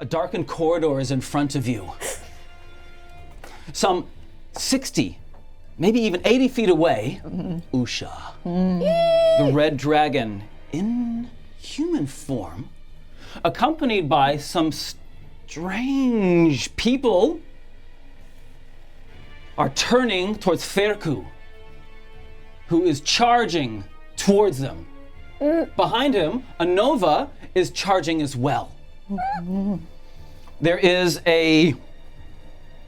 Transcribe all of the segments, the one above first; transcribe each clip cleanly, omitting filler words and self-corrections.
darkened corridor is in front of you. Some 60, maybe even 80 feet away, Usha, the red dragon in human form, accompanied by some strange people, are turning towards Feku, who is charging towards them. Behind him, Anova is charging as well. There is a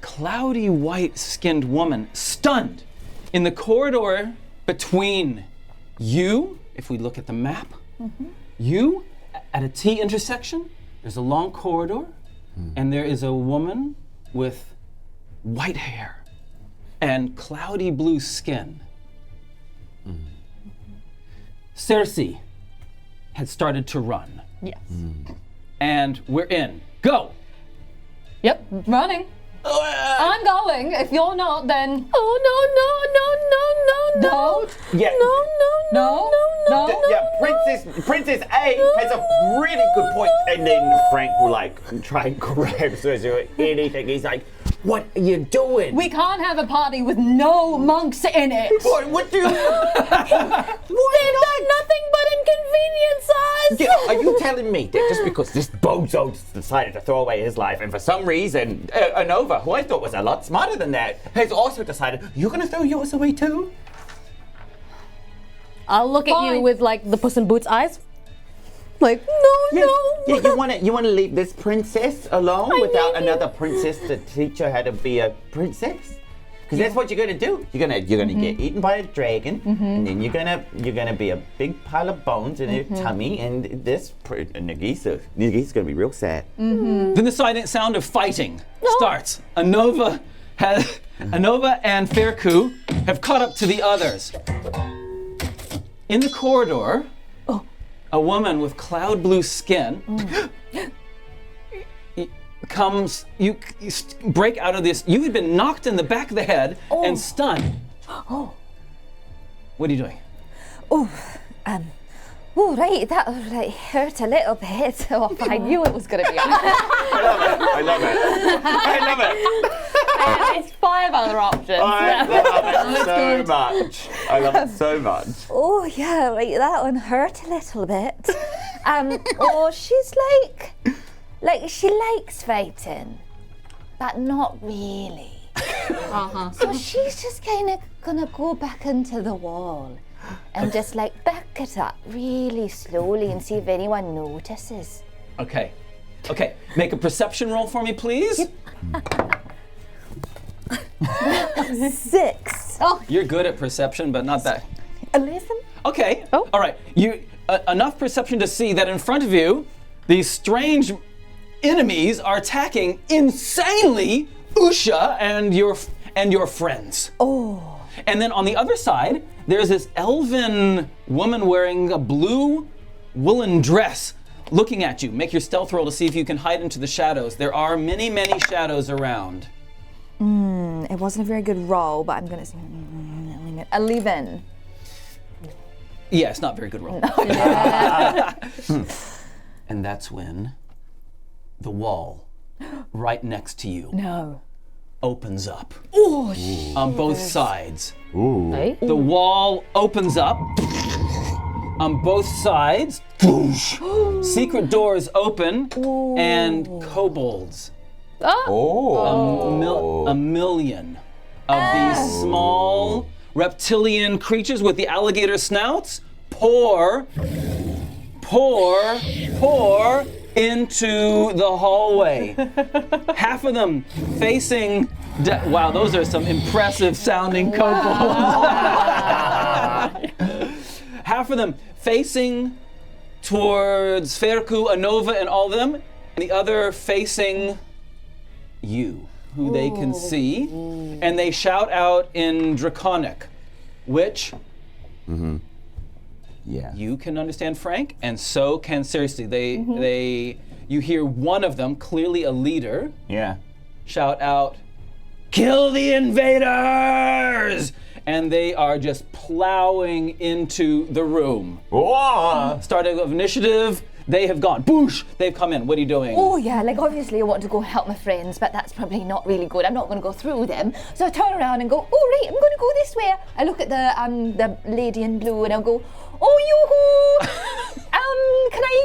cloudy white-skinned woman, stunned, in the corridor between you, if we look at the map, you, at a T intersection, there's a long corridor, and there is a woman with white hair and cloudy blue skin. Cerci had started to run. Yes. And we're in. Go! Yep, running. I'm going. If you're not, then. Oh, no. Yeah. No. Yeah, Princess A has a really good point, and then Frank will try and grab Cerci or anything. He's like, "What are you doing? We can't have a party with no monks in it. What do you? They're nothing but inconveniences. Yeah, are you telling me that just because this bozo decided to throw away his life, and for some reason Anova, who I thought was a lot smarter than that, has also decided you're gonna throw yours away too? I'll look at you Fine. with the Puss in Boots eyes. No. Yeah, you wanna leave this princess alone without another princess to teach her how to be a princess? Because that's what you're gonna do. You're gonna get eaten by a dragon, and then you're gonna be a big pile of bones in your tummy, and Nagiisa's gonna be real sad. Then the silent sound of fighting starts. Anova and Feku have caught up to the others. In the corridor, a woman with cloud blue skin comes. You break out of this. You had been knocked in the back of the head and stunned. What are you doing? Right, that hurt a little bit. Oh, I knew it was going to be. I love it. It's 5 other options. I love it so much. I love it so much. Oh, yeah, right, that one hurt a little bit. She's she likes fighting, but not really. So she's just kind of gonna go back into the wall and just back it up really slowly and see if anyone notices. Okay. Make a perception roll for me, please. 6. You're good at perception, but not that. 11. Okay. All right. You enough perception to see that in front of you, these strange enemies are attacking insanely Usha and your friends. Oh. And then on the other side, there's this elven woman wearing a blue woolen dress looking at you. Make your stealth roll to see if you can hide into the shadows. There are many, many shadows around. It wasn't a very good roll, but I'm gonna say 11. Yeah, it's not a very good roll. And that's when the wall right next to you opens up on both sides. Hey? The wall opens up on both sides. Secret doors open and kobolds. A million of these small reptilian creatures with the alligator snouts pour into the hallway. Half of them facing. Wow, those are some impressive sounding kobolds. Half of them facing towards Feku, Anova, and all of them, and the other facing you, who they can see, and they shout out in Draconic, which you can understand, Frank, and so can Cerci. You hear one of them, clearly a leader, shout out, "Kill the invaders!" and they are just plowing into the room. Whoa. Starting of initiative, they have gone. Boosh! They've come in. What are you doing? Oh yeah, like obviously I want to go help my friends, but that's probably not really good. I'm not going to go through them. So I turn around and go, oh right, I'm going to go this way. I look at the lady in blue and I'll go, oh yoo-hoo!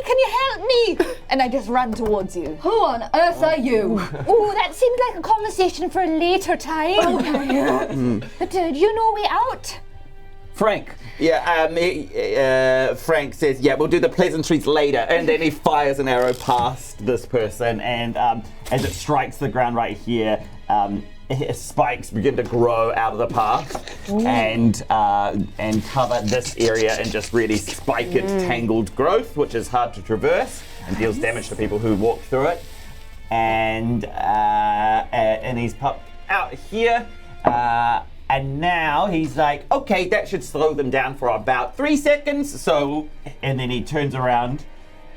Can you help me? And I just run towards you. Who on earth are you? Oh, that seems like a conversation for a later time. Okay. But do you know a way out? Frank. Yeah, Frank says, yeah, we'll do the pleasantries later. And then he fires an arrow past this person, and as it strikes the ground right here, spikes begin to grow out of the path and cover this area and just really spike its tangled growth, which is hard to traverse and deals damage to people who walk through it. And he's popped out here. And now he's like, okay, that should slow them down for about 3 seconds. So, and then he turns around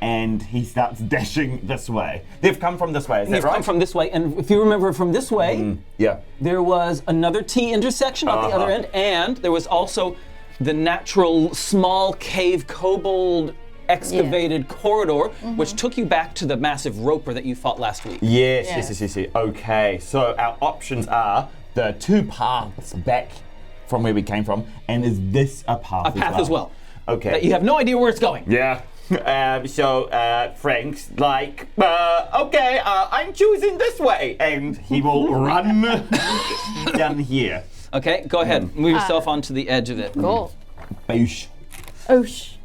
and he starts dashing this way. They've come from this way, is that They've right? come from this way, and if you remember from this way, Yeah. there was another T intersection at the other end, and there was also the natural small cave kobold excavated corridor, which took you back to the massive roper that you fought last week. Yes. Okay, so our options are the two paths back from where we came from, and is this a path A path as well. Okay. That you have no idea where it's going. Yeah. So Frank's like, okay, I'm choosing this way, and he will run down here. Okay, go ahead. Move yourself onto the edge of it. Cool. Boosh. Oosh.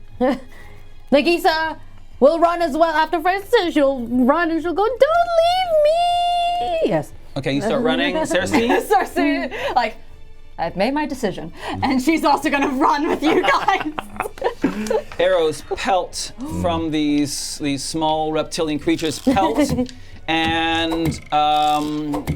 Nagiisa will run as well after Francis. She'll run and she'll go, don't leave me. Yes. Okay, you start running. Cerci? Cerci, like, I've made my decision, and she's also gonna run with you guys. Arrows pelt from these small reptilian creatures, pelt, and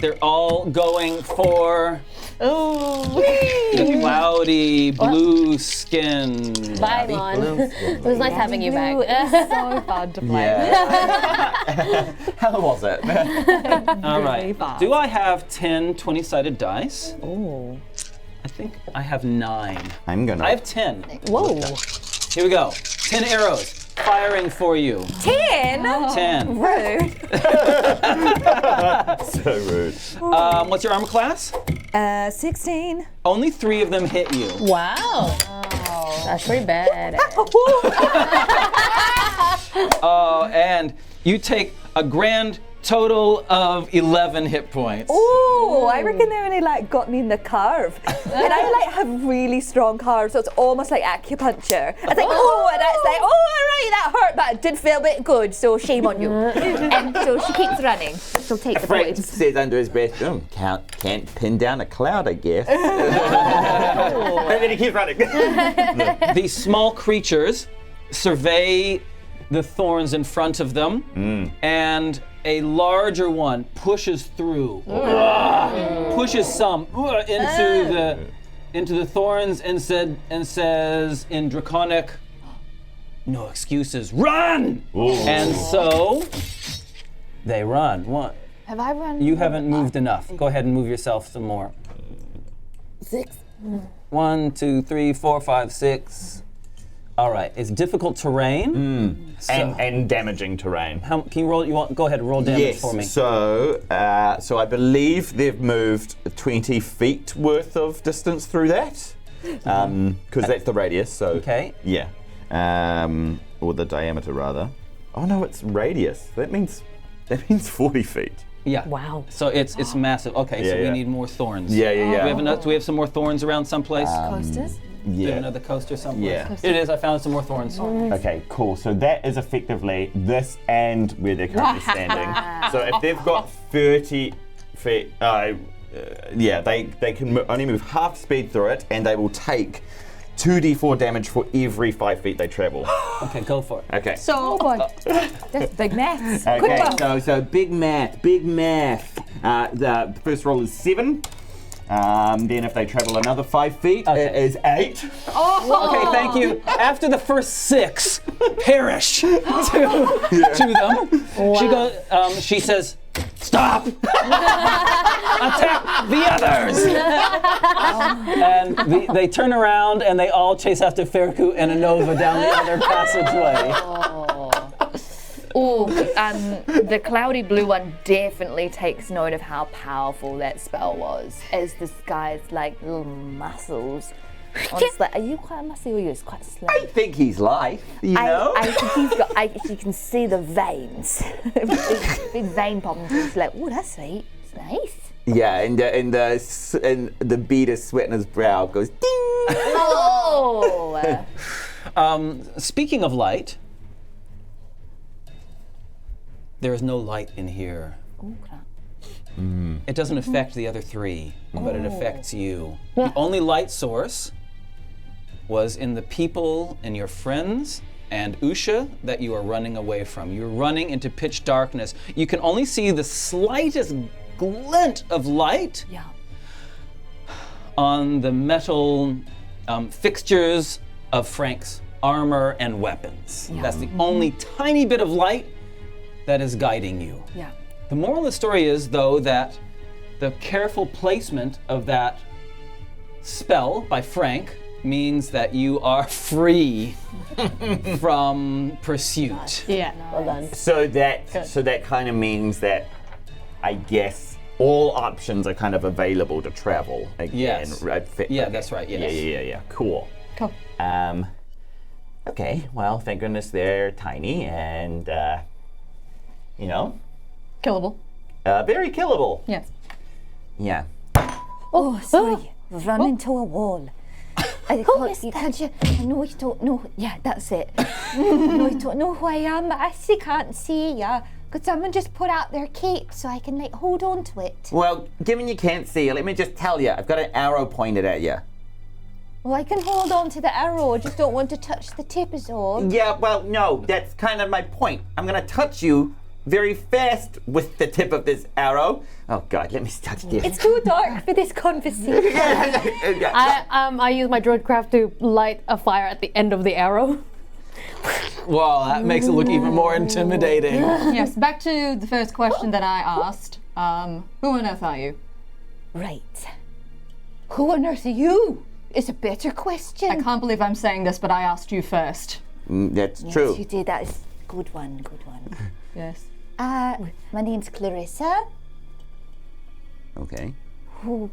they're all going for the cloudy blue skin. Bye, Lon. It was nice having you back. So fun to play. Yeah. How was it? All right. fast. Do I have 10 20-sided dice? Oh. I think I have 9. I'm gonna. I have 10. Whoa. Here we go. 10 arrows firing for you. 10? 10. Rude. So rude. What's your armor class? 16. Only 3 of them hit you. Wow. That's pretty bad. And you take a grand total of 11 hit points. Oh, I reckon they only like got me in the curve. And I like have really strong curves, so it's almost like acupuncture. It's like, oh, and it's like, oh, all right, that hurt, but it did feel a bit good, so shame on you. And so she keeps running. She'll take the Frank points. says under his breath, can't pin down a cloud, I guess. And then he keeps running. These small creatures survey the thorns in front of them, and a larger one pushes through, pushes some into the thorns, and says in Draconic, "No excuses, run!" And so they run. What? Have I run? You haven't moved enough. Go ahead and move yourself some more. 6. 1, 2, 3, 4, 5, 6. All right. It's difficult terrain. So and damaging terrain. how can you roll? Go ahead and roll damage for me. So I believe they've moved 20 feet worth of distance through that, because that's the radius. So Okay. yeah, or the diameter rather. Oh no, it's radius. That means 40 feet. Yeah. Wow. So it's massive. Okay. So Yeah, we yeah. need more thorns. Yeah. Do we have some more thorns around someplace? Coasters? Do we have Yeah. another coaster someplace? Yeah. It is. I found some more thorns. Okay, cool. So that is effectively this and where they're currently standing. So if they've got 30 feet, they can only move half speed through it, and they will take 2d4 damage for every 5 feet they travel. Okay, go for it. Okay. So, That's big maths. Okay, so big math. The first roll is 7. Then if they travel another 5 feet, it is 8. Okay, thank you. After the first 6 perish to them, she goes. She says, "Stop!" Attack the others! And they turn around and they all chase after Feku and Anova down the other passageway. Oh, the cloudy blue one definitely takes note of how powerful that spell was, as this guy's like little muscles. Honestly, are you quite muscly or you're just quite slim? I think he's life, you know? I think he's got, you can see the veins. big vein popping through. It's like, oh, that's sweet. It's nice. Yeah, and the bead of sweat on his brow goes ding! Oh! Speaking of light, there is no light in here. Oh, crap. It doesn't affect the other three, but it affects you. The only light source was in the people and your friends and Usha that you are running away from. You're running into pitch darkness. You can only see the slightest glint of light on the metal fixtures of Frank's armor and weapons. That's the only tiny bit of light that is guiding you. Yeah. The moral of the story is, though, that the careful placement of that spell by Frank means that you are free from pursuit. Yeah. Well done. So that kind of means that, I guess, all options are kind of available to travel again. Yes. Right? Yeah, that's right, yes. Yeah. Cool. Cool. Okay, well, thank goodness they're tiny and, Killable. very killable. Yes. Yeah. Oh, sorry. Run into a wall. I know you don't know. Yeah, that's it. I know you don't know who I am. I actually can't see ya. Could someone just put out their cape so I can hold on to it? Well, given you can't see, let me just tell you, I've got an arrow pointed at you. Well, I can hold on to the arrow. I just don't want to touch the tip is all. Yeah, well, no, that's kind of my point. I'm gonna touch you very fast with the tip of this arrow. Oh God, let me touch this. It's too dark for this conversation. I use my druidcraft to light a fire at the end of the arrow. Well, that makes it look even more intimidating. Yes, back to the first question that I asked. Who on earth are you? Right. Who on earth are you? Is a better question. I can't believe I'm saying this, but I asked you first. That's Yes, true. you did. That is good one. Yes. My name's Clarissa. Okay. Is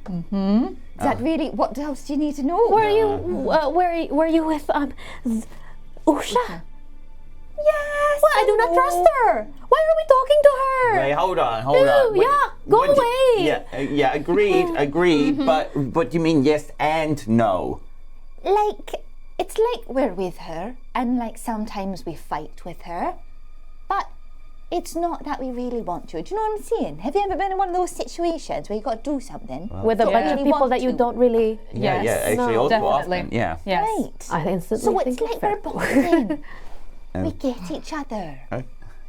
that really? What else do you need to know? Were you with Usha? Yes. Well, I do not trust her. Why are we talking to her? Wait, hold on. Yeah, go away. Yeah, agreed. But you mean yes and no? It's like we're with her, and like sometimes we fight with her, but it's not that we really want to. Do you know what I'm saying? Have you ever been in one of those situations where you got to do something With a bunch of really people want that you to? don't really. Yeah, Yes. actually, No, all too definitely. often. Yeah. Yes. Right. I instantly So think it's like we're bonding. We get each other.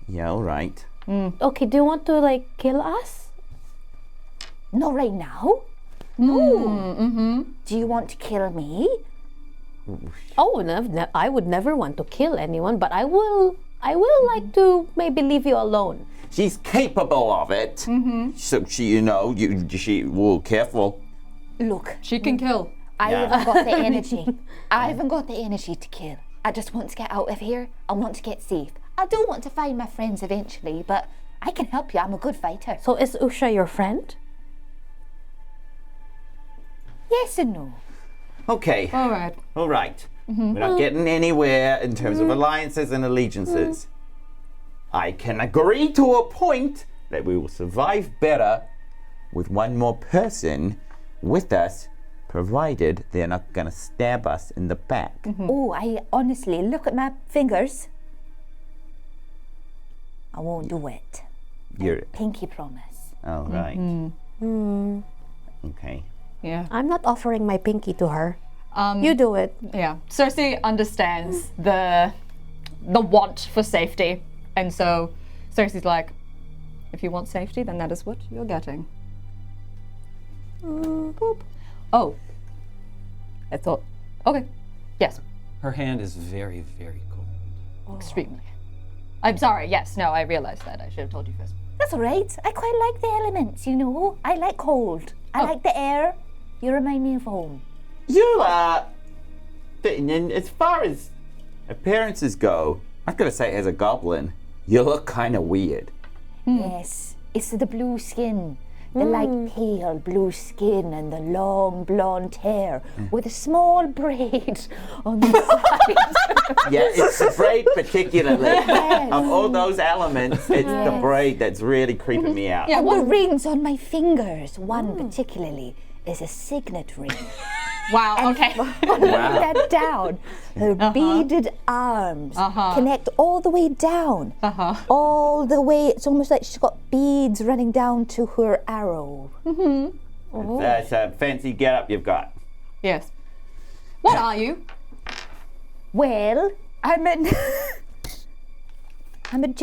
Yeah, all right. Okay, do you want to kill us? Not right now. No. Do you want to kill me? Oh, no, I would never want to kill anyone, but I will like to maybe leave you alone. She's capable of it. So she will careful. Look, She can kill. I haven't got the energy. I haven't got the energy to kill. I just want to get out of here. I want to get safe. I do want to find my friends eventually, but I can help you. I'm a good fighter. So is Usha your friend? Yes and no. Okay. All right. All right. We're not getting anywhere in terms of alliances and allegiances. I can agree to a point that we will survive better with one more person with us, provided they're not going to stab us in the back. Oh, I honestly, look at my fingers. I won't do it. You're Pinky promise. all right. Okay. Yeah. I'm not offering my pinky to her. You do it. Yeah. Cerci understands the want for safety, and so Cerci's like, if you want safety, then that is what you're getting. Boop. Oh. I thought. Okay. Yes. Her hand is very, very cold. Extremely. I'm sorry. Yes. No. I realized that. I should have told you first. That's all right. I quite like the elements, you know. I like cold. I like the air. You remind me of home. You and as far as appearances go, I've got to say, as a goblin, you look kind of weird. Yes, it's the blue skin. The light pale blue skin and the long blonde hair with a small braid on the side. Yeah, it's the braid particularly. Of all those elements, it's the braid that's really creeping me out. Yeah, And what the rings on my fingers, one particularly, is a signet ring. Wow, okay. That down. Her beaded arms connect all the way down. All the way. It's almost like she's got beads running down to her arrow. That's a fancy get-up you've got. Yes. What are you? Well, I'm an I'm an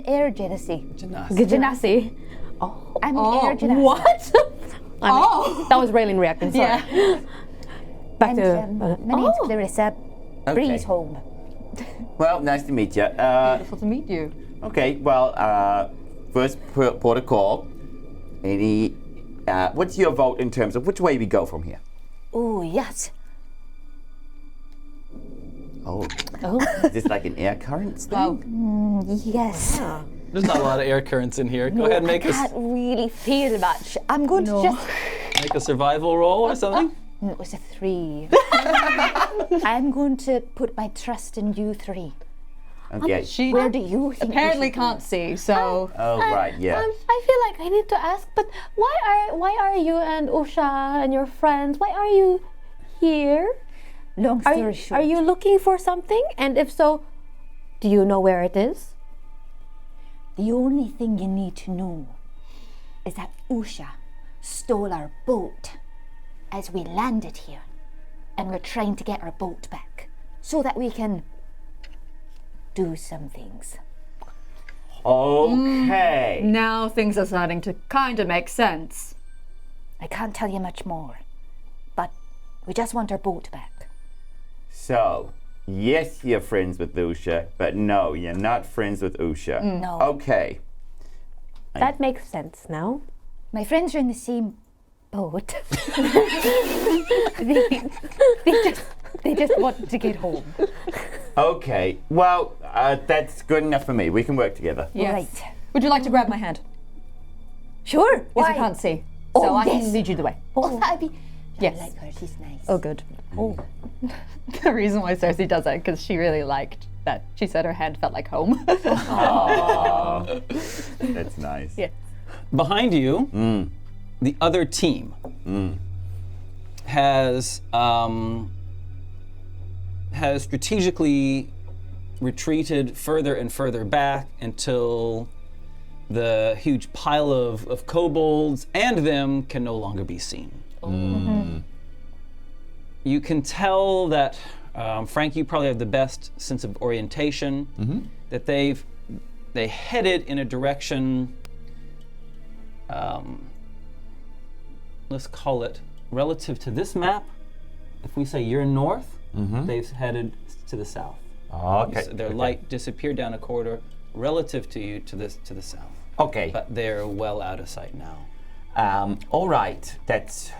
air genasi. Genasi. I'm an air genasi. What? That was Raylene reacting. Sorry. Yeah. Back to. And my name's Clarissa. Breeze home. Well, nice to meet you. Beautiful to meet you. Okay, well, first protocol. What's your vote in terms of which way we go from here? Oh, yes. Oh. Is this like an air currents thing? Yes. There's not a lot of air currents in here. Go ahead and I make can't really feel much. I'm going to just... make a survival roll or something. It was a 3. I'm going to put my trust in you 3. Okay. She Where do you think apparently we should can't see, so Oh, right, yeah. I feel like I need to ask, but why are you and Usha and your friends? Why are you here? go? Long story short. Are you looking for something? And if so, do you know where it is? The only thing you need to know is that Usha stole our boat as we landed here. And we're trying to get our boat back so that we can do some things. Okay. now things are starting to kind of make sense. I can't tell you much more, but we just want our boat back. So, yes, you're friends with Usha, but no, you're not friends with Usha. No. Okay. That makes sense now. My friends are in the same boat. they just want to get home. Okay. Well, that's good enough for me. We can work together. Yes. Right. Would you like to grab my hand? Sure. Because Why? you can't see. Oh, So I yes. can lead you the way. Oh, that'd be... Yes. I like her. She's nice. Oh, good. Oh. The reason why Cerci does that because she really liked that. She said her hand felt like home. Aw. That's nice. Yeah. Behind you, the other team has strategically retreated further and further back until the huge pile of kobolds and them can no longer be seen. You can tell that, Frank, you probably have the best sense of orientation, that they headed in a direction, let's call it, relative to this map, if we say you're north, they've headed to the south. Okay. So their light disappeared down a corridor relative to you to the south. Okay. But they're well out of sight now. All right. That's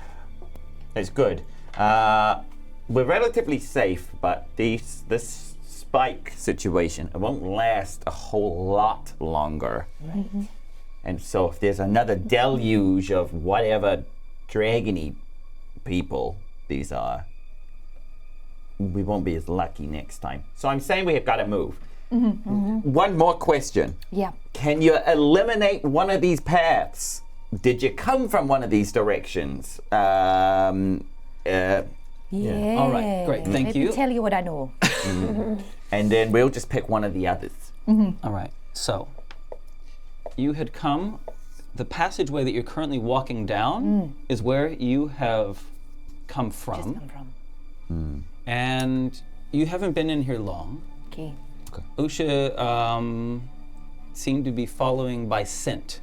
good. We're relatively safe, but this spike situation, it won't last a whole lot longer. And so if there's another deluge of whatever dragony people these are, we won't be as lucky next time. So I'm saying we have got to move. One more question. Yeah. Can you eliminate one of these paths? Did you come from one of these directions? Yeah. All right, great, thank Let me you. tell you what I know. And then we'll just pick one of the others. All right, so you had come, the passageway that you're currently walking down is where you have come from. Come from. And you haven't been in here long. Okay. Usha seemed to be following by scent.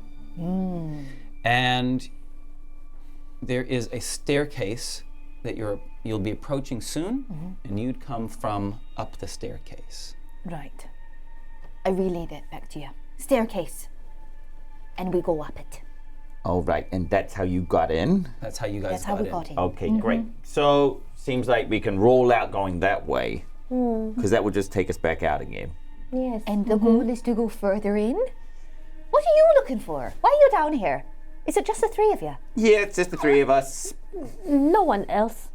And there is a staircase that you'll be approaching soon, and you'd come from up the staircase. Right. I relayed it back to you. Staircase. and we go up it. All right, and that's how you got in? That's how you guys That's how we got in. Okay, great. So, seems like we can roll out going that way. Because that would just take us back out again. Yes. And the goal is to go further in? What are you looking for? Why are you down here? Is it just the three of you? Yeah, it's just the three of us. No one else.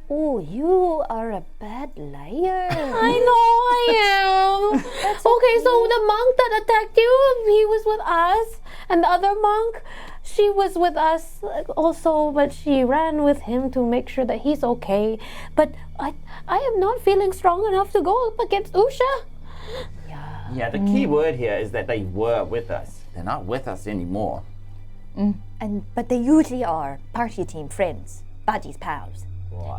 Oh, you are a bad liar. I know I am. Okay, so the monk that attacked you, he was with us. And the other monk, she was with us also, but she ran with him to make sure that he's okay. But I am not feeling strong enough to go up against Usha. Yeah, the key word here is that they were with us. They're not with us anymore. But they usually are party team friends, buddies, pals.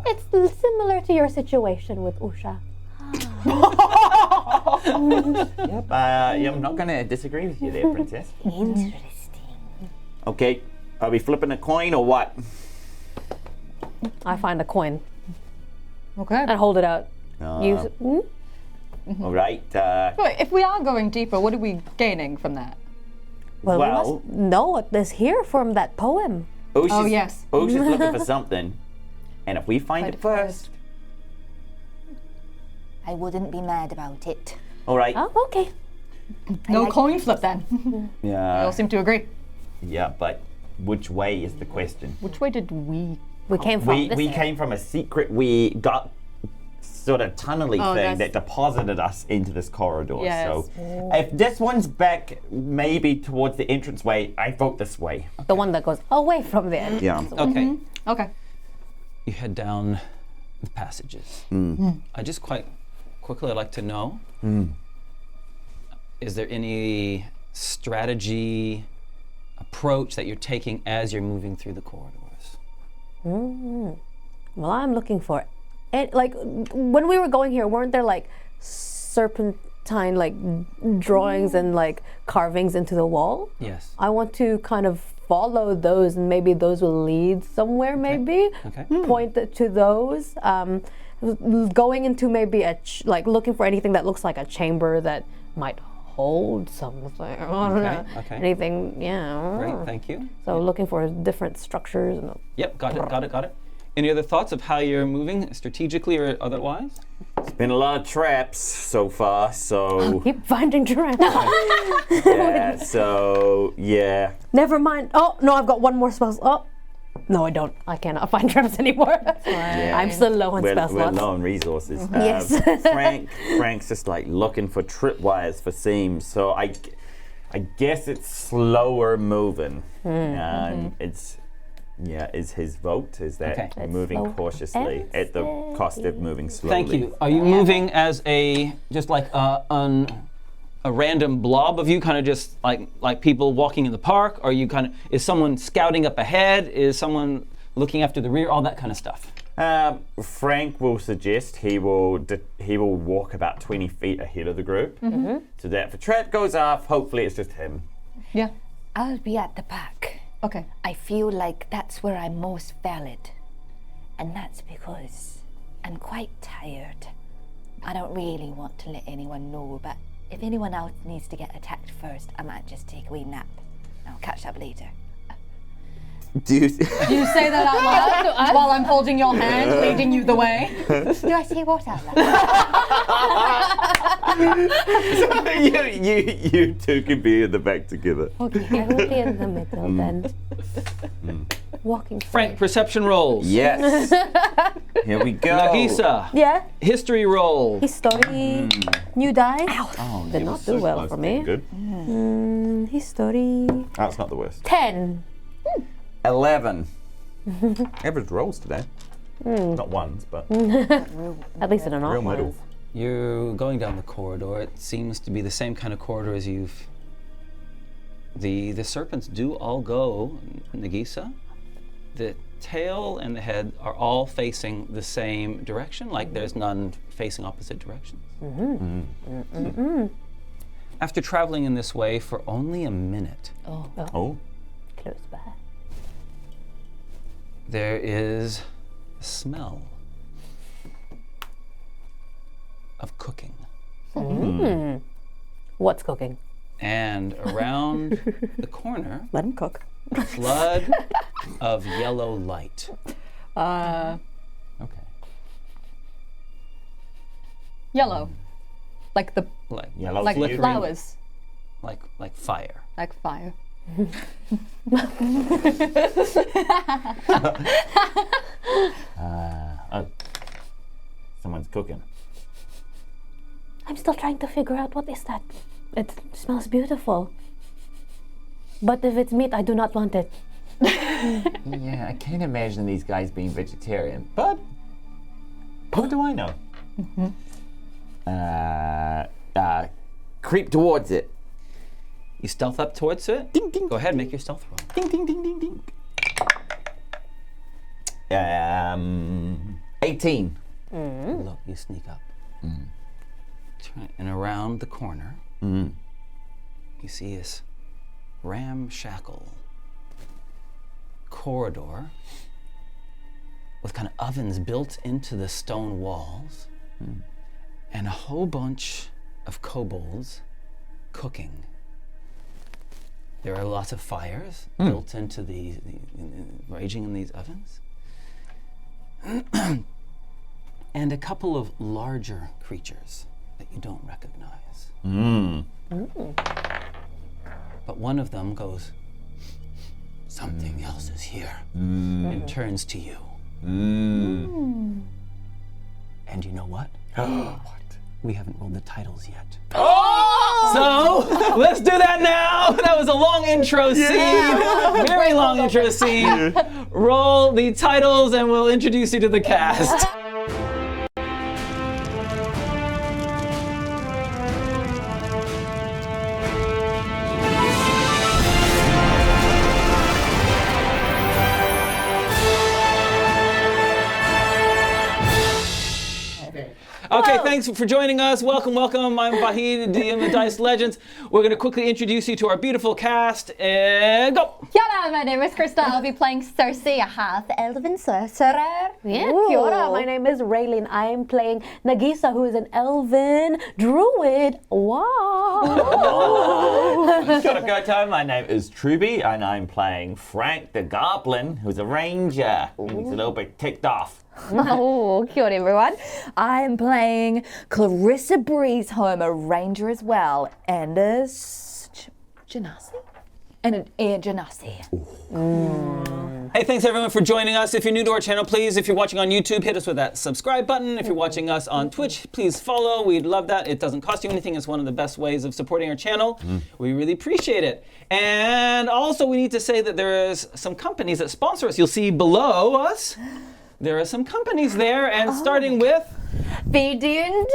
It's similar to your situation with Usha. Yep, I'm not going to disagree with you there, Princess. Interesting. Okay, are we flipping a coin or what? I find a coin Okay. and hold it out. Use All right. Wait, if we are going deeper, what are we gaining from that? Well, we Well- must know what is here from that poem. Osha's, yes. Osha's looking for something. And if we find it first. I wouldn't be mad about it. All right. Oh, okay. No like- coin flip then. We all Yeah. seem to agree. Yeah, but which way is the question? Which way did we? We came from We, this we area. came from a secret, we got sort of tunnely Oh, thing that's- that deposited us into this corridor. Yes. So if this one's back maybe towards the entranceway, I vote this way. The one that goes away from the end. Yeah. Okay. Okay. You head down the passages. I just quite quickly, I'd like to know, is there any strategy, approach that you're taking as you're moving through the corridors? Well, I'm looking for it. Like, when we were going here, weren't there like serpentine like drawings and like carvings into the wall? Yes. I want to kind of follow those, and maybe those will lead somewhere. Maybe Okay. point to those. Going into maybe like looking for anything that looks like a chamber that might hold something. I don't know. Okay. Anything, yeah. Great. Thank you. So looking for different structures. And Yep. Got it. Any other thoughts of how you're moving strategically or otherwise? It's been a lot of traps so far, so keep finding traps. yeah, so yeah. Never mind. Oh no, I've got one more spell. Oh no, I don't. I cannot find traps anymore. I'm still low on spell We're slots. low on resources. Yes. Frank's just like looking for tripwires for seams, so I guess it's slower moving. Is his vote? Is that Okay. It's moving slow cautiously and at the cost of moving slowly? Thank you. Are you moving as just like a random blob of you, kind of just like people walking in the park? Or are you is someone scouting up ahead? Is someone looking after the rear? All that kind of stuff. Frank will suggest he will walk about 20 feet ahead of the group, so that if a trap goes off, hopefully it's just him. Yeah. I'll be at the back. Okay. I feel like that's where I'm most valid. And that's because I'm quite tired. I don't really want to let anyone know, but if anyone else needs to get attacked first, I might just take a wee nap. I'll catch up later. Do you You say that out loud while I'm holding your hand, leading you the way. Do I say what out loud? you two can be in the back together. Okay, I will be in the middle then. Walking. Frank, perception rolls. Yes. Here we go. Nagiisa, Yeah. history roll. History. New die. Oh, Did you not were so do well close for to me. being Good. History. That's not the worst. 10. 11. Average rolls today. Not ones, but At least in an real off middle. ones. You're going down the corridor. It seems to be the same kind of corridor as you've. The serpents do all go, Nagiisa. The tail and the head are all facing the same direction, like there's none facing opposite directions. After traveling in this way for only a minute, Oh. Close by. there is a smell of cooking. What's cooking? And around the corner, Let him cook. a flood of yellow light. Okay. Yellow. Like the Yellow like the flickering. flowers. Like fire. Like fire. Someone's cooking. I'm still trying to figure out what is that. It smells beautiful. But if it's meat, I do not want it. Yeah, I can't imagine these guys being vegetarian, but what do I know? Creep towards it. You stealth up towards it. Ding, ding. Go ahead, make your stealth roll. Ding, ding, ding, ding, ding. 18. Look, you sneak up. And around the corner, you see this ramshackle corridor with kind of ovens built into the stone walls and a whole bunch of kobolds cooking. There are lots of fires built into raging in these ovens. And a couple of larger creatures that you don't recognize. But one of them goes, something else is here, and turns to you. And you know what? We haven't rolled the titles yet. So, let's do that now. That was a long intro scene. Very long intro scene. Roll the titles and we'll introduce you to the cast. Okay, thanks for joining us. Welcome, welcome. I'm Vahid, DM of Dice Legends. We're going to quickly introduce you to our beautiful cast. And go! Yada, my name is Krista. I'll be playing Cerci, a half-elven sorcerer. Yeah, kia ora. My name is Raylene. I am playing Nagiisa, who is an elven druid. Wow. Short go time. My name is Truby, and I'm playing Frank the Goblin, who's a ranger. And he's a little bit ticked off. Oh, kia ora, everyone. I am playing Clarissa Breezehome, a ranger as well, and a genasi. And a genasi. Hey, thanks everyone for joining us. If you're new to our channel, please, if you're watching on YouTube, hit us with that subscribe button. If you're watching us on Twitch, please follow. We'd love that. It doesn't cost you anything. It's one of the best ways of supporting our channel. We really appreciate it. And also, we need to say that there is some companies that sponsor us. You'll see below us. There are some companies there, and starting with BD&D.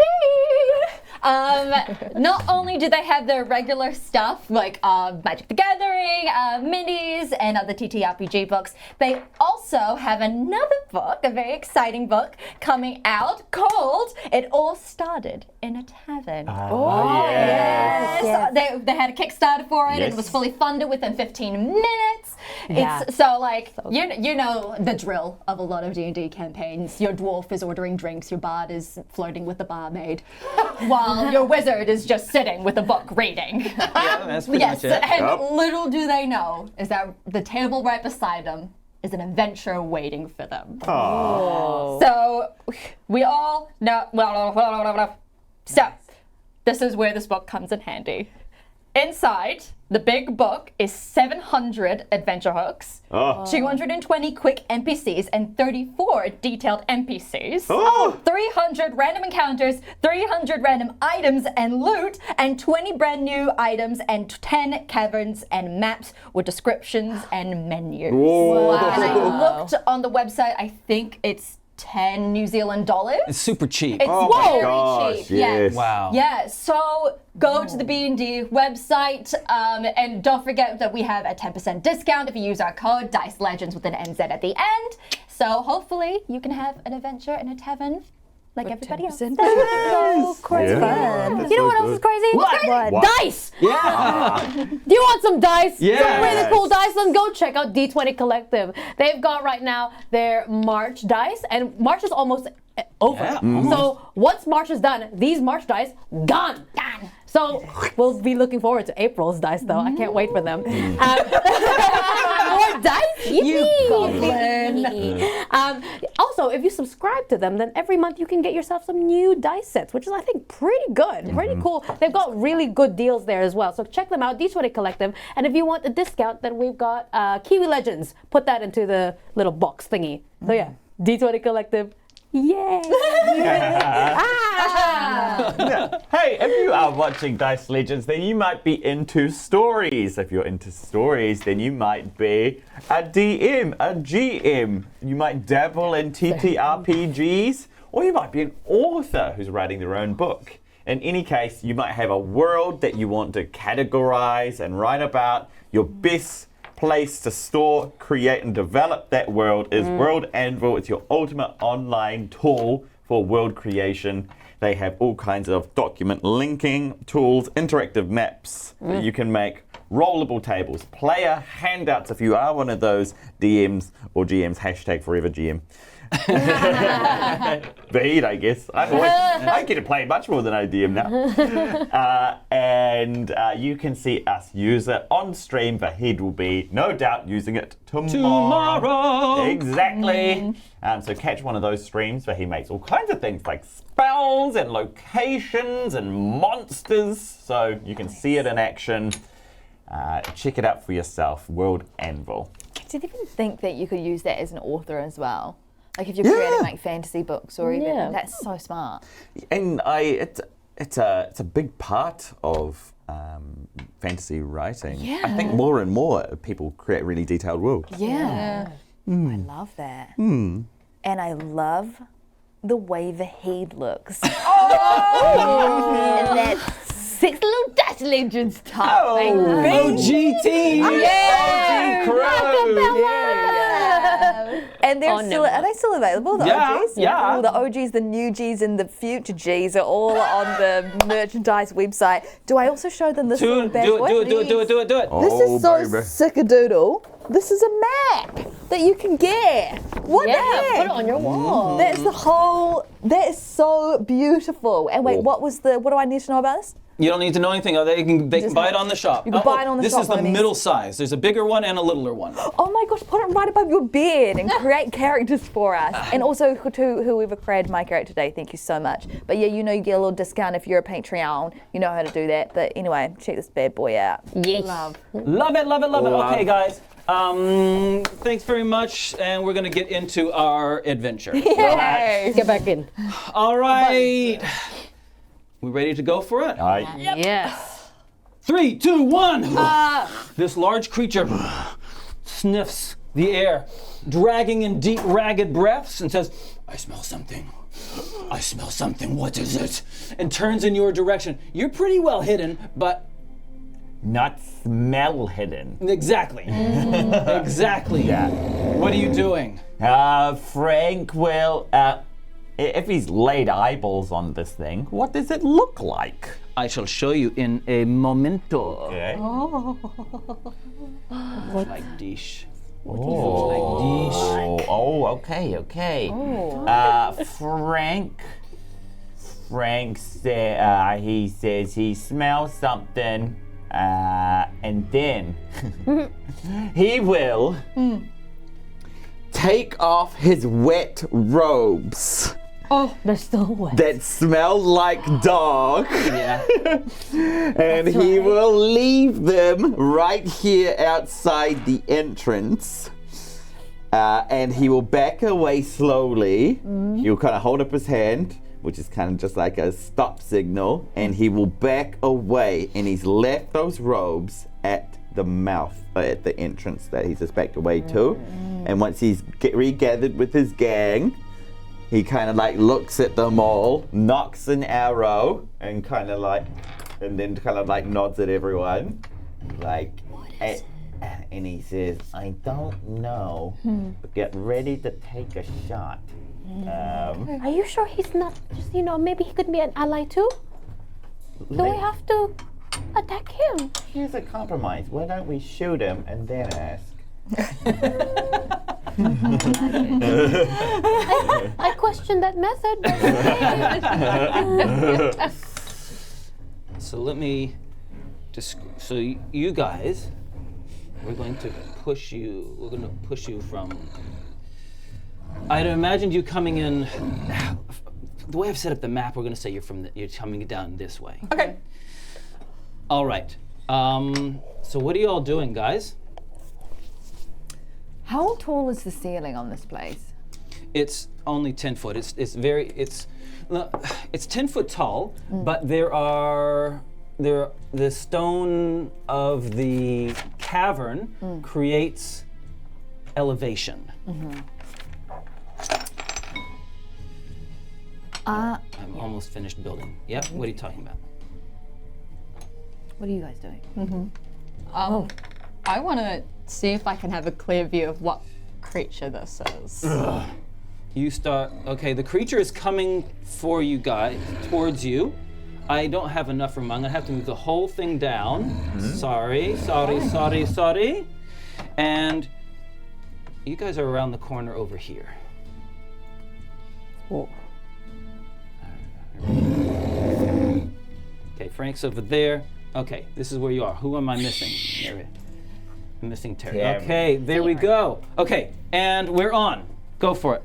Not only do they have their regular stuff like Magic the Gathering, minis, and other TTRPG books, they also have another book, a very exciting book, coming out called It All Started in a Tavern. Yes. They had a Kickstarter for it, and it was fully funded within 15 minutes. Yeah. It's so like, you know the drill of a lot of D&D campaigns. Your dwarf is ordering drinks, your bard is flirting with the barmaid, while your wizard is just sitting with a book reading. yeah, that's pretty much it. And little do they know is that the table right beside them is an adventure waiting for them. So we all know. So this is where this book comes in handy. Inside, the big book is 700 adventure hooks, 220 quick NPCs, and 34 detailed NPCs, 300 random encounters, 300 random items and loot, and 20 brand new items, and 10 caverns and maps with descriptions and menus. Wow. And I looked on the website, I think it's 10 New Zealand dollars. It's super cheap. It's very gosh, cheap. yes. Wow. Yeah, so go to the B&D website, and don't forget that we have a 10% discount if you use our code Dice Legends with an NZ at the end. So hopefully you can have an adventure in a tavern like everybody else. So crazy. Yeah. You know what else is crazy? What? Dice! Yeah. Do you want some dice? Yes. Some really cool dice? Then go check out D20 Collective. They've got right now their March dice, and March is almost over. Yeah, almost. So once March is done, these March dice, gone. So we'll be looking forward to April's dice, though. I can't wait for them. More dice? You Yippee! Also, if you subscribe to them, then every month you can get yourself some new dice sets, which is, I think, pretty good, pretty cool. They've got really good deals there as well. So check them out, D20 Collective. And if you want a discount, then we've got Kiwi Legends. Put that into the little box thingy. So yeah, D20 Collective. Yay! Hey, if you are watching Dice Legends, then you might be into stories. If you're into stories, then you might be a DM, a GM. You might dabble in TTRPGs, or you might be an author who's writing their own book. In any case, you might have a world that you want to categorize and write about. Your best place to store, create, and develop that world is World Anvil. It's your ultimate online tool for world creation. They have all kinds of document linking tools, interactive maps that you can make, rollable tables, player handouts if you are one of those DMs or GMs, hashtag forever GM. Beat, I guess. I get to play much more than I DM now. And you can see us use it on stream. Vahid will be, no doubt, using it tomorrow. Exactly. So catch one of those streams where he makes all kinds of things like spells and locations and monsters. So you can see it in action. Check it out for yourself. World Anvil. Did you even think that you could use that as an author as well? Like if you're creating like fantasy books or even that's so smart. And it's a big part of fantasy writing. Yeah. I think more and more people create really detailed worlds. Yeah. I love that. And I love the way Vahid looks. And that six little Dice Legends top. OG team! Yeah! OG crew! And they're still, are they still available, the OGs? Yeah. All the OGs, the new Gs, and the future Gs are all on the merchandise website. Do I also show them this little bad boy? Do it. This is so sick-a-doodle. This is a map that you can get. What the heck? Put it on your wall. That's the whole, that is so beautiful. And wait, what do I need to know about this? You don't need to know anything. They can buy it on the shop. You can buy it on the this shop. This is the middle size. There's a bigger one and a littler one. Oh my gosh, put it right above your bed and create characters for us. And also to whoever created my character today, thank you so much. But yeah, you know you get a little discount if you're a Patreon. You know how to do that. But anyway, check this bad boy out. Yes. Love. Love it. Okay, guys. Thanks very much, and we're gonna get into our adventure. Yay! Get back in. All right. We ready to go for it? Yes. 3, 2, 1. This large creature sniffs the air, dragging in deep, ragged breaths, and says, I smell something. What is it? And turns in your direction. You're pretty well hidden, but... Not smell hidden. Exactly. Exactly. Yeah. What are you doing? Frank will... if he's laid eyeballs on this thing, what does it look like? I shall show you in a momento. Okay. Like dish. Okay. Frank he says he smells something, and then he will take off his wet robes. Oh, they're still wet. That smell like dog. Yeah. And he will leave them right here outside the entrance. And he will back away slowly. He'll kind of hold up his hand, which is kind of just like a stop signal. And he will back away. And he's left those robes at the mouth, at the entrance that he's just backed away to. And once he's regathered with his gang, he kind of like looks at them all, knocks an arrow, and then nods at everyone. And he says, I don't know, but get ready to take a shot. Are you sure he's not just, maybe he could be an ally too? Do we have to attack him? Here's a compromise. Why don't we shoot him and then ask? I question that method. But So let me just. So you guys, we're going to push you. We're going to push you from. I'd imagined you coming in. The way I've set up the map, we're going to say you're coming down this way. Okay. All right. So what are you all doing, guys? How tall is the ceiling on this place? It's only 10 foot. It's 10 foot tall, but the stone of the cavern creates elevation. I'm almost finished building. Yep. What are you talking about? What are you guys doing? I want to see if I can have a clear view of what creature this is. You start. Okay, the creature is coming for you guys, towards you. I don't have enough room. I'm gonna have to move the whole thing down. Sorry. And you guys are around the corner over here. Oh. Okay, Frank's over there. Okay, this is where you are. Who am I missing? There I'm missing Terry. Terry. Okay, there we go. Okay, and we're on. Go for it.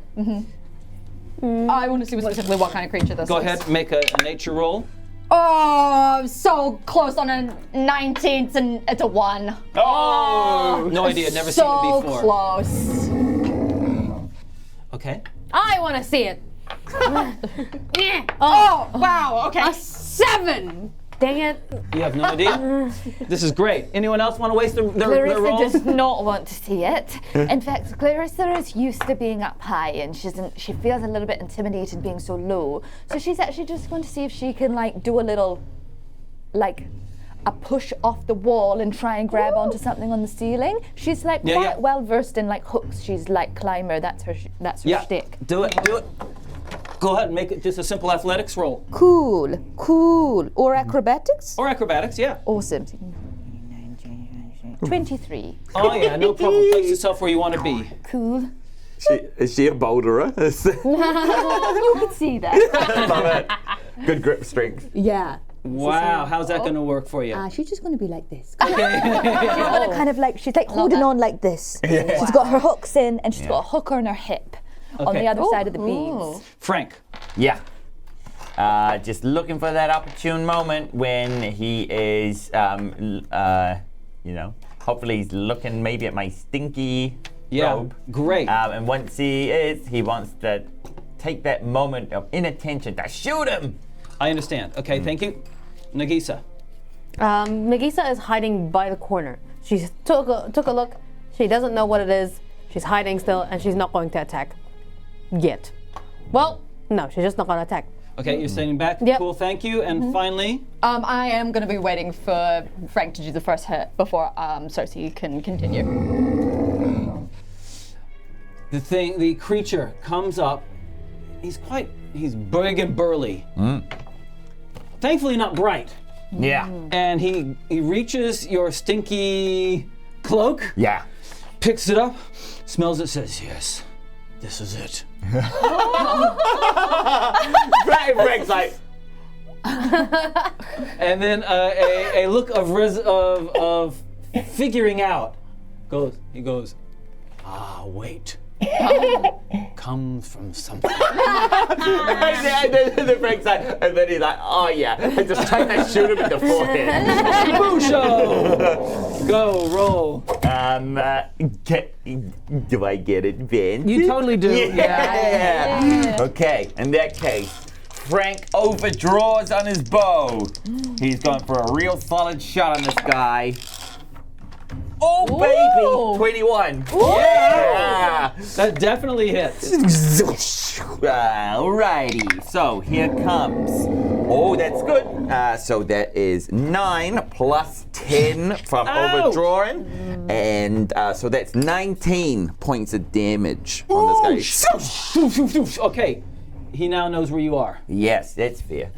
I want to see specifically what kind of creature this Go is. ahead, make a nature roll. Oh, so close on a 19, it's a 1. Oh! No idea, never seen it So before. close. Okay. I want to see it. Yeah. Oh, wow, okay. A 7. Dang it. You have no idea? This is great. Anyone else want to waste their Clarissa rolls? does not want to see it. In fact, Clarissa is used to being up high, and she feels a little bit intimidated being so low. So she's actually just going to see if she can do a little, a push off the wall and try and grab onto something on the ceiling. She's quite well versed in hooks. She's climber. That's her shtick. Do it. Go ahead and make it just a simple athletics roll. Cool. Or acrobatics? Or acrobatics, yeah. Awesome. 23. Oh yeah, no problem. Place yourself where you want to be. Cool. Is she a boulderer? You can see that. Love it. Good grip strength. Yeah. Wow, how's that going to work for you? She's just going to be like this. Okay. She's going to kind of she's holding on like this. She's got her hooks in, and she's got a hook on her hip on Okay. the other side of the beads. Frank. Yeah. Just looking for that opportune moment when he is, hopefully he's looking maybe at my stinky robe. Great. And once he wants to take that moment of inattention to shoot him. I understand. Okay, thank you. Nagiisa. Nagiisa is hiding by the corner. She took a look. She doesn't know what it is. She's hiding still, and she's not going to attack yet. Well, no, she's just not going to attack. Okay, you're standing back. Yep. Cool, thank you. And finally, I am going to be waiting for Frank to do the first hit before Cerci can continue. the creature comes up. He's big and burly. Thankfully not bright. Yeah. And he reaches your stinky cloak, Yeah. picks it up, smells it, says, "Yes, this is it." Frank's like, And then a look of figuring out he goes, wait. Comes from something. and then Frank's like, and then he's like, oh yeah, and just trying to shoot him in the forehead. Busho! Go, roll. Do I get advantage? You totally do. Yeah. Okay, in that case, Frank overdraws on his bow. He's going for a real solid shot on this guy. Oh, baby! 21. Yeah! That definitely hits. Alrighty, so here comes. Oh, that's good. So that is 9 plus 10 from overdrawing. And so that's 19 points of damage on this guy. Okay, he now knows where you are. Yes, that's fair.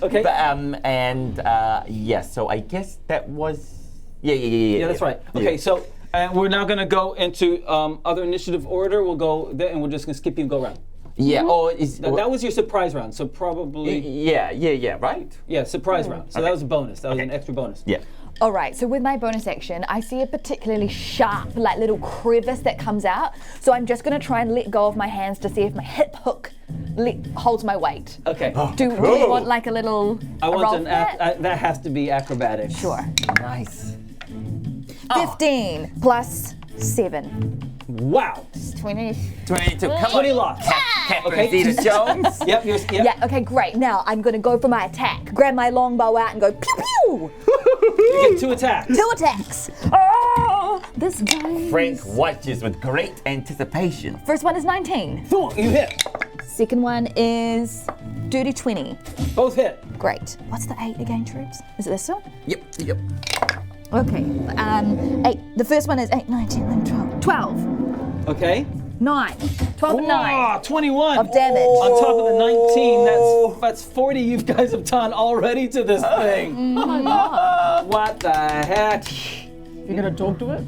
Okay. But, yes, so I guess that was. Yeah, that's right. Okay, so we're now going to go into other initiative order. We'll go there, and we're just going to skip you and go around. Yeah, or is That was your surprise round, so probably yeah, right? yeah, surprise round. So that was a bonus. That was an extra bonus. Yeah. All right, so with my bonus action, I see a particularly sharp, like little crevice that comes out. So I'm just gonna try and let go of my hands to see if my hip hook holds my weight. Okay. Do you want like a little I roll want for an that? that has to be acrobatics. Sure. Nice. 15 plus 7. Wow. 20. 22. Come 20 on. lost. Catherine Zeta-Jones. Yep. Yeah, okay, great. Now I'm gonna go for my attack. Grab my longbow out and go pew pew! You get 2 attacks. 2 attacks. Oh, this guy. Frank watches with great anticipation. First one is 19. Boom, you hit. Second one is dirty 20. Both hit. Great. What's the 8 again, troops? Is it this one? Yep. Okay. 8. The first one is 8, 9, 10, 11, 12. 12. Okay. 9. 12 and 9. 21. Of damage. On top of the 19, that's 40 you guys have done already to this thing. Oh my god. What the heck? You're gonna talk to it?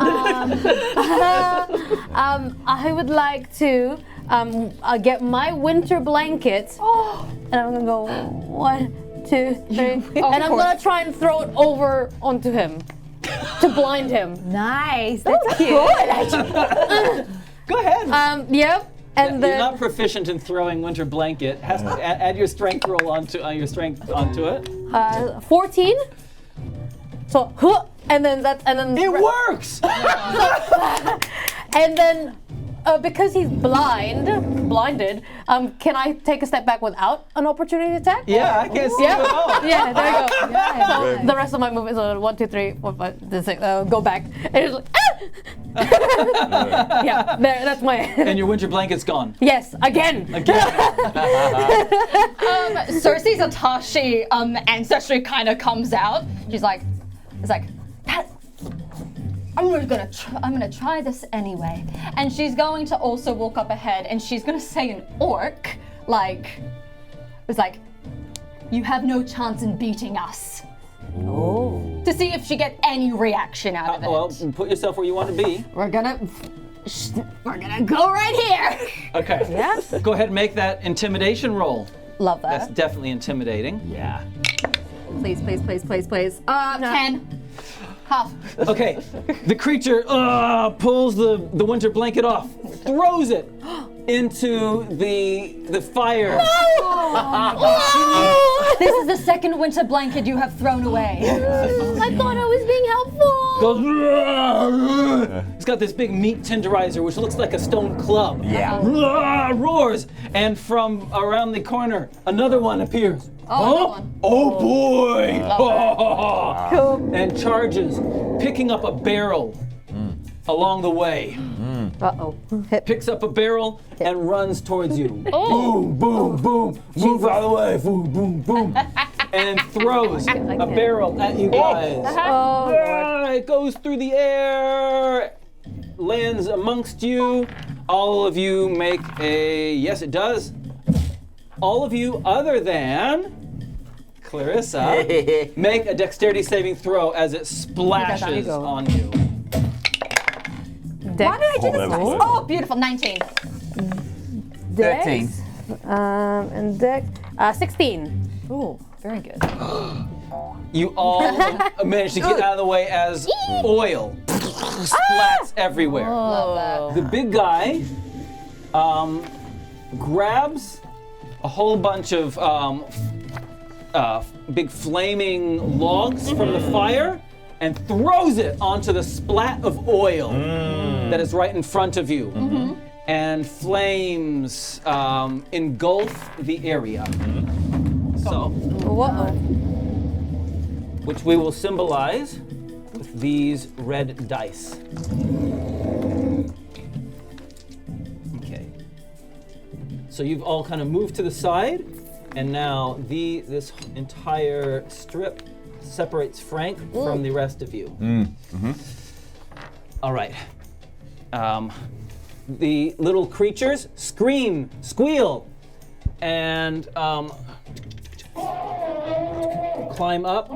I would like to get my winter blanket, and I'm gonna go 1, 2, 3, and I'm gonna try and throw it over onto him to blind him. Nice. That's cute. Go ahead. Yep. And You're then not proficient in throwing winter blanket. Has to add your strength roll onto it. 14. So, and then It works. and then because he's blinded, can I take a step back without an opportunity attack? Yeah, I can't see you at all. Yeah, there you go. So the rest of my movement is 1, 2, 3, 4, 5, 6. Go back. And it's like, yeah, there. That's my. And your winter blanket's gone. Yes, again. Cerci's Atashi ancestry kind of comes out. She's like, I'm gonna try this anyway. And she's going to also walk up ahead and she's gonna say in orc, you have no chance in beating us. Oh. To see if she gets any reaction out of it. Well, put yourself where you want to be. We're gonna go right here. Okay. Yeah. Go ahead and make that intimidation roll. Love That's that. definitely intimidating. Yeah. Please. 10. Half. Okay. The creature pulls the winter blanket off, throws it into the fire. This is the second winter blanket you have thrown away. I thought I was being helpful. Goes. It's got this big meat tenderizer, which looks like a stone club. Yeah. Roars, and from around the corner, another one appears. another one. Oh boy! And charges, picking up a barrel along the way. Uh-oh. Picks up a barrel and runs towards you. Boom, boom, boom. Move out of the way. Boom, boom, boom. And throws a barrel at you guys. It goes through the air, lands amongst you. All of you make a, yes it does. All of you other than Clarissa make a dexterity saving throw as it splashes on you. Why did I do this? Oh, beautiful. 19. 13. And deck 16. Ooh, very good. You all manage to get out of the way as oil splats everywhere. Love The big guy grabs a whole bunch of big flaming logs from the fire and throws it onto the splat of oil that is right in front of you. And flames engulf the area. So, which we will symbolize with these red dice. Okay. So you've all kind of moved to the side, and now this entire strip separates Frank from the rest of you. All right. The little creatures scream, squeal, and climb up.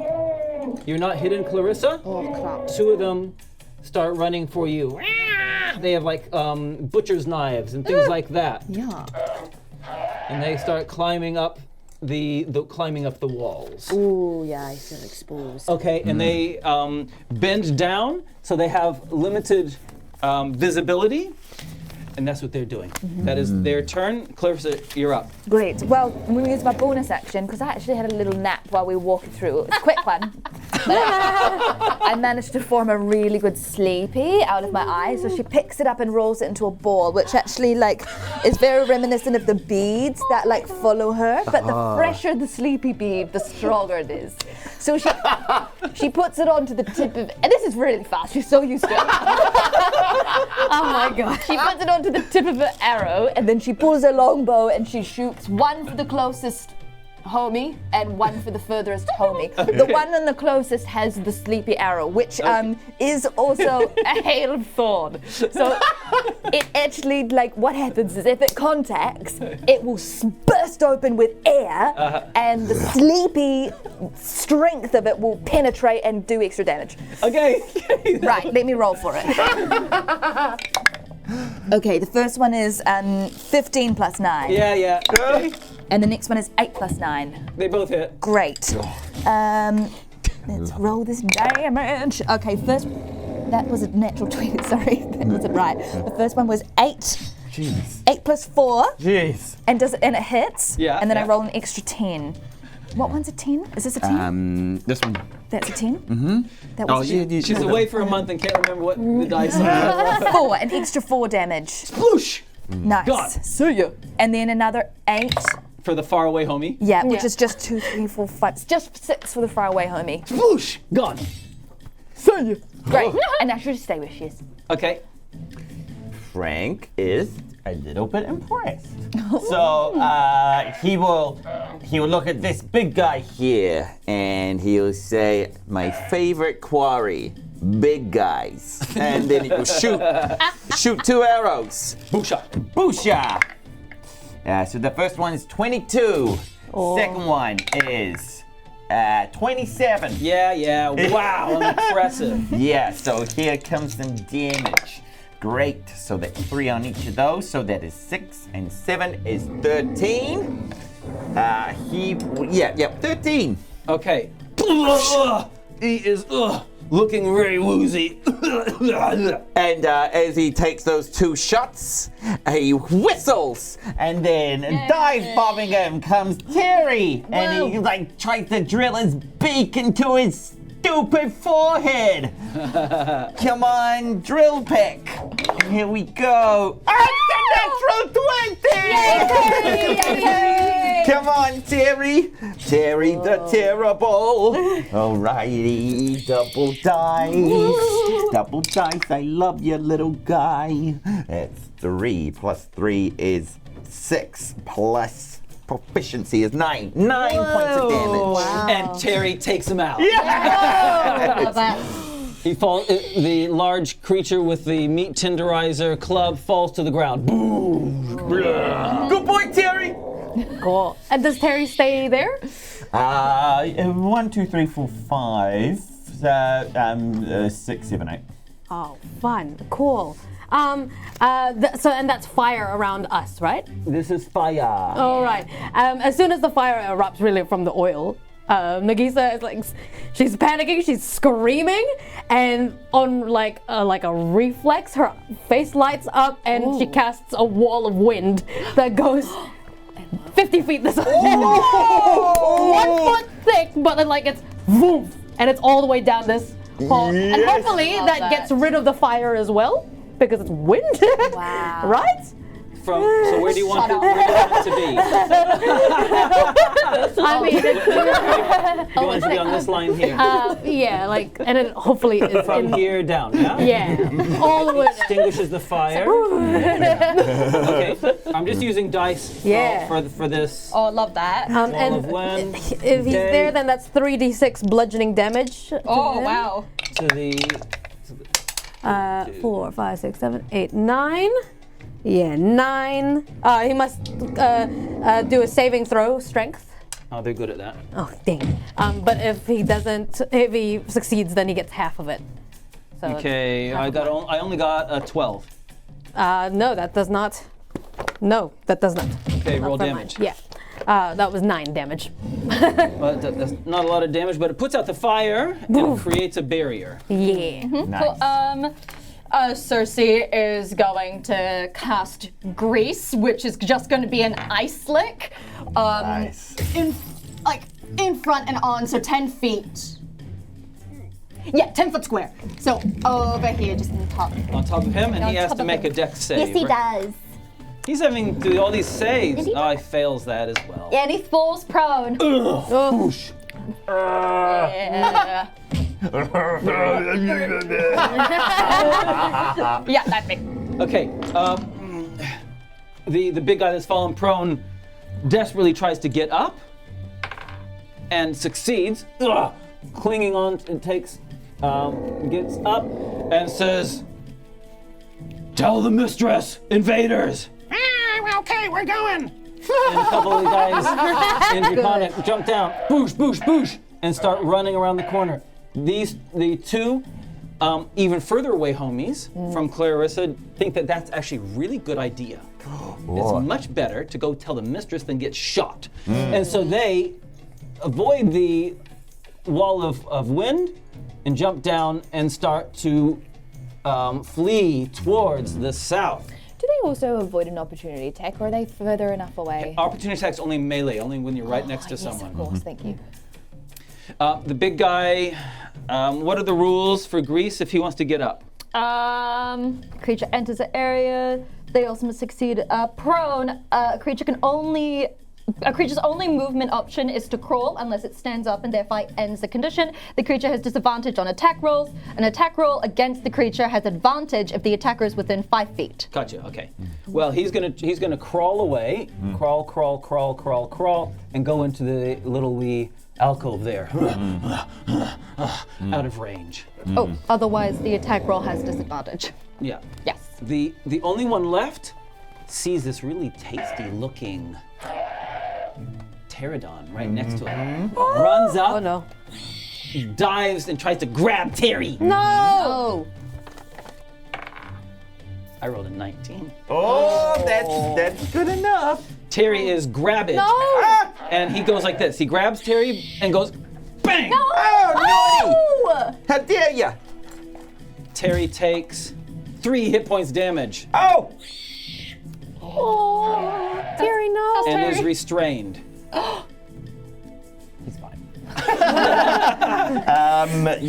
You're not hidden, Clarissa. Two of them start running for you. They have like butcher's knives and things like that. Yeah. and they start climbing up the walls. Ooh, yeah, I feel exposed. Okay, and they bend down, so they have limited visibility, and that's what they're doing. That is their turn. Clarissa, you're up. Great. Well, I'm going to use my bonus action because I actually had a little nap while we were walking through. It was a quick one. But I managed to form a really good sleepy out of my eye. So she picks it up and rolls it into a ball, which actually is very reminiscent of the beads that follow her. But the fresher the sleepy bead, the stronger it is. So she puts it onto the tip of, and this is really fast. She's so used to it. Oh my god. She puts it onto the tip of her arrow, and then she pulls her longbow and she shoots one for the closest homie and one for the furthest homie. The one on the closest has the sleepy arrow, which is also a hail of thorn. So it actually, what happens is if it contacts, it will burst open with air, and the sleepy strength of it will penetrate and do extra damage. Okay. Right, let me roll for it. Okay, the first one is 15 plus 9. Yeah. Okay. And the next one is 8 plus 9. They both hit. Great. Let's roll this damage. Okay, first, that was a natural 20, sorry, that wasn't right. The first one was 8. Jeez. 8 plus 4. Jeez. And it hits. Yeah, And then I yeah. roll an extra 10. What one's a 10? Is this a 10? This one. That's a 10? Mm-hmm. That was a 10. She's away for a month and can't remember what the dice are. 4, an extra 4 damage. Sploosh! Nice. Gone. See ya. And then another 8. For the faraway homie. Yeah, which is just 2, 3, 4, 5. It's just 6 for the faraway homie. Sploosh! Gone. Great. And now she'll just stay where she is. Okay. Frank is a little bit impressed. So he will look at this big guy here and he'll say, "My favorite quarry, big guys." And then he will shoot 2 arrows. Boosha. Boosha! So the first one is 22. Second one is 27. Yeah. Wow, impressive. Yeah, so here comes some damage. Great, so that's 3 on each of those, so that is 6, and 7 is 13. 13. Okay. He is looking very woozy. And as he takes those 2 shots, he whistles, and then dive bombing him comes Terry, and he tries to drill his beak into his stupid forehead. Come on, drill pick. Here we go. Natural 20! Come on, Terry. Terry the Terrible. Alrighty, double dice. Double dice, I love you, little guy. That's 3 plus 3 is 6 plus proficiency is 9. 9 points of damage. Wow. And Terry takes him out. Love that. He falls. The large creature with the meat tenderizer club falls to the ground. Boom! Good boy, Terry. Cool. And does Terry stay there? 1, 2, 3, 4, 5, 6, 7, 8. Oh, fun. Cool. And that's fire around us, right? This is fire. All right. As soon as the fire erupts really from the oil, Nagiisa is she's panicking, she's screaming, and on like a reflex, her face lights up and she casts a wall of wind that goes 50 feet this way. 1 foot thick, but then it's woof, and it's all the way down this hall. Yes. And hopefully that gets rid of the fire as well, because it's wind. Wow. Right? So where do you want it to be? I mean, Do you want it to be on this line here? yeah, and it hopefully is From here down, yeah? Yeah, all the way. Extinguishes the fire. Okay, I'm just using dice Yeah. for this. Oh, love that. Wall And of wind. if he's there, then that's 3d6 bludgeoning damage. to Oh, him. wow. To the 4, 5, 6, 7, 8, 9. Yeah, 9. He must do a saving throw, strength. Oh, they're good at that. Oh, dang. But if he succeeds, then he gets half of it. So Okay, I only got a 12. no, that does not No, that does not. Okay, roll For mine. damage. Yeah. That was 9 damage. But that's not a lot of damage, but it puts out the fire and creates a barrier. Yeah. Nice. Cerci is going to cast Grease, which is just going to be an ice lick. Nice. In front and on, so 10 feet. Yeah, 10 foot square. So over here, just on top. On top of him, and On he has top to of make him. a dex save. Yes, he right? does. He's having to do all these saves. Oh, he fails that as well. Yeah, and he falls prone. Whoosh. Yeah. Yeah, that big. Okay, the big guy that's fallen prone desperately tries to get up and succeeds. Clinging on, it takes, gets up and says, "Tell the mistress, invaders." Okay, we're going. And a couple of the guys in Draconic jump down, boosh, boosh, boosh, and start running around the corner. The two even further away homies from Clarissa think that that's actually a really good idea. It's much better to go tell the mistress than get shot. And so they avoid the wall of wind and jump down and start to flee towards the south. Do they also avoid an opportunity attack, or are they further enough away? Opportunity attack's only melee, only when you're right next to Yes, someone. of course, thank you. The big guy, what are the rules for Grease if he wants to get up? Creature enters the area. They also must succeed prone. A creature's only movement option is to crawl unless it stands up and therefore ends the condition. The creature has disadvantage on attack rolls. An attack roll against the creature has advantage if the attacker is within 5 feet. Gotcha. Okay. Well, he's gonna crawl away, crawl, and go into the little wee alcove there, out of range. Oh, otherwise the attack roll has disadvantage. Yeah. Yes. The only one left sees this really tasty looking pterodon right next to it. Runs up, Oh no. dives, and tries to grab Terry. No! I rolled a 19. Oh, that's good enough. Terry is grabbage. No! And he goes like this. He grabs Terry and goes, bang! Oh, naughty! How dare ya? Terry takes 3 hit points damage Oh! Oh, Terry, no. and is restrained. He's fine.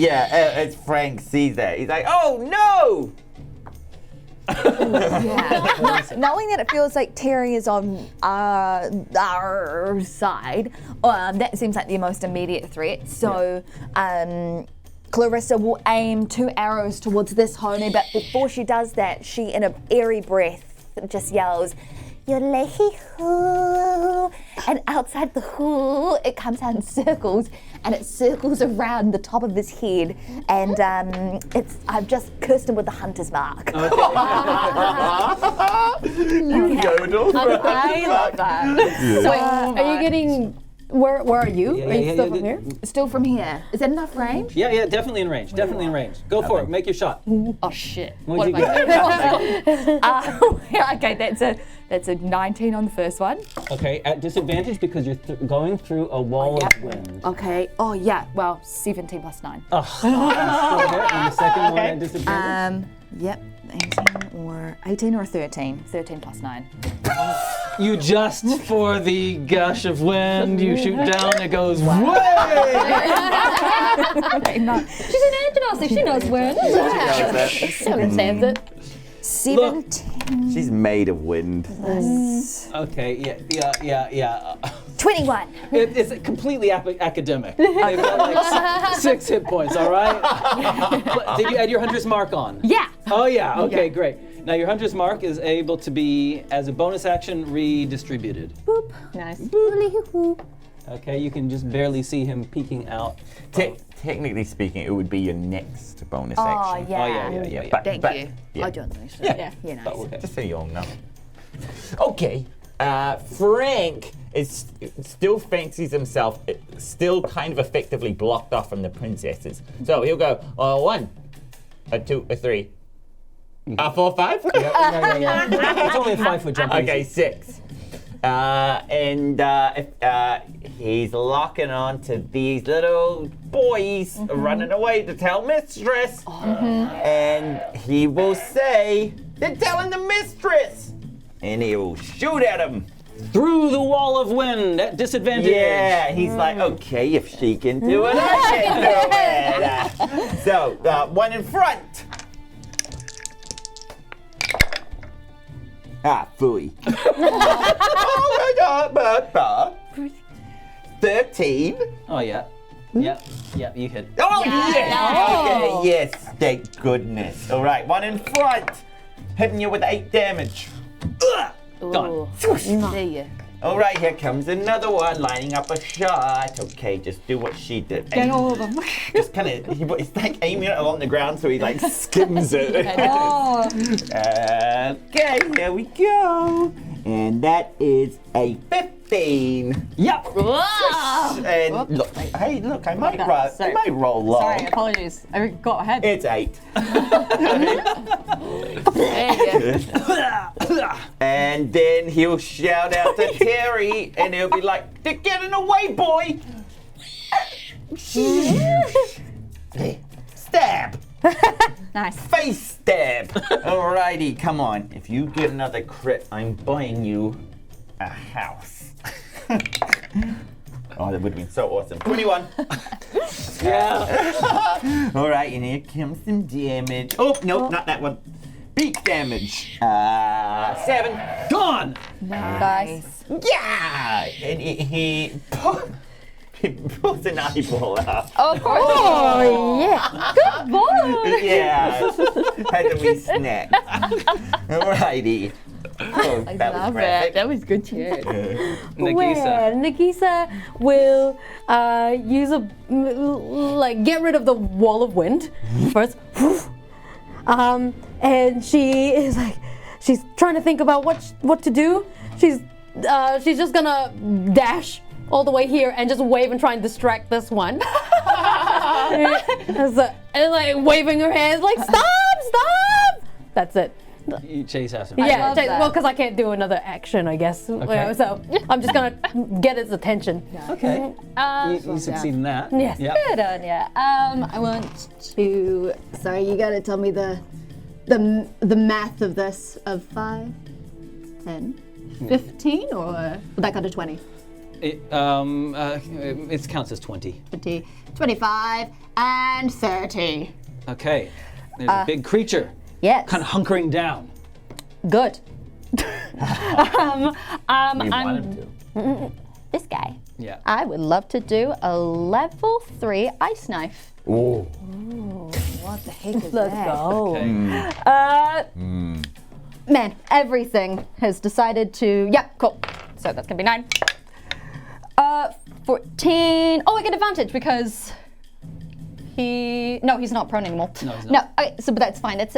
As Frank sees that, he's like, oh no! Knowing that it feels like Terry is on our side, that seems like the most immediate threat. So, Clarissa will aim 2 arrows towards this homie, but before she does that, she, in an airy breath, just yells, "Yolehi-hoo!" And outside the hoo, it comes out in circles, and it circles around the top of his head, and I've just cursed him with the hunter's mark. You yodel. I love that. So, are you getting? Where are you? Yeah, are you yeah, still yeah, from yeah. here? Still from here. Is that enough range? Yeah, definitely in range. Definitely in range. Go for it. Make your shot. Oh shit. What'd What you am I doing? Okay, that's a 19 on the first one. Okay, at disadvantage because you're going through a wall of wind. Okay. Oh yeah. Well, 17 plus 9. Still hit, and the second one at disadvantage. Yep. 18 or 13. 13 plus 9. You just for the gush of wind, you shoot down, it goes way! Okay, no. She's an agnostic. She knows when. Mm. Understands it. 17 She's made of wind. Okay, yeah. 21. It's completely academic. They've got like 6 hit points, all right? Did you add your hunter's mark on? Yeah. Oh yeah, okay, great. Now your hunter's mark is able to be, as a bonus action, redistributed. Nice. Okay, you can just barely see him peeking out. Technically speaking, it would be your next bonus Oh action. yeah. Oh yeah. But- Thank you. yeah. I don't think so. Yeah. You know. But okay. Just so you all know. Okay, Frank is still fancies himself, still kind of effectively blocked off from the princesses. So he'll go 1, a 2, a 3. 4, 5? It's only a 5-foot jump. Okay, 6. He's locking on to these little boys running away to tell mistress. And he will say, they're telling the mistress. And he will shoot at him. Through the wall of wind at disadvantage. Yeah, he's like, okay, if she can do it, I can do it. So, one in front. Phooey. Oh my God, 13. Oh, yeah. Yep, you hit. Oh, yes. Okay, yes, thank goodness. All right, one in front. Hitting you with 8 damage. Gone. There you. All right, here comes another one, lining up a shot. Okay, just do what she did. Get all of them. Just kind of, he's like aiming it along the ground, so he like skims it. Oh. Okay, here we go. And that is a 15. Yep. And look, hey, look, I might roll low. Sorry, apologies. I got ahead. It's 8. And then he'll shout out to Terry, and he'll be like, "They're getting away, boy!" Stab. Nice. Face stab. Alrighty, come on. If you get another crit, I'm buying you a house. Oh, that would have been so awesome. 21. Yeah. All right, and here comes some damage. Oh, nope, not that one. Beak damage. 7. Gone. Nice. Yeah! And he pulls an eyeball out. Of course. Oh, yeah. Good boy. Yeah. Had a wee snack. Alrighty. Oh, that was graphic. That was good shit. Nagiisa. Where Nagiisa will use get rid of the wall of wind first. And she is like, she's trying to think about what to do. She's just gonna dash all the way here and just wave and try and distract this one. and like waving her hands like, stop! That's it. You chase after. Yeah, love that. well, because I can't do another action, I guess. Okay. So I'm just gonna get its attention. Okay. You succeed in that. Yes. Yep. Good on ya. I want to. Sorry, you gotta tell me the math of this of 5, 10, 15, or would that go to 20? It counts as 20. 20, 25, and 30. Okay. There's a big creature, Yes. kind of hunkering down. Good. We I'm wanted to. this guy. Yeah. I would love to do a level 3 ice knife. Ooh. What the heck is Let's that? go. Okay. Man, everything has decided to. Yeah, cool. So that's gonna be 9. 14. Oh, I get advantage because he's not prone anymore. No, he's not. No, okay, so but that's fine. It's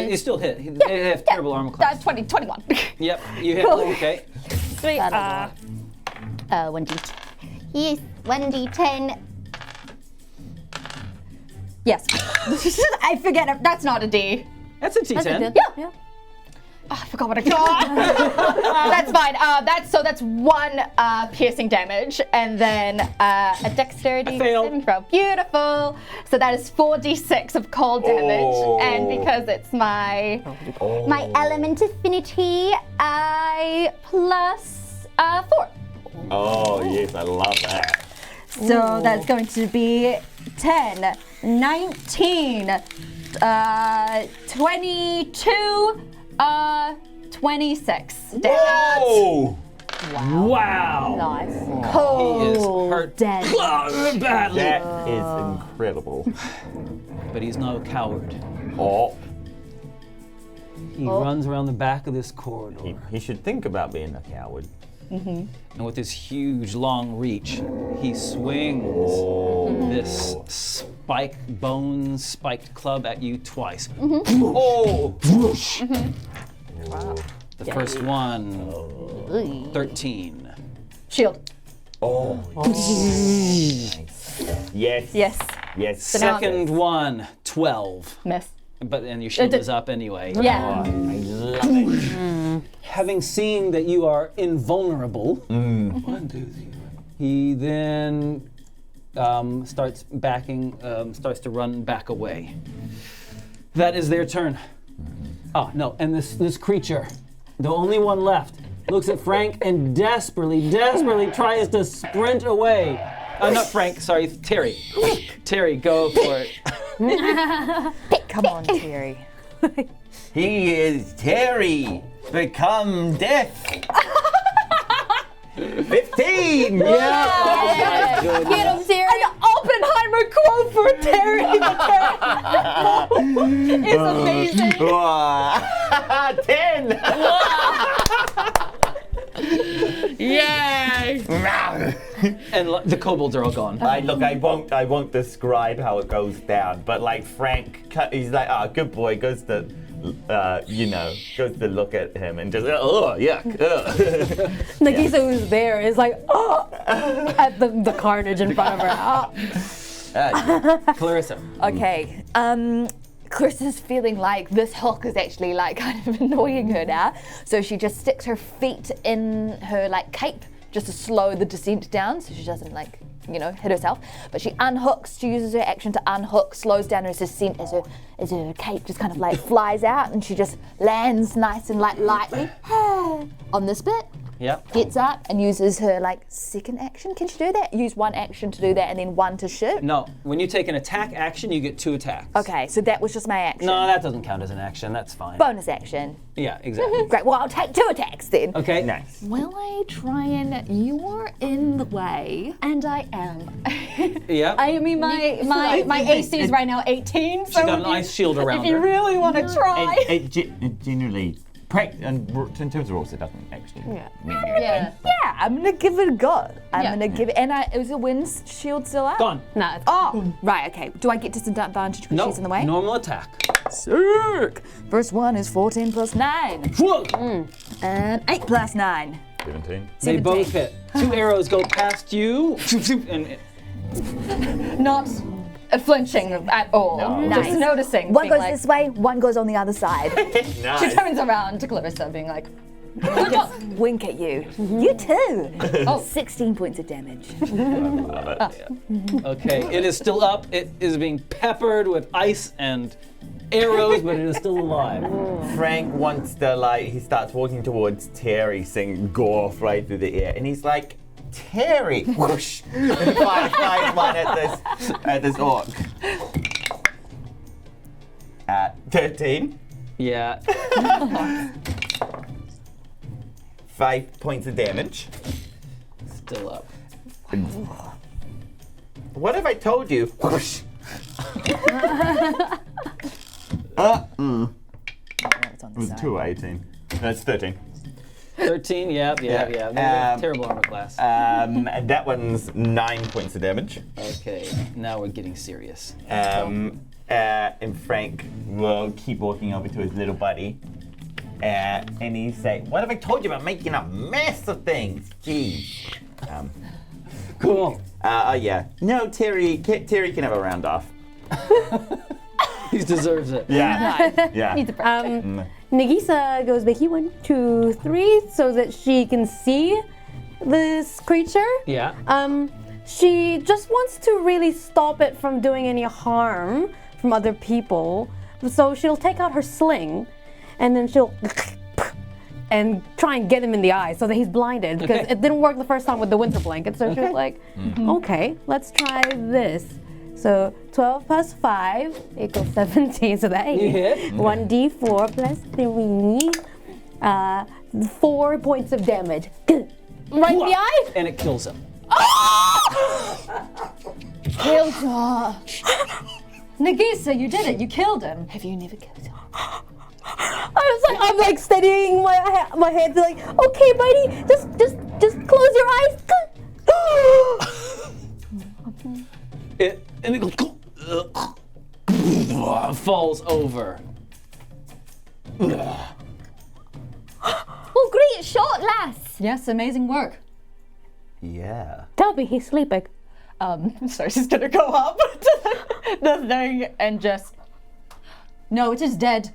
You still hit. They have terrible armor class. 21. Yep. You hit. Cool. Okay. Sweet. 1d. Yes, 1d10. Yes. I forget it. That's not a D. That's a T10. Yeah. Oh, I forgot what I got. That's fine. That's 1 piercing damage, and then a dexterity I failed. saving throw. Beautiful. So that is 4d6 of cold damage, and because it's my element affinity, I plus 4. Oh, yes, I love that. So that's going to be 10, 19, 22. 26 damage. Whoa! Wow. Nice. He is hurt badly. That is incredible. But he's not a coward. Oh, He runs around the back of this corridor. he should think about being a coward. And with his huge, long reach, he swings this spiked club at you twice. Oh! The first one, 13. Shield. Oh. Yes. Yes. Yes. now- Second one, 12. Miss. and your shield is up anyway. Yeah. I love it. Having seen that you are invulnerable, he then starts to run back away. That is their turn. Oh no! And this creature, the only one left, looks at Frank and desperately tries to sprint away. Not Frank, sorry, Terry. Terry, go for it. Come on, Terry. He is Terry, become death. 15! Yeah! Get him, Terry. An Oppenheimer quote for Terry the Terrible is amazing. 10! Yay! And the kobolds are all gone. I won't describe how it goes down, but like Frank, he's like, oh, good boy, goes to look at him and just, oh, yuck. Nagiisa, who's there, is like, oh, at the carnage in front of her. Oh. Clarissa. Okay. Clarissa's feeling like this hook is actually like kind of annoying her now, so she just sticks her feet in her like cape just to slow the descent down, so she doesn't like hit herself. But she unhooks. She uses her action to unhook, slows down her descent as her cape just kind of like flies out, and she just lands nice and lightly on this bit. Yep. Gets up and uses her like second action. Can she do that? Use one action to do that and then one to shoot? No, when you take an attack action, you get 2 attacks. Okay, so that was just my action. No, that doesn't count as an action. That's fine. Bonus action. Yeah, exactly. Great, well I'll take 2 attacks then. Okay. Nice. Will I try and you're in the way, and I am. Yeah. I mean, my AC is right now 18, so She's got an ice shield around if you her. really want to try. It generally, in terms of rules, it doesn't actually mean anything. Yeah. Yeah, I'm gonna give it a go. I'm Yeah. gonna give it, and is the wind shield still up? Gone. No, it's Oh, right, okay. Do I get disadvantage because No, she's in the way? normal attack. Sick! First one is 14 plus 9. Whoa. And 8 plus 9. 17. They both hit. 2 arrows go past you, and Not flinching at all. No. Just Nice. noticing. One being goes like, this way, one goes on the other side. She Nice. turns around to Clarissa, being like, Wink at you. You too. Oh. 16 points of damage. okay, it is still up. It is being peppered with ice and arrows, but it is still alive. Frank wants to he starts walking towards Terry, saying "Gore" right through the air, and he's like, "Terry!" Whoosh! And flies one at this orc. At 13, Yeah. 5 points of damage. Still up. What have I told you? Whoosh! It's on It the was side. 2 or 18. That's 13. 13. Yeah. Terrible armor class. And that one's 9 points of damage. Okay. Now we're getting serious. And Frank will keep walking over to his little buddy. And he's like, "What have I told you about making a mess of things? Jeez." Cool. Yeah. No, Terry can have a round off. He deserves it. Yeah. Yeah. Nagiisa goes Becky 1, 2, 3, so that she can see this creature. Yeah. She just wants to really stop it from doing any harm from other people. So she'll take out her sling, and then she'll and try and get him in the eye so that he's blinded, because Okay. it didn't work the first time with the winter blanket. So she was like, okay, let's try this. So 12 plus 5 equals 17, so that You hit. 1d4 plus 3, 4 points of damage. Right in the eye? And it kills him. killed her. Nagiisa, you did it. You killed him. Have you never killed him? I'm like steadying my head, like, okay, buddy, just close your eyes. It falls over. Oh, great shot, lass. Yes, amazing work. Yeah. Tell me he's sleeping. So she's gonna go up to the thing and just No, it is dead.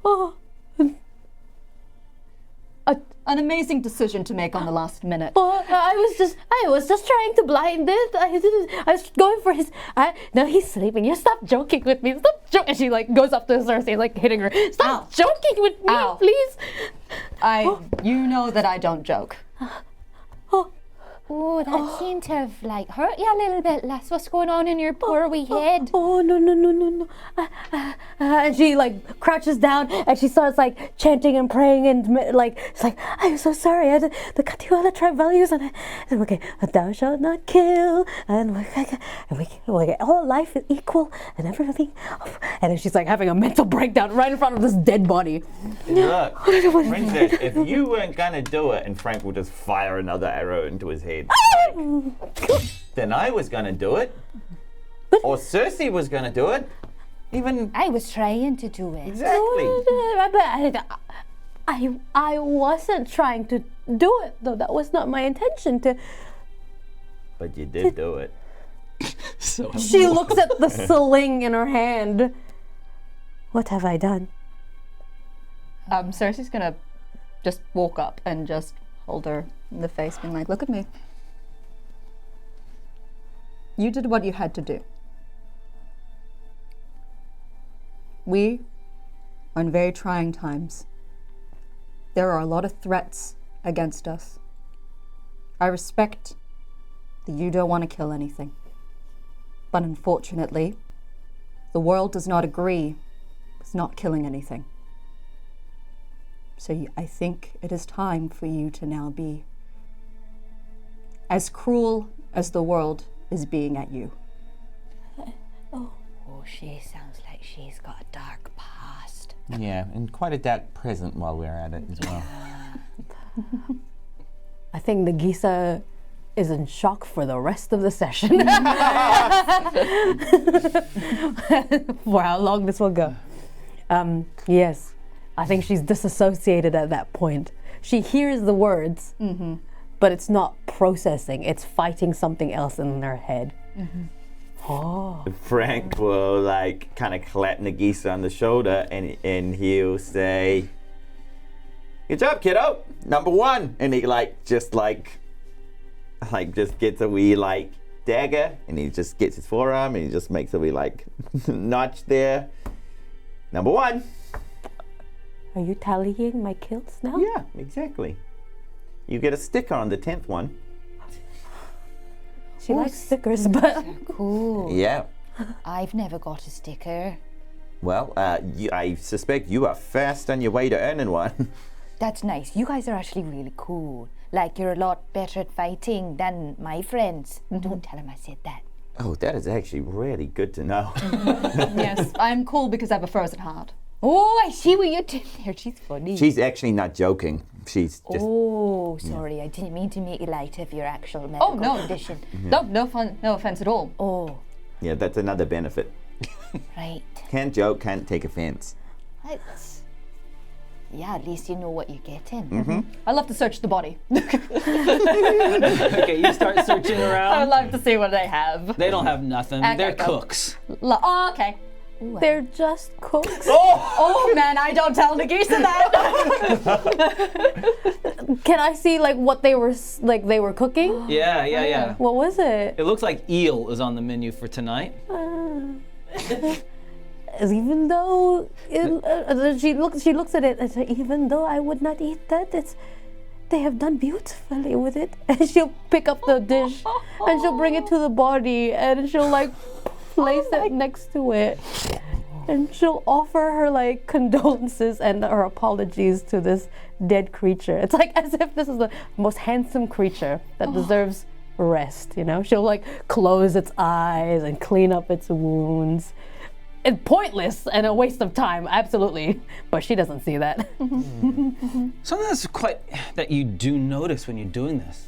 Oh. An amazing decision to make on the last minute. Oh, I was just trying to blind it. I was going for his. No, he's sleeping. You stop joking with me. Stop joking. And she like goes up to Cerci, like hitting her. Stop joking with me, Ow. please. You know that I don't joke. Oh, that seemed to have like hurt you a little bit. That's what's going on in your poor wee head. Oh no. And she like crouches down and she starts like chanting and praying and like it's like, I'm so sorry. I did the Katiwala tribe values and okay, thou shalt not kill and we all life is equal and everything. And then she's like having a mental breakdown right in front of this dead body. Look, Princess, if you weren't gonna do it, and Frank will just fire another arrow into his head, then I was gonna do it. Or Cerci was gonna do it. Even I was trying to do it. exactly. I wasn't trying to do it though. That was not my intention to. But you did do it. So She looks at the sling in her hand. What have I done? Cerci's gonna just walk up and just hold her in the face, being like, look at me. You did what you had to do. We are in very trying times. There are a lot of threats against us. I respect that you don't want to kill anything. But unfortunately, the world does not agree with not killing anything. So I think it is time for you to now be as cruel as the world is being at you. Oh, she sounds like she's got a dark past. Yeah, and quite a dark present while we're at it as well. I think Nagiisa is in shock for the rest of the session. For how long this will go. Yes, I think she's disassociated at that point. She hears the words, but it's not processing. It's fighting something else in her head. Frank will like kind of clap Nagiisa on the shoulder and he'll say, "Good job, kiddo. Number 1." And he just gets a wee like dagger and he just gets his forearm and he just makes a wee like notch there. Number 1. Are you tallying my kills now? Yeah, exactly. You get a sticker on the 10th one. She likes stickers, but Cool. Yeah. I've never got a sticker. Well, I suspect you are fast on your way to earning one. That's nice. You guys are actually really cool. Like, you're a lot better at fighting than my friends. Don't tell him I said that. Oh, that is actually really good to know. Yes, I'm cool because I have a frozen heart. Oh, I see what you did there. She's funny. She's actually not joking. She's just... Oh, sorry. I didn't mean to make light of your actual medical condition. No offense at all. Oh, Yeah, that's another benefit. right. Can't joke, can't take offense. That's... Yeah, at least you know what you're getting. I love to search the body. okay, you start searching I would around. love to see what they have. They don't have nothing. Okay, They're go. cooks. Oh, okay. they're just cooks. Oh man, I don't tell Nagiisa that. Can I see like what they were they were cooking? Yeah. What was it? It looks like eel is on the menu for tonight. Even though she looks at it and says, even though I would not eat that, they have done beautifully with it. And she'll pick up the dish and she'll bring it to the body and she'll like place it next to it. And she'll offer her like condolences and her apologies to this dead creature. It's like as if this is the most handsome creature that deserves rest, you know? She'll like close its eyes and clean up its wounds. It's pointless and a waste of time, absolutely. But she doesn't see that. Something that you do notice when you're doing this,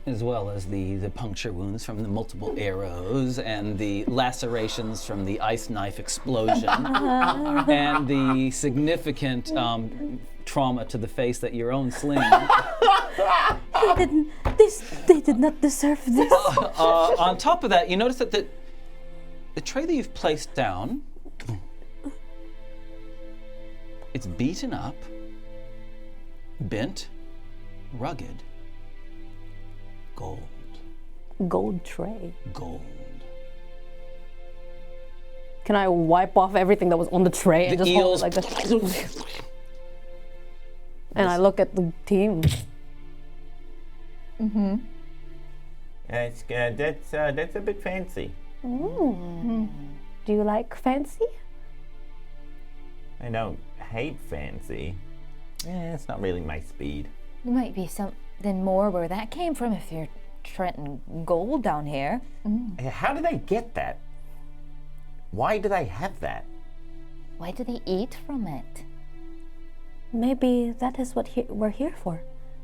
as well as the puncture wounds from the multiple arrows and the lacerations from the ice knife explosion, and the significant trauma to the face that your own sling. They did not deserve this. On top of that, you notice that the tray that you've placed down It's beaten up, bent, rugged. Gold. Gold tray. Gold. Can I wipe off everything that was on the tray and The just hold eels. it like this? And I look at the team. That's good. That's a bit fancy. Do you like fancy? I don't hate fancy. It's not really my speed. There might be something more where that came from if you're trenting gold down here. How do they get that? Why do they have that? Why do they eat from it? Maybe that is what we're here for.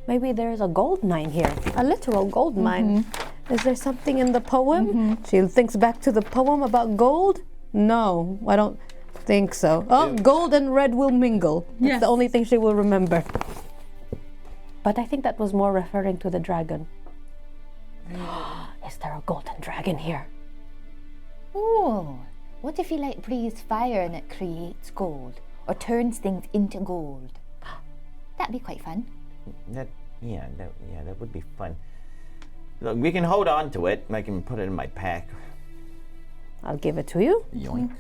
Maybe there's a gold mine here, a literal gold mine. Is there something in the poem? She thinks back to the poem about gold. No, I don't think so. Oh, gold and red will mingle. That's the only thing she will remember. But I think that was more referring to the dragon. Is there a golden dragon here? Oh, what if you like breathe fire and it creates gold or turns things into gold? That'd be quite fun. That would be fun. Look, we can hold on to it. I can put it in my pack. I'll give it to you. Yoink.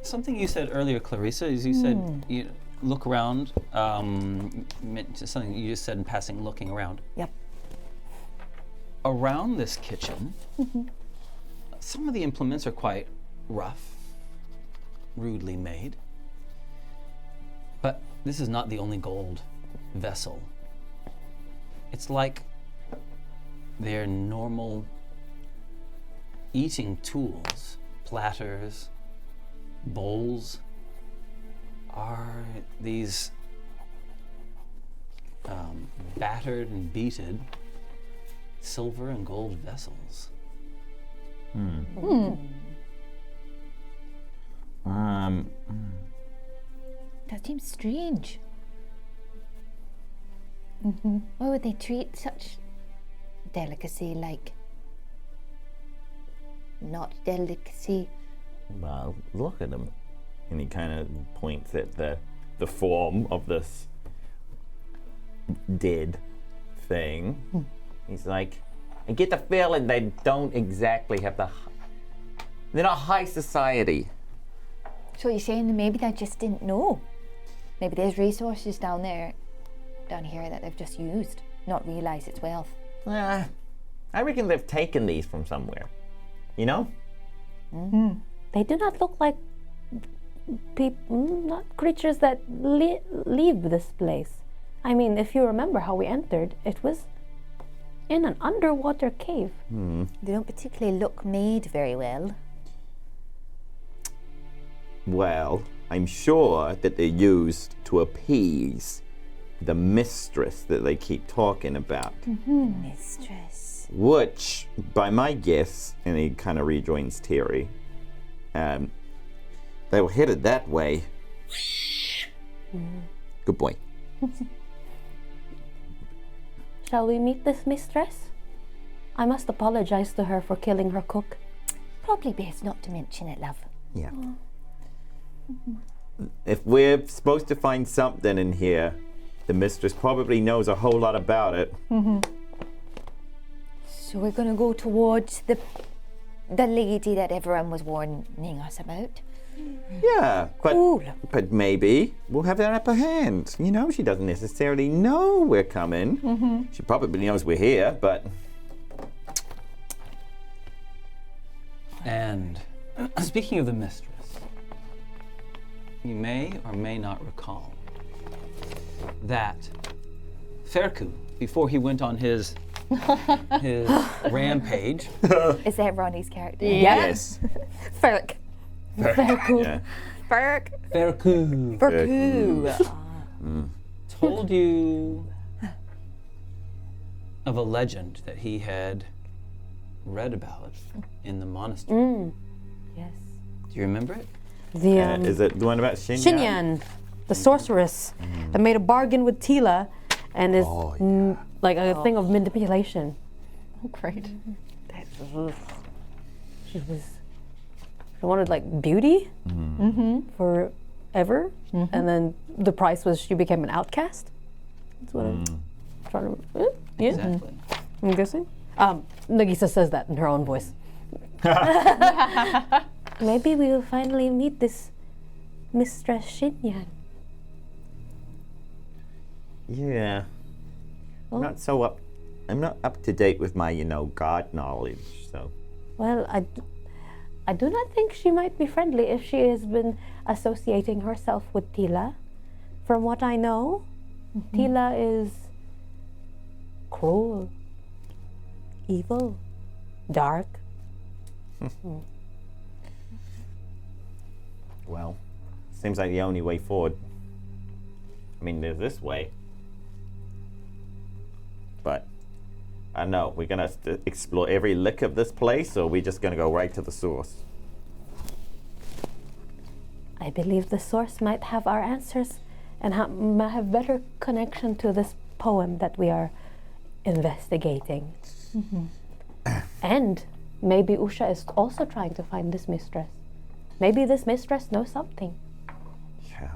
Something you said earlier, Clarissa, is you said you look around. Something you just said in passing, looking around. Yep. Around this kitchen, some of the implements are quite rough, rudely made. But this is not the only gold vessel. It's like their normal eating tools, platters, bowls, are these battered and beaten silver and gold vessels. That seems strange. Why would they treat such delicacy like not delicacy? Well, look at him. And he kind of points at the form of this dead thing. He's like, I get the feeling they don't exactly have they're not high society. So you're saying maybe they just didn't know? Maybe there's resources down here that they've just used, not realised it's wealth. I reckon they've taken these from somewhere. You know? They do not look like not creatures that leave this place. I mean, if you remember how we entered, it was in an underwater cave. They don't particularly look made very well. Well, I'm sure that they're used to appease the mistress that they keep talking about. Mistress. Which, by my guess, and he kind of rejoins Terry, they were headed that way. Good boy. Shall we meet this mistress? I must apologize to her for killing her cook. Probably best not to mention it, love. Yeah. If we're supposed to find something in here, the mistress probably knows a whole lot about it. So we're gonna go towards the lady that everyone was warning us about. Yeah, Cool. but maybe we'll have that upper hand. You know, she doesn't necessarily know we're coming. She probably knows we're here, but... And speaking of the mistress, you may or may not recall that Feku, before he went on his rampage, Is that Ronnie's character? Yes. Ferk. Yeah. Ferk. Feku Ferku. told you of a legend that he had read about in the monastery. Yes. Do you remember it? The Is it the one about Shinyan? Shinyan, the sorceress, that made a bargain with Tila and is like a thing of manipulation. Oh, great. She was I wanted like beauty forever, and then the price was she became an outcast. That's what I'm trying to. Yeah, Exactly. I'm guessing. Nagiisa says that in her own voice. Maybe we will finally meet this Mistress Shinyan. Yeah. Oh. I'm not up to date with my, god knowledge, so. Well, I do not think she might be friendly if she has been associating herself with Tila. From what I know, Tila is cruel, evil, dark. Well, seems like the only way forward. I mean, there's this way. But, I don't know, we're going to explore every lick of this place, or are we just going to go right to the source? I believe the source might have our answers and might have better connection to this poem that we are investigating. And maybe Usha is also trying to find this mistress. Maybe this mistress knows something. Yeah.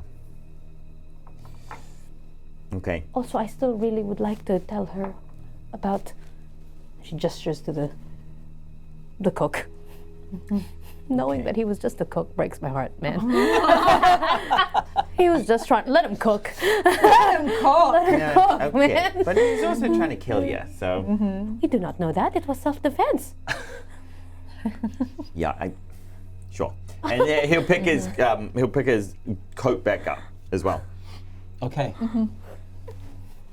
Okay. Also, I still really would like to tell her about. She gestures to the cook. Knowing that he was just a cook breaks my heart, man. He was just trying. Let him cook. Let him cook. Let him cook, Okay. man. But he's also trying to kill you, so. We do not know that. It was self-defense. Yeah, sure. And he'll pick his coat back up as well. Okay.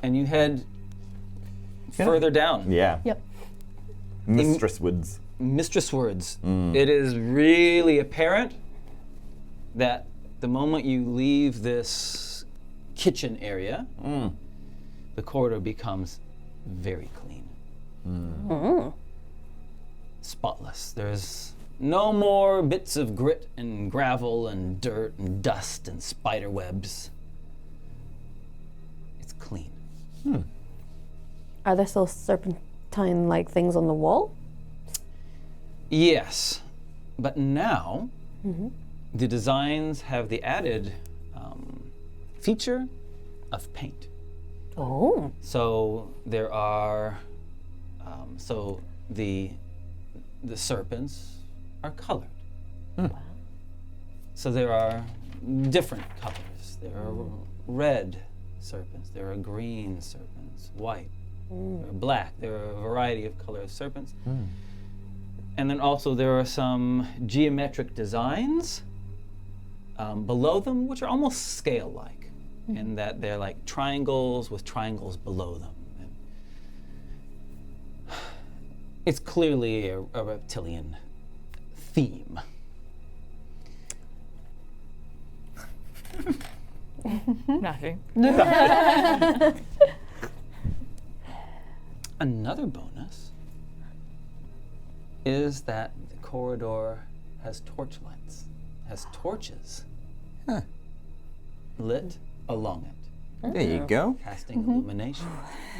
And you head further down. Yeah. Yep. Mistress Woods. Mistress Words. It is really apparent that the moment you leave this kitchen area, the corridor becomes very clean. Spotless. There's no more bits of grit and gravel and dirt and dust and spider webs. It's clean. Are there still serpentine-like things on the wall? Yes, but now the designs have the added feature of paint. Oh. So there are, the serpents are colored. So there are different colors. There are red serpents. There are green serpents, white, there are black. There are a variety of color serpents. And then also there are some geometric designs below them, which are almost scale-like, in that they're like triangles with triangles below them. And it's clearly a reptilian theme. Nothing. Another bonus is that the corridor has torchlights, has torches lit along it, There you go. casting illumination.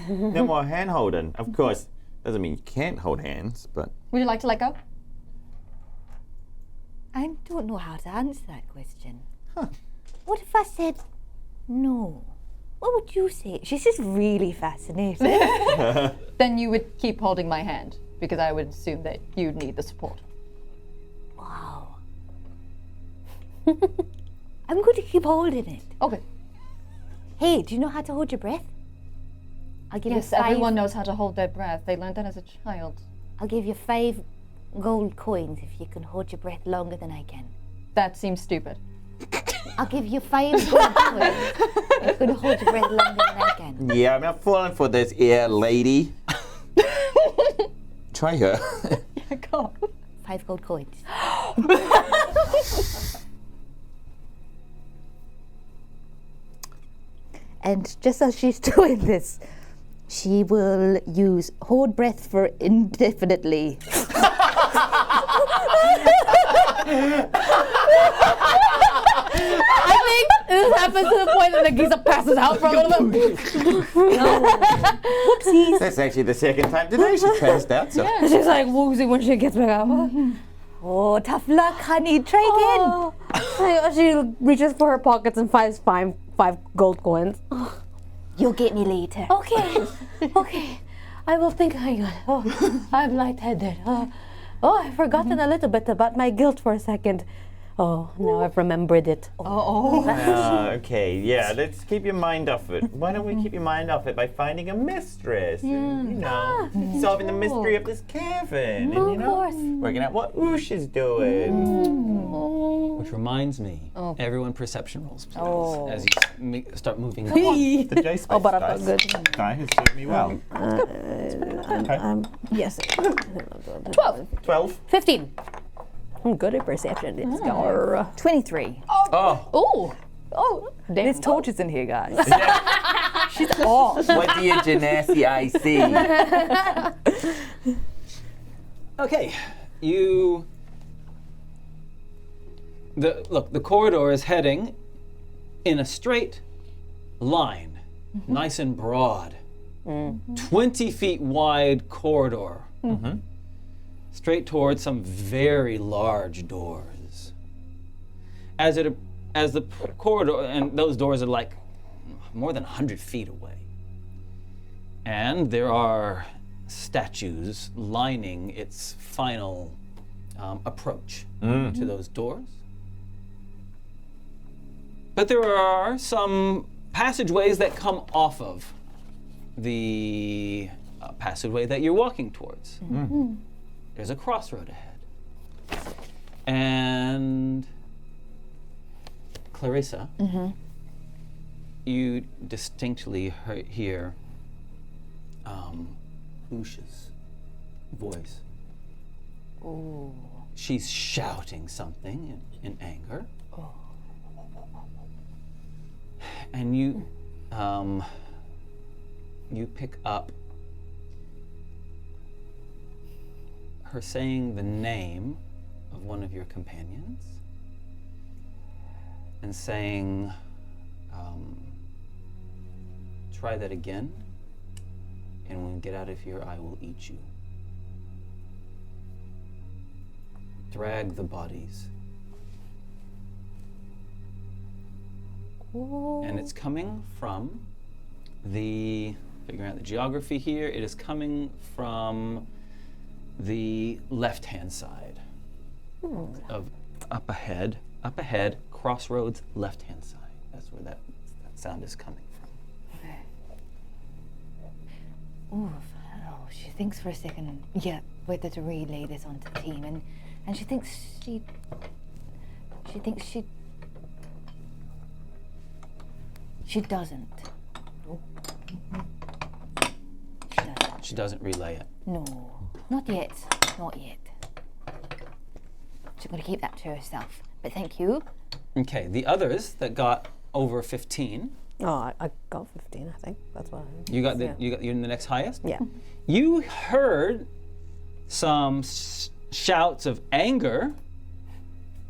No more hand holding. Of course, doesn't mean you can't hold hands, but Would you like to let go? I don't know how to answer that question. What if I said no? What would you say? She's just really fascinated. Then you would keep holding my hand, because I would assume that you'd need the support. Wow. I'm going to keep holding it. Okay. Hey, do you know how to hold your breath? I'll give Yes, you 5. everyone knows how to hold their breath. They learned that as a child. I'll give you 5 gold coins if you can hold your breath longer than I can. That seems stupid. I'll give you 5 gold coins if you can hold your breath longer than I can. yeah, I'm not falling for this here, lady. Try her. Go. 5 gold coins. And just as she's doing this, she will use hold breath for indefinitely. I think this happens to the point that Nagiisa passes out for a little bit. That's actually the second time today she's passed out. So She's like woozy when she gets back up. Oh, tough luck, honey. Try again. She reaches for her pockets and finds five gold coins. You'll get me later. Okay, okay. I will think. Oh, I'm lightheaded. I've forgotten a little bit about my guilt for a second. Oh, now I've remembered it. Okay, yeah, let's keep your mind off it. Why don't we keep your mind off it by finding a mistress? And, solving the mystery of this cavern. And, working out what Oosh is doing. Which reminds me, everyone perception rolls, please, as you start moving. The dice but I felt good. guy has served me well. Yes. 12. 15. I'm good at perception. Let's go. 23. Oh, damn. There's torches in here, guys. She's off. What do you genasi I see? Okay, the corridor is heading in a straight line, nice and broad. 20 feet wide corridor. Straight towards some very large doors. As the corridor, and those doors are like more than 100 feet away. And there are statues lining its final approach to those doors. But there are some passageways that come off of the passageway that you're walking towards. There's a crossroad ahead. And Clarissa, you distinctly hear Oosh's voice. She's shouting something in anger. And you pick up her saying the name of one of your companions and saying, try that again, and when we get out of here, I will eat you. Drag the bodies. And it's coming from figuring out the geography here, it is coming from the left-hand side of up ahead, crossroads, left-hand side. That's where that sound is coming from. She thinks for a second, whether to relay this onto the team, and she thinks she doesn't. She doesn't relay it. No, not yet. She's going to keep that to herself. But thank you. Okay, the others that got over 15. Oh, I got 15, I think. That's what You're in the next highest? Yeah. You heard some shouts of anger,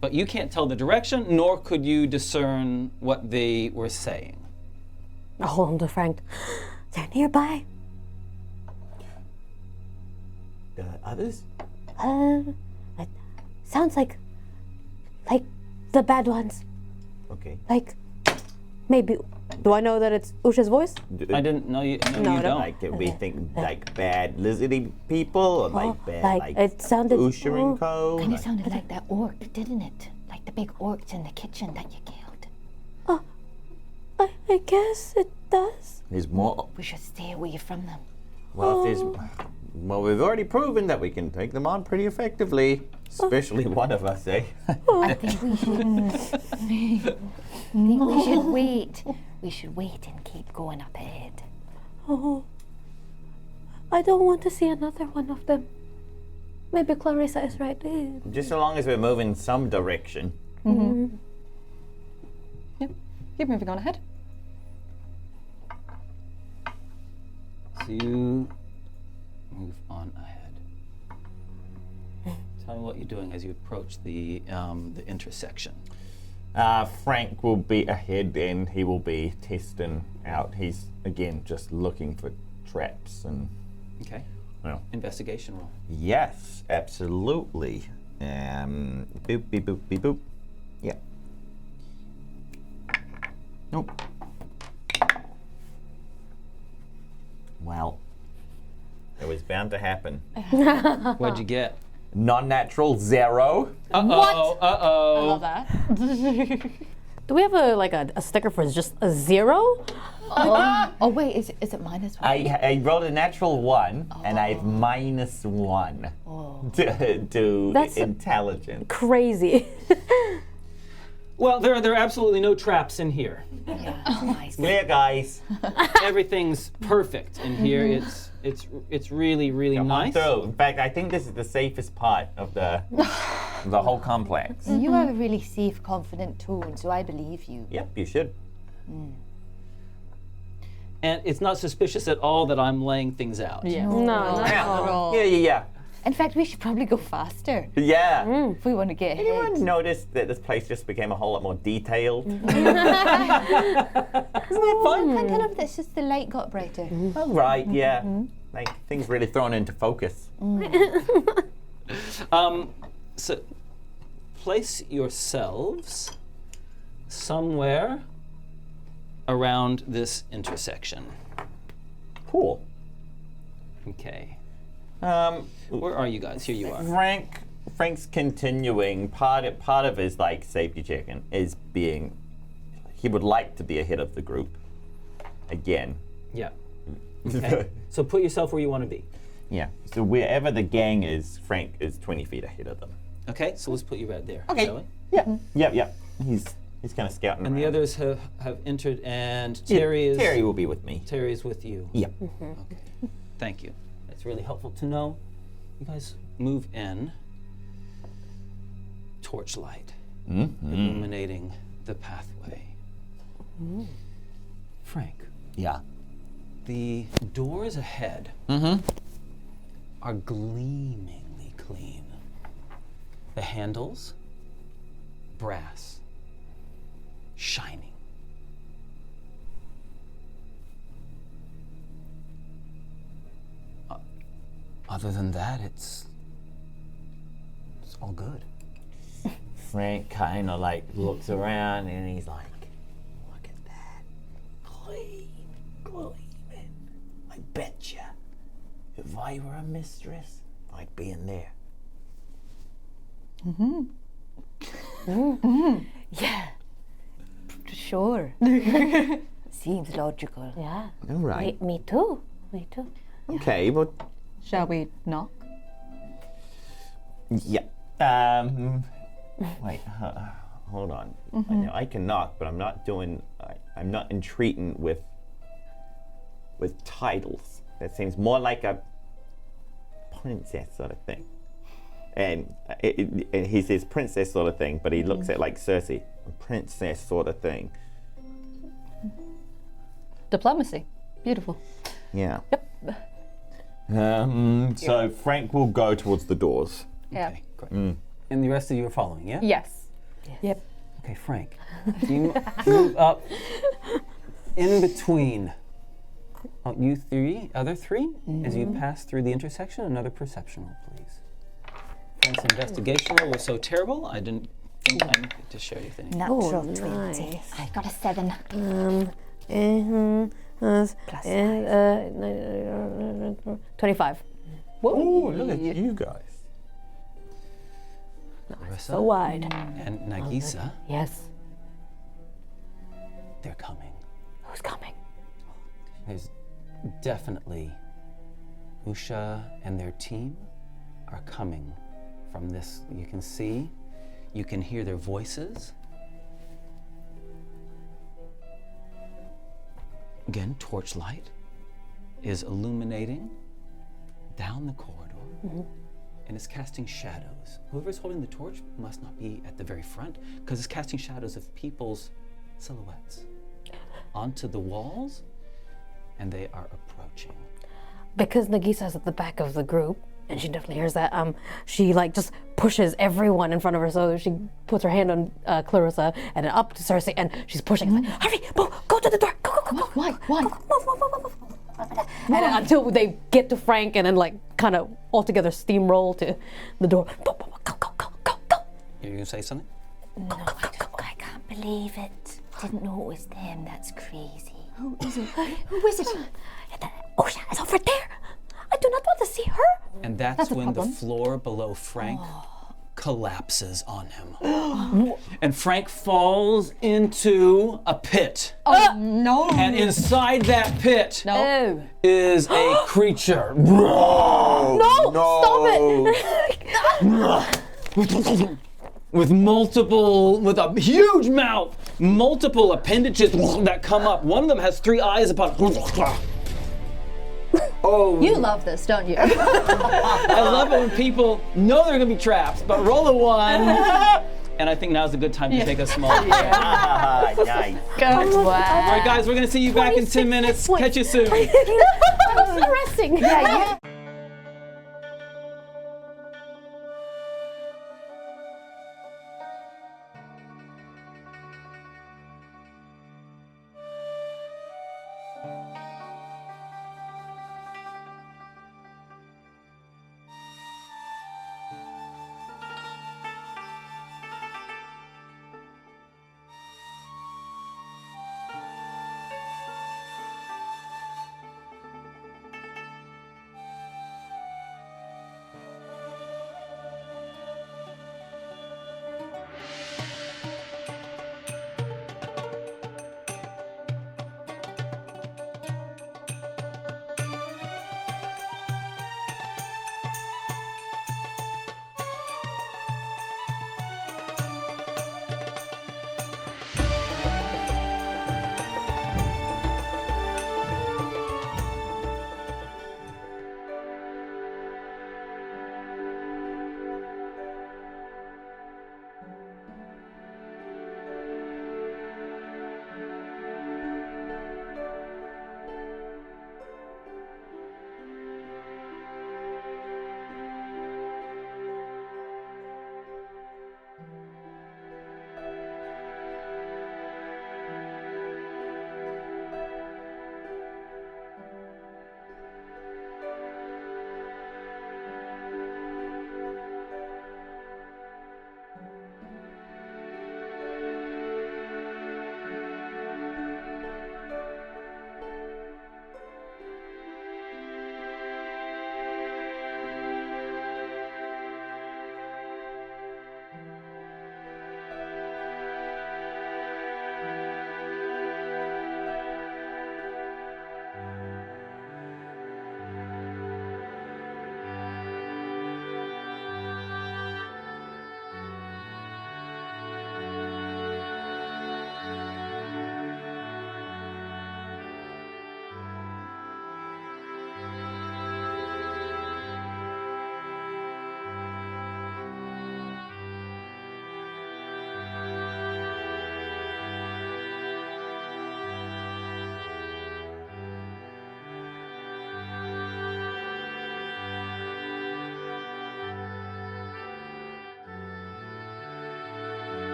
but you can't tell the direction, nor could you discern what they were saying. I'll hold on to Frank. They're nearby. Others? It sounds like the bad ones. Okay. Like, maybe. Do I know that it's Usha's voice? I didn't know you. No, No, you no. don't. Like, did we think like bad lizardy people or like bad like, it sounded. Usher and co? Kind of sounded like that orc, didn't it? Like the big orcs in the kitchen that you killed. I guess it does. There's more. We should stay away from them. Well, we've already proven that we can take them on pretty effectively. Especially one of us, eh? I think we shouldn't. I think we should wait. We should wait and keep going up ahead. Oh, I don't want to see another one of them. Maybe Clarissa is right. Just so long as we're moving some direction. Keep moving on ahead. So you move on ahead. Tell me what you're doing as you approach the intersection. Frank will be ahead and he will be testing out. He's, again, just looking for traps and... Okay. Well, Investigation roll. yes, absolutely. Boop, beep, boop, beep, boop. Yeah. Nope. Well, it was bound to happen. What'd you get? Non-natural 0. Uh-oh, I uh-oh. love that. Do we have a sticker for just a 0? Oh wait, is it minus 1? I rolled a natural 1, and I have -1 to That's intelligence. Crazy. Well, there are absolutely no traps in here. Clear, guys. Everything's perfect in here. It's really, really Come on nice. through. In fact, I think this is the safest part of the whole complex. You have a really safe, confident tone, so I believe you. Yep, you should. And it's not suspicious at all that I'm laying things out. Yeah. No, not at all. Yeah. In fact, we should probably go faster Yeah. if we want to get Anyone ahead. noticed that this place just became a whole lot more detailed? Isn't that fun? Can't tell if it's just the light got brighter. Oh, right, yeah. Like, things really thrown into focus. So place yourselves somewhere around this intersection. Cool. Okay. Um, Where are you guys? Here you are. Frank's continuing. Part of his like safety checking is being. He would like to be ahead of the group. Again. Yeah. Okay. So put yourself where you want to be. Yeah. So wherever the gang is, Frank is 20 feet ahead of them. Okay, so let's put you right there. Okay. Shall we? Yeah. Yep. He's kind of scouting. And the around. others have entered, and Terry will be with me. Terry is with you. Yep. Okay. Thank you. That's really helpful to know. You guys move in. Torchlight illuminating the pathway. Frank, Yeah. the doors ahead are gleamingly clean. The handles, brass, shining. Other than that, it's all good. Frank kind of like looks around and he's like, look at that. Gleaming. I betcha. If I were a mistress, I'd be in there. Yeah. Sure. Seems logical. Yeah. All right. Me too. Me too. Okay, well, Shall we knock? yeah. Wait, hold on. I know I can knock, but I'm not doing. I'm not entreating with titles. That seems more like a princess sort of thing. And he says princess sort of thing, but he looks at like Cerci, a princess sort of thing. Diplomacy. Beautiful. Yeah. So Frank will go towards the doors. Yeah. Okay, great. And the rest of you are following, yeah? Yes. Yep. Okay, Frank, you move up in between you other three, as you pass through the intersection. Another perception roll, please. Frank's investigation roll was so terrible, I didn't think I needed to share you with anything. Natural Oh, 20. nice. I got a 7. Plus Plus 25. Oh, look at you guys. Larissa So wide. and Nagiisa, Yes. they're coming. Who's coming? There's definitely Usha and their team are coming from this. You can see, you can hear their voices. Again, torchlight is illuminating down the corridor and it's casting shadows. Whoever's holding the torch must not be at the very front because it's casting shadows of people's silhouettes onto the walls, and they are approaching. Because Nagisa's at the back of the group, and she definitely hears that, she like just pushes everyone in front of her, so she puts her hand on Clarissa and then up to Cerci, and she's pushing. It's like, hurry, go to the door, go. Why? Move. And then until they get to Frank, and then like kind of all together steamroll to the door. Go. You're gonna say something? No, I can't believe it. Didn't know it was them. That's crazy. Who is it? Who is it? Oh yeah, it's over there. I do not want to see her. And that's That's a when the problem. floor below Frank collapses on him. And Frank falls into a pit. Oh, no. And inside that pit No. is a creature. No, stop it. With a huge mouth, multiple appendages that come up. One of them has 3 eyes upon it. Oh, You love this, don't you? I love it when people know they're gonna be traps, but roll a 1. And I think now's a good time to take a small break. Ah, nice. All right, guys, we're gonna see you back in 10 minutes. Catch you soon. Interesting. Yeah.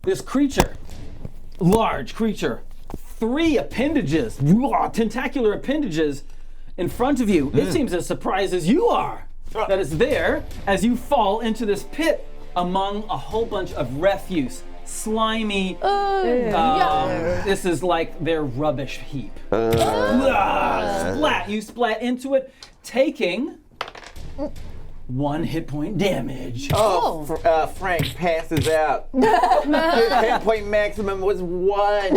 this creature, large creature, 3 appendages, tentacular appendages in front of you. It seems as surprised as you are that it's there as you fall into this pit among a whole bunch of refuse, slimy. This is like their rubbish heap. Splat! You splat into it, taking 1 hit point damage. Frank passes out. His hit point maximum was 1.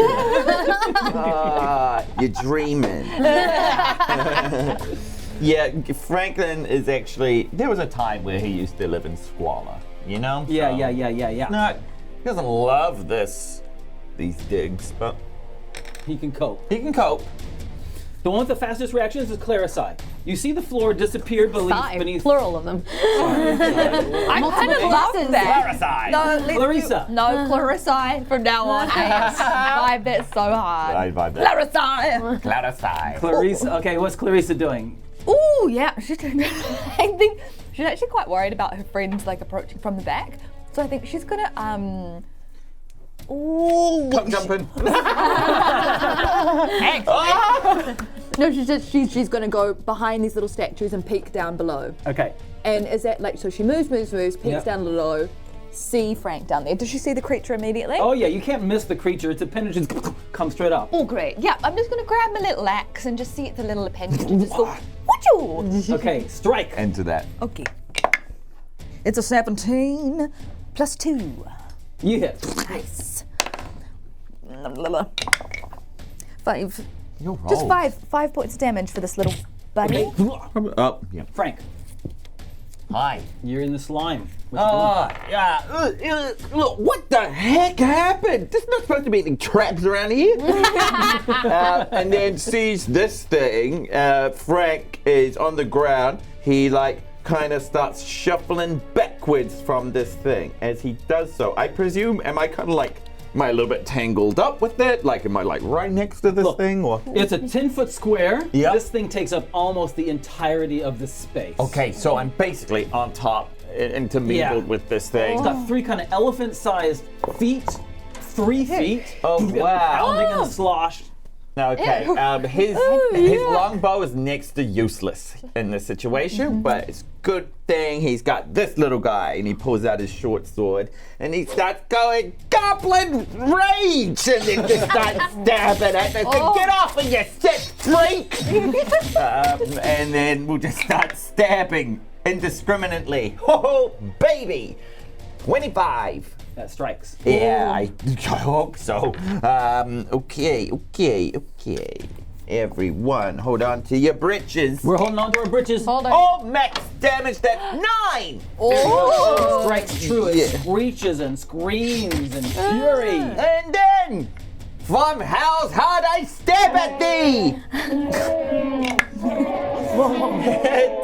You're dreaming. Yeah, Franklin is actually. There was a time where he used to live in squalor. You know? Yeah. He doesn't love these digs, but He can cope. he can cope. The one with the fastest reactions is Claricide. You see the floor disappear beneath. Plural of them. I kind of love that. Claricide. No, Clarissa. Clarissa from now on. I vibe that so hard. I vibe that. Clarissa. Claricide. Clarissa. Okay, what's Clarissa doing? Ooh, yeah. I think she's actually quite worried about her friends like approaching from the back. So I think she's gonna Come jumping. No, she said she's going to go behind these little statues and peek down below. Okay. And is that like, so she moves, peeks Yep. down below, see Frank down there. Does she see the creature immediately? Oh yeah, you can't miss the creature. Its appendages come straight up. Oh, great. Yeah, I'm just gonna grab my little axe and just see it's a little appendage and just go, whatcha? Okay, strike. Into that. Okay. It's a 17 plus 2. You hit. Nice. 5. You'll roll. Just 5 points of damage for this little buddy. Oh, yeah. Frank, Hi. you're in the slime. Yeah. Look, what the heck happened? There's not supposed to be any traps around here. And then sees this thing. Frank is on the ground. He kind of starts shuffling backwards from this thing. As he does so, I presume, am I a little bit tangled up with it? Am I right next to this thing? Or It's a 10-foot square. Yep. This thing takes up almost the entirety of the space. okay, so I'm basically on top, intermingled with this thing. It's got 3 kind of elephant-sized feet, 3 feet. Oh, wow. Pounding and sloshed. Okay, his longbow is next to useless in this situation, but it's good thing he's got this little guy, and he pulls out his short sword, and he starts going goblin rage, and then just starts stabbing at this thing. Get off of your shit, freak! And then we'll just start stabbing indiscriminately. Oh, baby! 25. That strikes. Yeah, I hope so. Okay. Everyone, hold on to your britches. We're holding on to our britches. Hold on. Oh, max damage, that's 9! Strikes true. It screeches and screams in fury. And then, from hell's heart I stab at thee!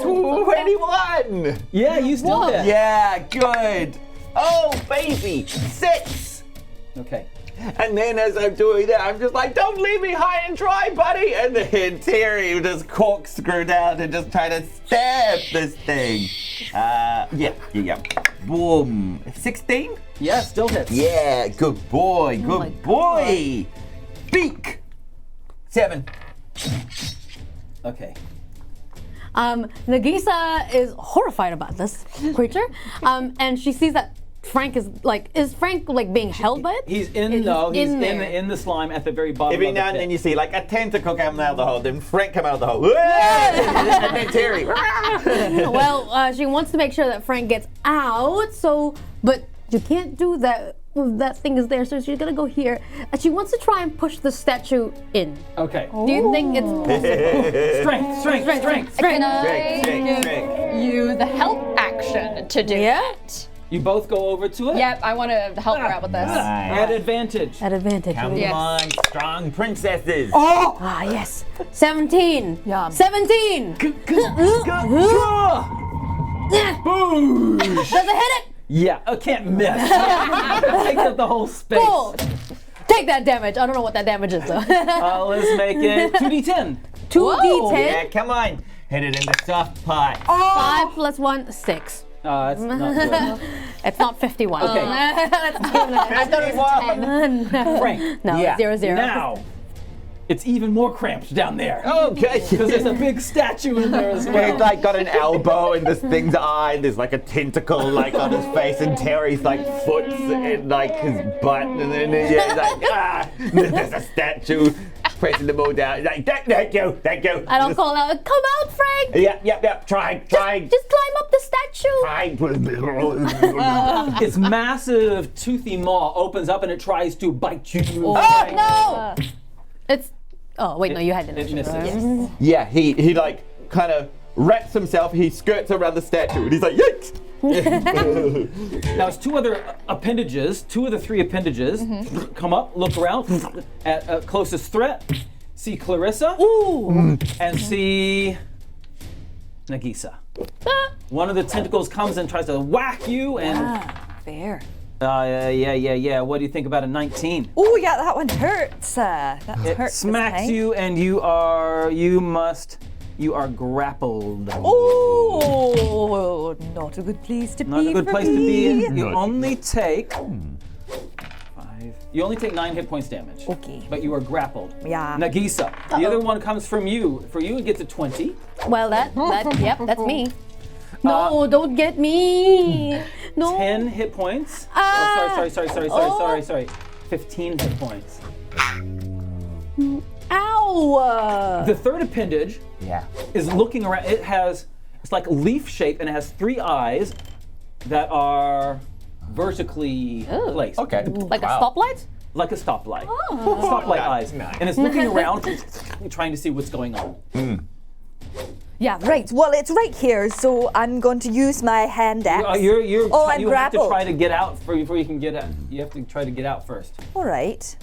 21! Yeah, you still hit. Yeah, good. Oh, baby, 6! Okay. And then as I'm doing that, I'm just like, don't leave me high and dry, buddy! And then Terry would just corkscrew down and just try to stab this thing. Yeah. Boom. 16? Yeah, still hits. Yeah, good boy, good boy! Beak! 7. Okay. Nagiisa is horrified about this creature, and she sees that Frank is Frank being held by it? He's in in the slime at the very bottom Every of the now and pit. then you see like a tentacle come out of the hole, then Frank come out of the hole. And then Terry. Well, she wants to make sure that Frank gets out, but you can't do that if that thing is there, so she's gonna go here. And she wants to try and push the statue in. Okay. Do you think it's possible? Strength. Can I use the help action to do it? You both go over to it. Yep, I want to help her out with this. At advantage. At advantage. Come Yes. on, strong princesses. Ah, yes. 17. Yum. 17. Does it hit it? Yeah, I can't miss. Takes up the whole space. Cool. Take that damage. I don't know what that damage is though. Let's make it 2d10. 2d10. Yeah, come on. Hit it in the soft pot. 5 plus 1, 6. It's not good. It's not 51. Okay. Frank. No, Yeah. 0-0. Now, it's even more cramped down there. Okay. Because there's a big statue in there as He's well. like got an elbow in this thing's eye, and there's like a tentacle like on his face, and Terry's like foot's in like his butt, and then he's like there's a statue pressing the moon down. He's like thank you. I don't call out. Come out, Frank. Yep. Try. Just climb up the statue. Its massive toothy maw opens up and it tries to bite you. Oh, No. It's. Oh wait, no, you had It initiative. misses. Yeah, he like kind of wraps himself. He skirts around the statue, and he's like yikes. Now it's two other appendages, two of the three appendages come up, look around at closest threat, see Clarissa, and see Nagiisa. One of the tentacles comes and tries to whack you, and Fair. yeah. What do you think about a 19? Oh, yeah, that one hurts. That It hurts. smacks you, and you are grappled. Oh, not a good place to Not be. a good for place to me. be in. You only take 5. You only take 9 hit points damage. Okay. But you are grappled. Yeah. Nagiisa. The other one comes from you. For you, it gets a 20. Well, yep, that's me. No, don't get me. No. 10 hit points. Sorry. 15 hit points. Ow. The third appendage Yeah. is looking around. It's like leaf shape, and it has 3 eyes that are vertically placed. Okay. Like a stoplight? Like a stoplight. Stoplight eyes. Nice. And it's looking around, trying to see what's going on. Yeah, right. Well, it's right here, so I'm going to use my hand axe. I'm I'm you have to grappled. try to get out before you can get out. You have to try to get out first. All right.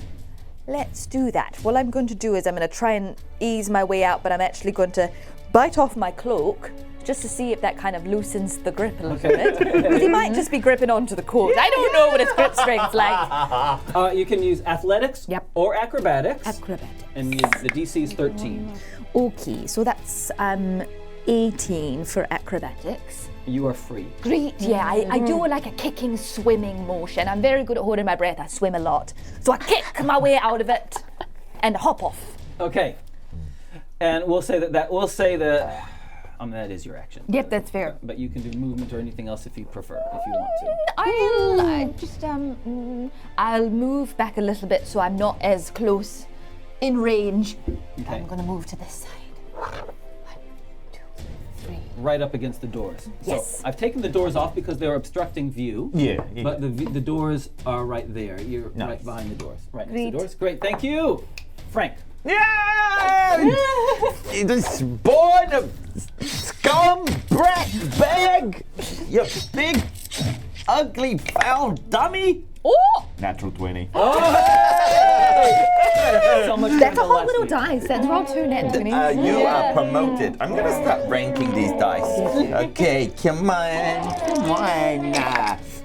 Let's do that. What I'm going to do is I'm going to try and ease my way out, but I'm actually going to bite off my cloak just to see if that kind of loosens the grip a little bit. Because he might just be gripping onto the coat. I don't know what his grip strength's like. You can use athletics Yep. or acrobatics. Acrobatics. And the DC is 13. Okay, so that's 18 for acrobatics. You are free. Great, yeah, I do like a kicking, swimming motion. I'm very good at holding my breath. I swim a lot. So I kick my way out of it and hop off. Okay. And we'll say that that is your action. Yep, that's fair. But you can do movement or anything else if you prefer, if you want to. I'll move back a little bit so I'm not as close in range. Okay. I'm gonna move to this side. 1, 2, 3. Right up against the doors. Yes. So I've taken the doors off because they're obstructing view. Yeah. But the doors are right there. You're Nice. right behind the doors. Right next to Great. the doors. Great. Thank you, Frank. Yeah! This born of scum, brat, bag, you big, ugly, foul dummy. Oh! Natural 20. So much That's a for the whole last little week. dice. That's roll 2 net 20s. You are promoted. I'm gonna start ranking these dice. Okay, come on.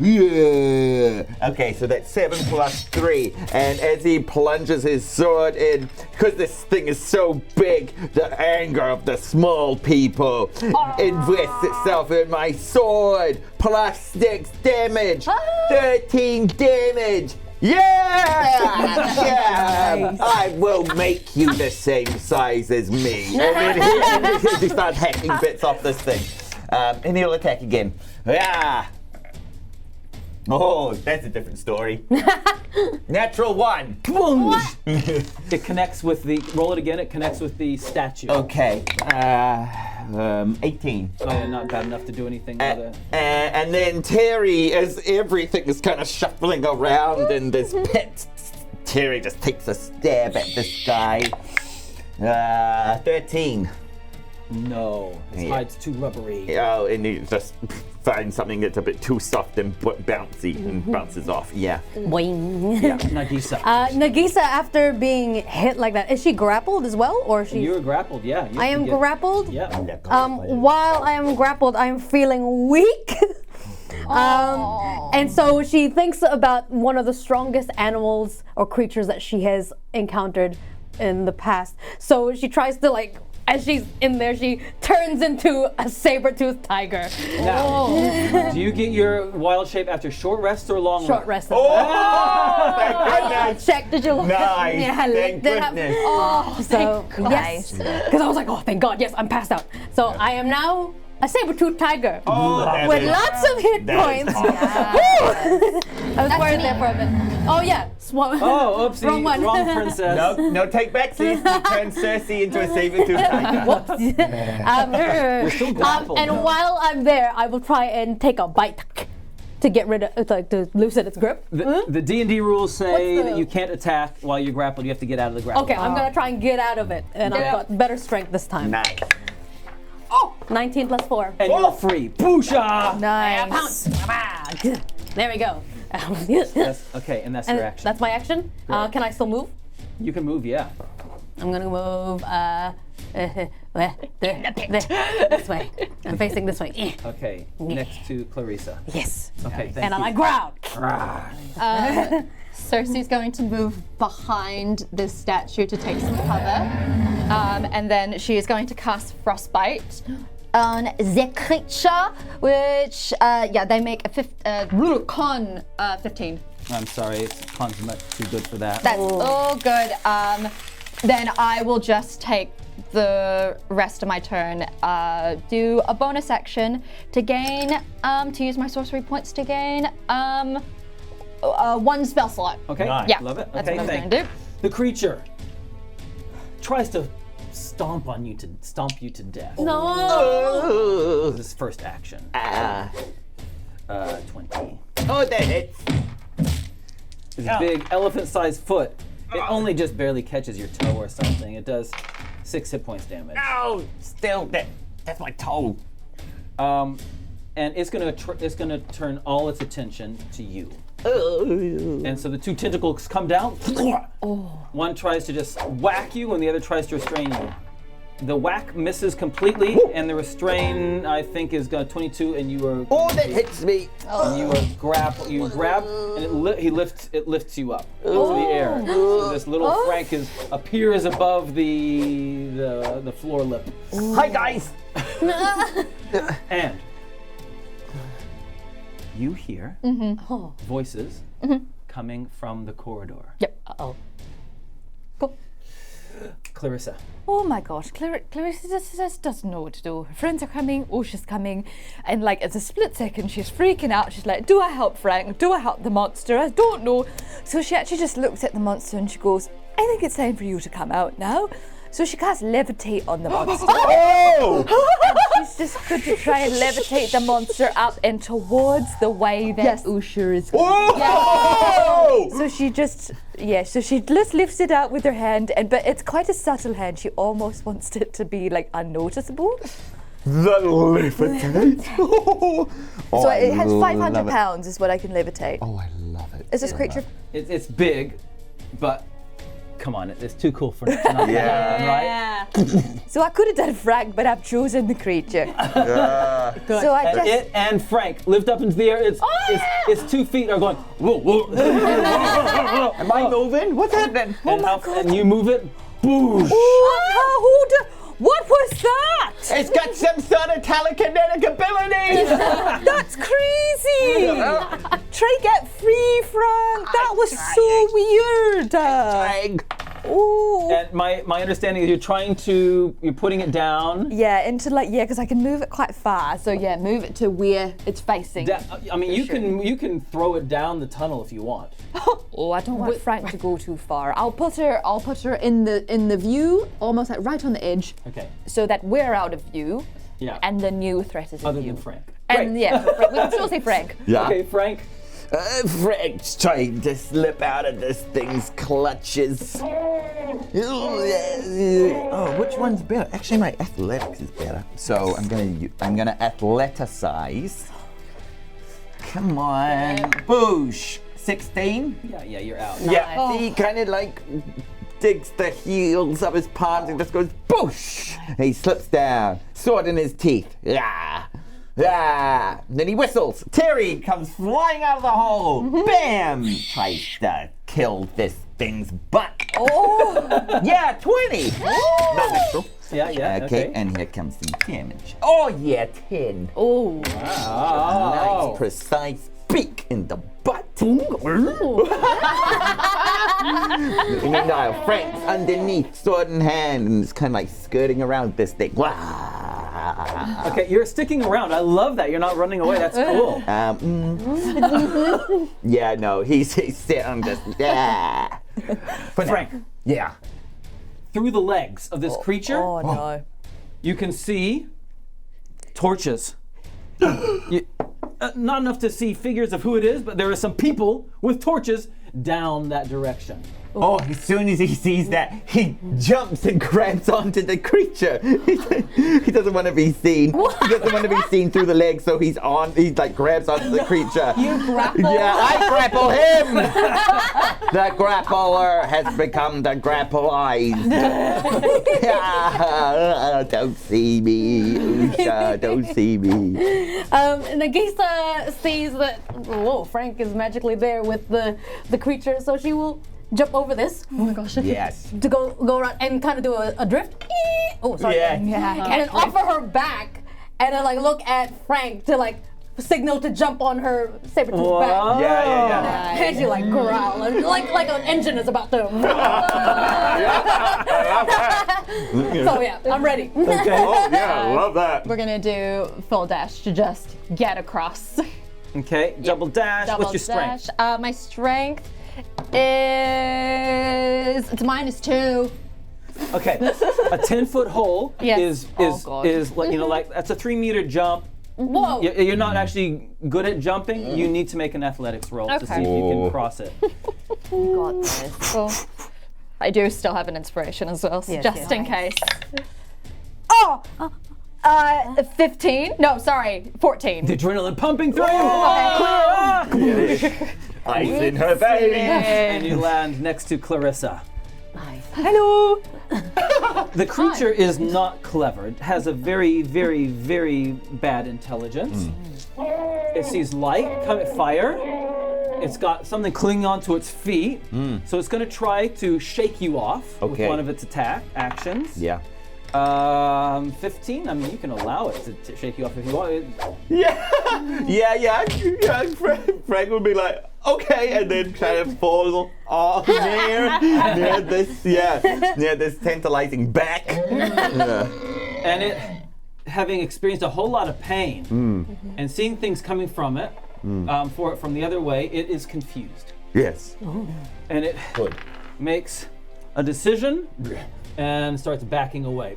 Yeah. Okay, so that's 7 plus 3. And as he plunges his sword in, because this thing is so big, the anger of the small people invests itself in my sword. Plus 6 damage. 13 damage. Yeah! Yeah! I will make you the same size as me. And then he starts hacking bits off this thing. And he'll attack again. Yeah! Oh, that's a different story. Natural 1. It connects with the. Roll it again. It connects with the statue. Okay. 18. Oh, yeah, not bad enough to do anything. Other. And then Terry, as everything is kind of shuffling around in this pit, Terry just takes a stab at this guy. 13. No, his Yeah. hide's too rubbery. Oh, and he just finds something that's a bit too soft and bouncy and bounces off. Yeah. Boing. Yeah. Nagiisa. Nagiisa, after being hit like that, is she grappled as well, or she? You're grappled, yeah. I am grappled. Yeah. While I am grappled, I am feeling weak. And so she thinks about one of the strongest animals or creatures that she has encountered in the past. So she tries to As she's in there, she turns into a saber-toothed tiger. Now, do you get your wild shape after short rest or long Short rest. Oh, thank goodness. Check, did you look? Nice. Yeah, Thank did have- goodness. Oh, so, yes. Because I was like, oh, thank God, yes, I'm passed out. So I am now a saber-toothed tiger. Oh, that with is- lots of hit that is points. awesome. I was worried there for a bit. Oh, yeah. Oh, oopsie, Wrong one. wrong princess. No take backsies. You turn Cerci into a saber-tooth tiger. Still grappled. And while I'm there, I will try and take a bite to get rid of, like, to loosen its grip. The D&D rules say What's the- that you can't attack while you're grappled. You have to get out of the grapple. Okay, I'm gonna try and get out of it, and I've got better strength this time. Nice. 19 plus 4. And you're free. Boosha! Nice. There we go. Okay, and that's your action. That's my action. Correct. Can I still move? You can move, yeah. I'm gonna move this way. I'm facing this way. Okay, next to Clarissa. Yes. Okay, thank And you. I growl. Cerci's going to move behind this statue to take some cover. And then she is going to cast Frostbite on the creature, which, they make a con 15. I'm sorry, con's much too good for that. That's all good. Then I will just take the rest of my turn, do a bonus action to gain, to use my sorcery points to gain, one spell slot. Okay, Nice. Yeah, love it. that's Okay, what I was thank gonna do. The creature tries to stomp you to death. No. This is first action. 20. Oh, that hits. His big elephant-sized foot. It only just barely catches your toe or something. It does 6 hit points damage. Oh, still, that's my toe. And it's gonna turn all its attention to you. And so the two tentacles come down. One tries to just whack you, and the other tries to restrain you. The whack misses completely, and the restrain, I think, is 22, and you are. Oh, that hits me. And you are grab, and it lifts you up into the air. So this little Frank appears above the floor lip. Hi, guys. And you hear voices coming from the corridor. Yep. Uh-oh. Clarissa. Oh my gosh, Clarissa just doesn't know what to do. Her friends are coming, she's coming, and like it's a split second, she's freaking out. She's like, do I help Frank? Do I help the monster? I don't know. So she actually just looks at the monster and she goes, I think it's time for you to come out now. So she casts levitate on the monster. She's just going to try and levitate the monster up and towards the way that Usher is going. Whoa! So she just lifts it out with her hand, but it's quite a subtle hand. She almost wants it to be like unnoticeable. The levitate. So it has 500 pounds is what I can levitate. Oh, I love it. Is this creature? It's big, but come on, it's too cool for it to not be done, right? So I could have done Frank, but I've chosen the creature. So I And just. it and Frank lift up into the air. Its 2 feet are going. Whoa, whoa. Am I moving? What's happening? And you move it. Boosh. What was that? It's got some sort of telekinetic ability. That's crazy! Try get free, Frank. That was so weird. Oh. And my understanding is you're putting it down. Yeah, because I can move it quite far. So yeah, move it to where it's facing. I mean, you can throw it down the tunnel if you want. Oh, I don't want Frank to go too far. I'll put her in the view, almost like right on the edge, Okay. so that we're out of view. Yeah. And the new threat is in Other view. than Frank. And yeah, so we can still say Frank. Yeah. Okay, Frank. Frank's trying to slip out of this thing's clutches. Oh, which one's better? Actually, my athletics is better. So I'm gonna athleticize. Come on, boosh. 16. Yeah, you're out. Yeah, he kind of like digs the heels of his palms and just goes boosh. He slips down, sword in his teeth. Yeah. Ah, then he whistles. Terry comes flying out of the hole. Bam! Tries to kill this thing's butt. Oh! Yeah, 20. No, Yeah, Yeah. Okay, and here comes some damage. Oh yeah, 10. Oh. Nice, precise beak in the butt. And then Frank's underneath, sword in hand, and it's kind of like skirting around this thing. Okay, you're sticking around. I love that. You're not running away. That's cool. Yeah, no, he's sitting just. Frank, Yeah. through the legs of this creature, Oh no. you can see torches. Not enough to see figures of who it is, but there are some people with torches down that direction. Oh, as soon as he sees that, he jumps and grabs onto the creature. He doesn't want to be seen. He doesn't want to be seen through the legs, so he like grabs onto the creature. You grapple? Yeah, I grapple him! The grappler has become the grapplized. Don't see me, Usha, don't see me. Nagiisa sees that Frank is magically there with the creature, so she will jump over this Oh my gosh. Yes. to go around and kind of do a drift. Oh, sorry. Yeah. And then offer her back, and then like look at Frank to like signal to jump on her saber-tooth back. Yeah. And she like growl, like an engine is about to. So yeah, I'm ready. Okay. Oh yeah, I love that. We're gonna do full dash to just get across. Okay, double dash. What's your strength? Dash. My strength is it's -2. Okay, a 10-foot hole Yes. is God. like like that's a 3-meter jump. Whoa. You're not actually good at jumping. You need to make an athletics roll to see if you can cross it. Got this. Well, I do still have an inspiration as well, so Yes, just yes. in case. Oh, 15? No, sorry, 14. The adrenaline pumping through you. Ice in her veins. And you land next to Clarissa. Hello. The creature is not clever. It has a very, very, very bad intelligence. It sees light, fire. It's got something clinging onto its feet. So it's going to try to shake you off with Okay. one of its attack actions. Yeah. 15. I mean, you can allow it to shake you off if you want. Yeah. Frank would be like, okay, and then kind of fall off near this tantalizing back. And it, having experienced a whole lot of pain and seeing things coming from it, from the other way, it is confused. Yes. And it makes a decision and starts backing away.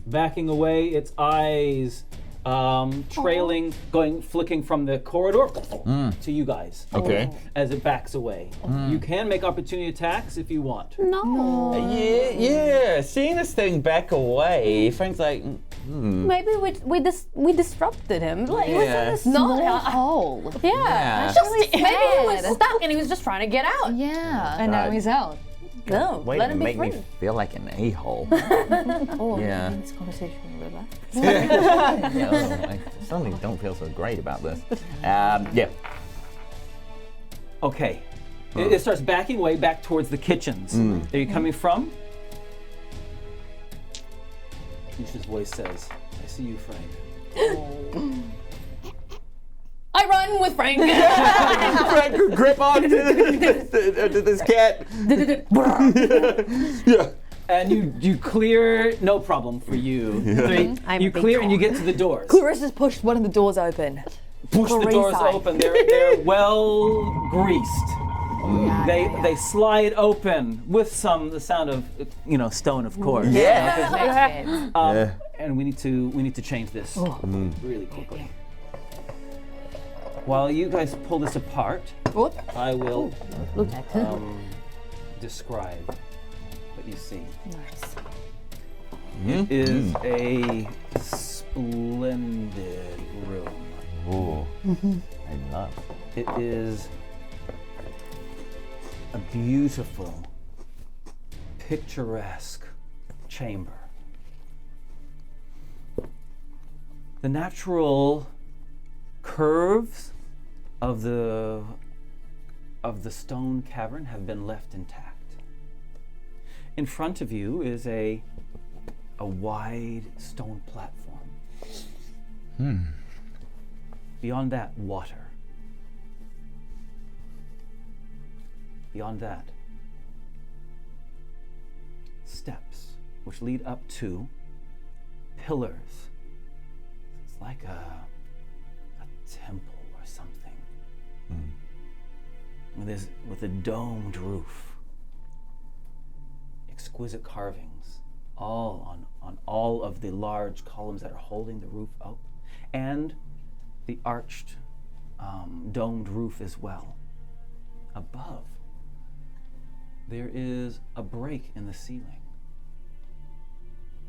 Backing away, its eyes trailing, flicking from the corridor to you guys. Okay. As it backs away. You can make opportunity attacks if you want. No. Yeah. Seeing this thing back away, Frank's like, Maybe we disrupted him. Like, it was in a Small small hole. Yeah. Maybe he was stuck and he was just trying to get out. Yeah. And now he's out. No, wait, let him be make free. me feel like an a-hole. Oh, Yeah. this conversation relax. I suddenly don't feel so great about this. Yeah. Okay. It starts backing away back towards the kitchens. Are you coming from? Nisha's voice says, I see you, Frank. I run with Frank. Frank, grip on to this cat. Yeah. And you clear, no problem for you. You clear and you get to the doors. Clarissa's pushed one of the doors open. Push the doors open. They're well greased. They slide open with the sound of stone, of course. Yeah. And we need to change this really quickly. While you guys pull this apart, I will describe what you see. It is a splendid room. Ooh. I love. It is a beautiful, picturesque chamber. The natural curves of the stone cavern have been left intact. In front of you is a wide stone platform. Beyond that, water. Beyond that, steps which lead up to pillars. It's like a temple or something. With a domed roof. Exquisite carvings, all on all of the large columns that are holding the roof up, and the arched, domed roof as well. Above, there is a break in the ceiling,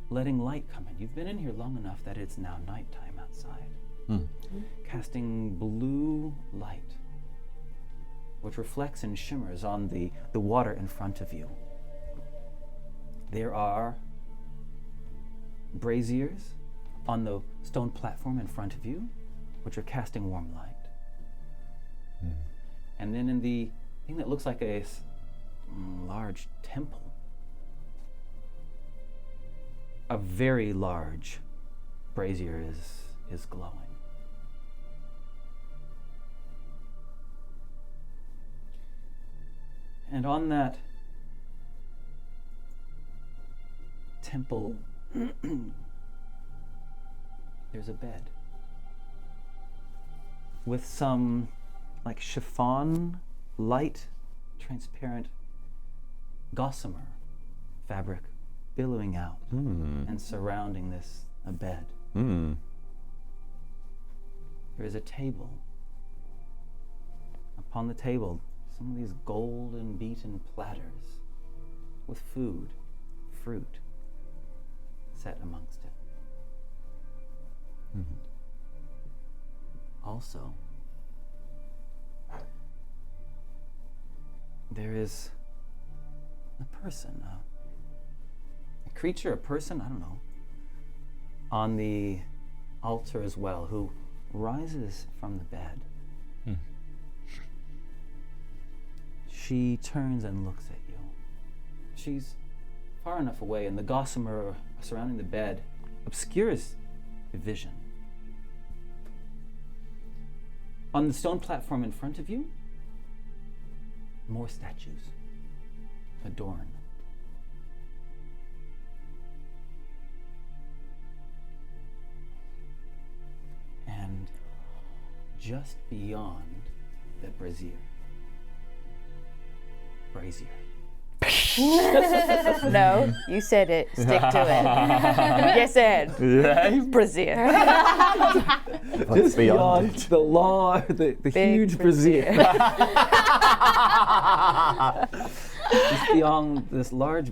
letting light come in. You've been in here long enough that it's now nighttime outside, casting blue light, which reflects and shimmers on the water in front of you. There are braziers on the stone platform in front of you, which are casting warm light. And then in the thing that looks like a large temple, a very large brazier is glowing. And on that temple, there's a bed with some like chiffon, light, transparent gossamer fabric billowing out and surrounding this a bed. There is a table. Upon the table, some of these golden beaten platters with food, fruit, set amongst it. Also, there is a person, a creature, a person, I don't know, on the altar as well, who rises from the bed. She turns and looks at you. She's far enough away, and the gossamer surrounding the bed obscures the vision. On the stone platform in front of you, more statues adorn. And just beyond the brazier. No, you said it. Stick to it. Yes, Ed. Yeah. Brazier. Just beyond the huge brazier. Just beyond this large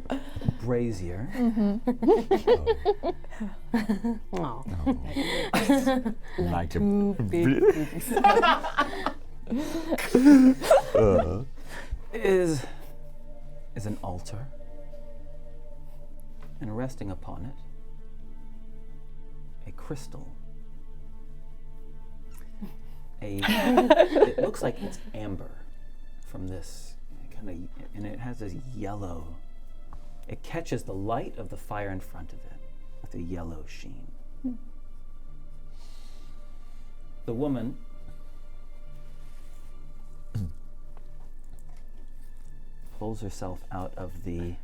brazier. Like is an altar, and resting upon it, a crystal. It looks like it's amber from this and it has this yellow. It catches the light of the fire in front of it with a yellow sheen. The woman pulls herself out of the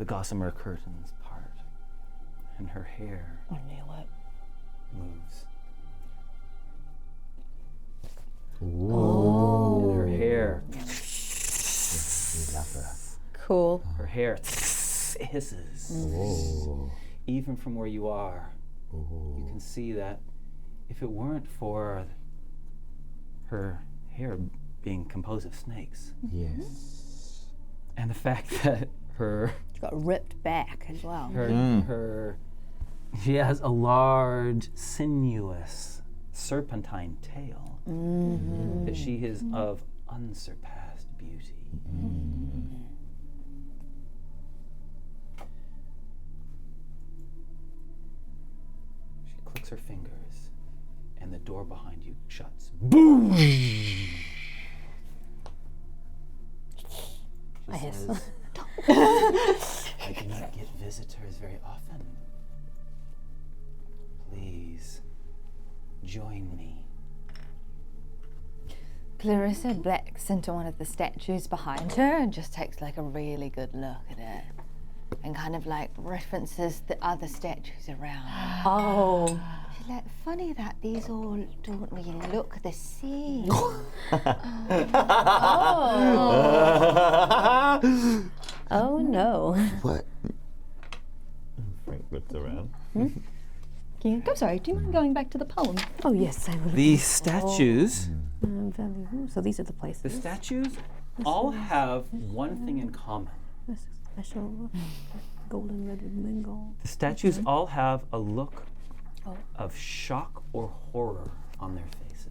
gossamer curtains part, and her hair moves. Ooh. And her hair, Cool. her hair hisses. Ooh. Even from where you are, you can see that if it weren't for her hair being composed of snakes, Yes. and the fact that She got ripped back as well. she has a large, sinuous, serpentine tail, that she is of unsurpassed beauty. She clicks her fingers, and the door behind you shuts. Boom! Yes. says, I do not get visitors very often. Please, join me. Clarissa blicks into one of the statues behind her and just takes like a really good look at it. And kind of like references the other statues around. Oh. She's like, funny that these all don't really look the same. Oh no. What? Frank looks around. I'm sorry, do you mind going back to the poem? Oh yes, I will. The statues, So these are the places. the statues all have one thing in common. This is special golden red with mingle. The statues all have a look of shock or horror on their faces.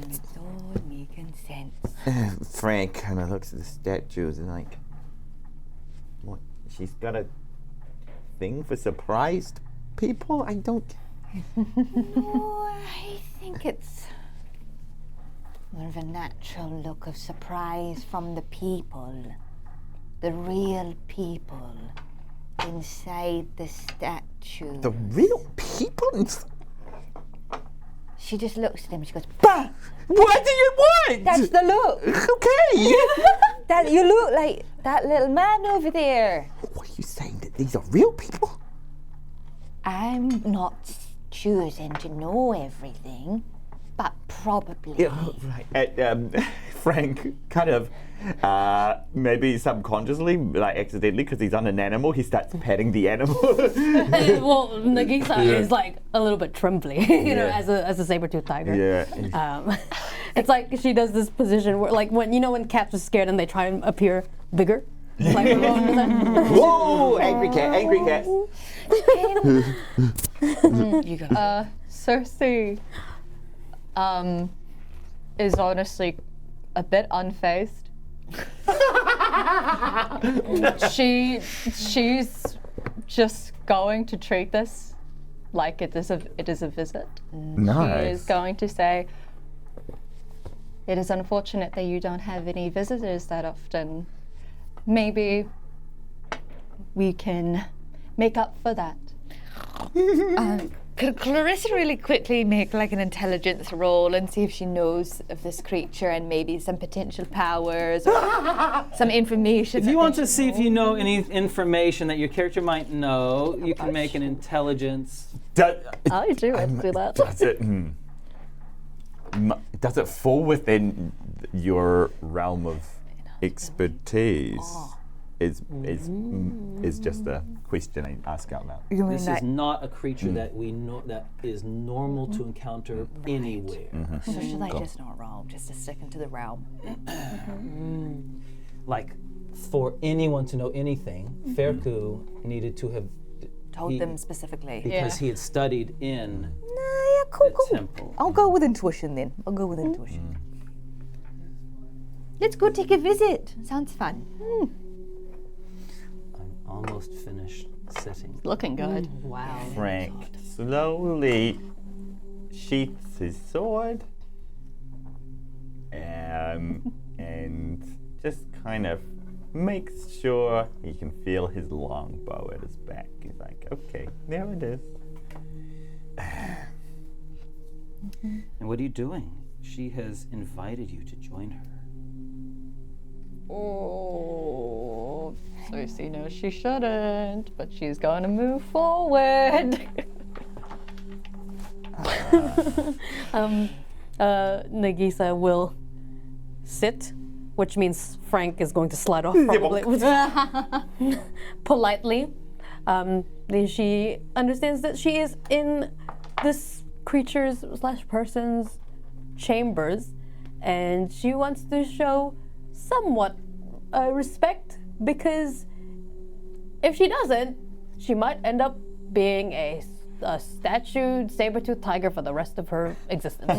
It's all making sense. Frank kind of looks at the statues and like, what? She's got a thing for surprised people? I don't. No, I think it's more of a natural look of surprise from the people. The real people inside the statue. The real people? She just looks at him and she goes, bah! What do you want? That's the look! Okay. That you look like that little man over there. What are you saying? That these are real people? I'm not choosing to know everything, but probably. Yeah, right. Frank kind of, maybe subconsciously, like accidentally, because he's on an animal, he starts petting the animal. Well, Nagiisa is like a little bit trembly, you know, as a saber-toothed tiger. Yeah. It's like she does this position where, like, when cats are scared and they try and appear bigger. Like, Whoa! Angry cat. You go. Cerci is honestly a bit unfazed. She's just going to treat this like it is a visit. Nice. She is going to say, it is unfortunate that you don't have any visitors that often. Maybe we can make up for that. Could Clarissa really quickly make like an intelligence roll and see if she knows of this creature and maybe some potential powers or some information? If you want to see if you know any information that your character might know, you can make an intelligence. I do that. Does it fall within your realm of expertise? Is just a question I ask out loud. This is not a creature that we know that is normal to encounter anywhere. So should I just not roll, just to stick into the realm? Like, for anyone to know anything, Feku needed to have Told them specifically. because he had studied in Yeah, cool, the temple. I'll go with intuition then. Let's go take a visit. Sounds fun. I'm almost finished sitting. Looking good. Wow. Frank slowly sheaths his sword and just kind of makes sure he can feel his long bow at his back. He's like, okay, there it is. And what are you doing? She has invited you to join her. Oh, Cerci knows she shouldn't, but she's going to move forward. Nagiisa will sit, which means Frank is going to slide off probably politely. She understands that she is in this creature's / person's chambers, and she wants to show somewhat respect, because if she doesn't, she might end up being a statued saber-toothed tiger for the rest of her existence.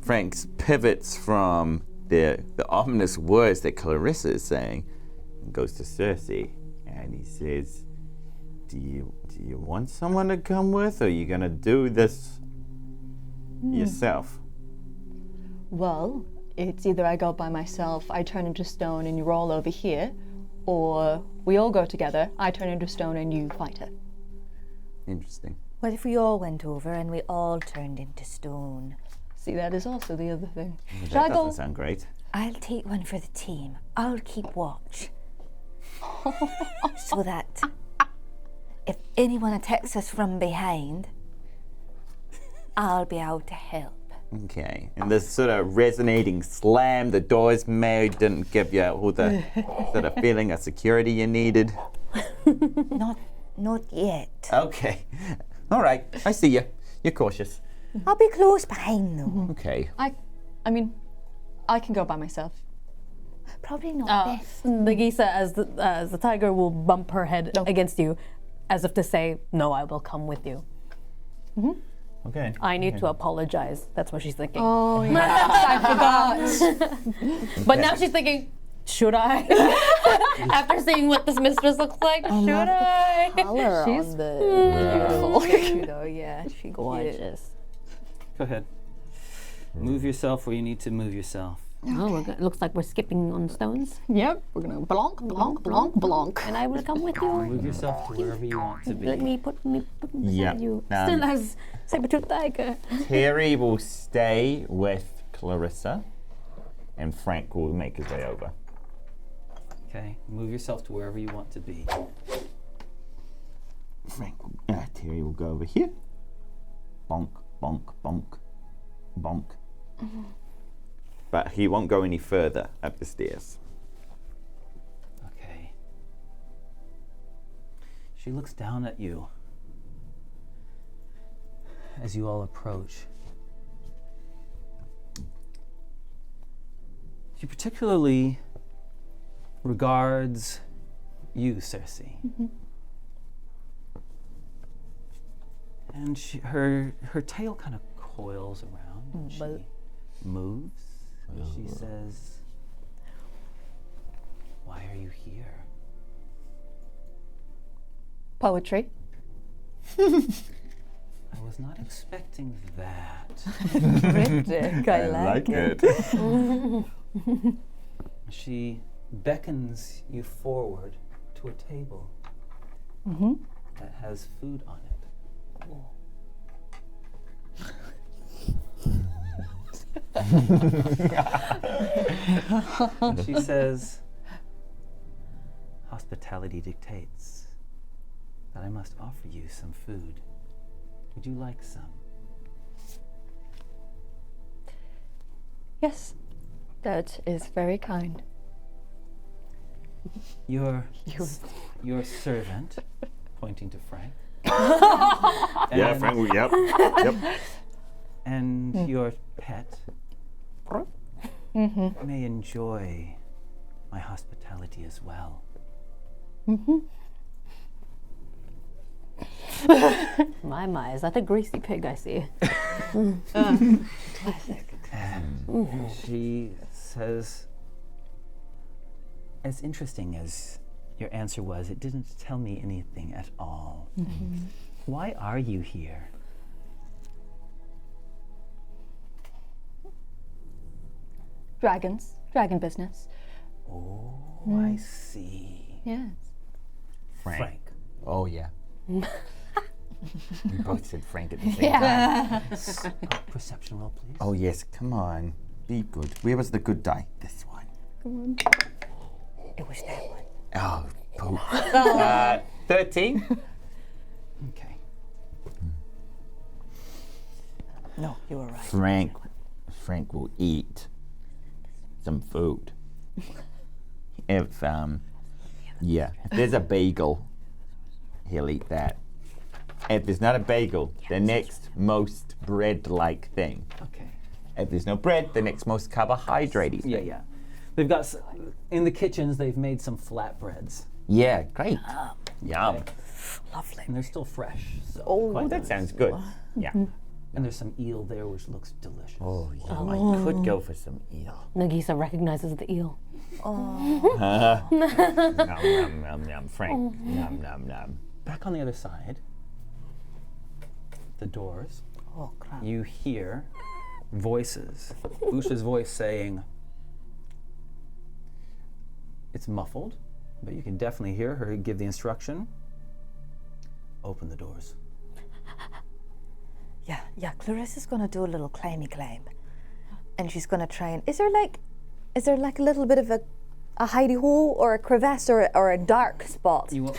Frank pivots from the ominous words that Clarissa is saying and goes to Cerci, and he says, do you want someone to come with, or are you gonna do this yourself? Well, it's either I go by myself, I turn into stone, and you roll over here, or we all go together, I turn into stone, and you fight her. Interesting. What if we all went over and we all turned into stone? See, that is also the other thing. Should That I go? doesn't sound great. I'll take one for the team. I'll keep watch. So that if anyone attacks us from behind, I'll be able to help. Okay. And this sort of resonating slam, the door's made, didn't give you all the sort of feeling of security you needed. Not yet. Okay. All right. I see you. You're cautious. I'll be close behind though. Okay. I mean, I can go by myself. Probably not best. Nagiisa, as the tiger, will bump her head against you, as if to say, "No, I will come with you." Okay. I need to apologize. That's what she's thinking. Oh, yes, I forgot. But now she's thinking, should I? After seeing what this mistress looks like, should I? Color She's on the beautiful. though, yeah, she Gorgeous. Go ahead. Move yourself where you need to move yourself. Oh, looks like we're skipping on stones. Yep, we're gonna blonk, blonk, blonk, blonk. And I will come with you. Move yourself to wherever you want to Let be. me put me beside Yep. you. Um, Still has saber-tooth tiger. Terry will stay with Clarissa, and Frank will make his way over. Okay, move yourself to wherever you want to be. Terry will go over here. Bonk, bonk, bonk, bonk. But he won't go any further up the stairs. Okay. She looks down at you as you all approach. She particularly regards you, Cerci. And her tail kind of coils around. And she moves. And she says, "Why are you here?" Poetry. I was not expecting that. cryptic. I like it. She beckons you forward to a table that has food on it. And she says, "Hospitality dictates that I must offer you some food. Would you like some?" Yes, that is very kind. Your servant, pointing to Frank. Yeah, and- Frank. Yep. And your pet may enjoy my hospitality as well. My, is that a greasy pig I see? And she says, as interesting as your answer was, it didn't tell me anything at all. Why are you here? Dragon business. Oh, I see. Yes. Frank. Oh, yeah. We both said Frank at the same time. Perception roll, please. Oh, yes, come on. Be good. Where was the good die? This one. It was that one. Oh, poop. 13. Okay. No, you were right. Frank will eat some food. If there's a bagel, he'll eat that. If there's not a bagel, the next most bread-like thing. Okay. If there's no bread, the next most carbohydrate-y thing. Yeah. They've got, in the kitchens, they've made some flatbreads. Yeah, great. Yum. Lovely. And they're still fresh. So Oh, quite that nice. sound good. Yeah. And there's some eel there, which looks delicious. Oh, yeah. I could go for some eel. Nagiisa recognizes the eel. Nom, nom, nom. Frank. Nom, nom, nom. Back on the other side, the doors, Oh, crap. you hear voices. Usha's voice saying, it's muffled, but you can definitely hear her give the instruction. Open the doors. Yeah, Clarissa's gonna do a little claim. And she's gonna try and is there like a little bit of a hidey hole or a crevasse or a dark spot? You want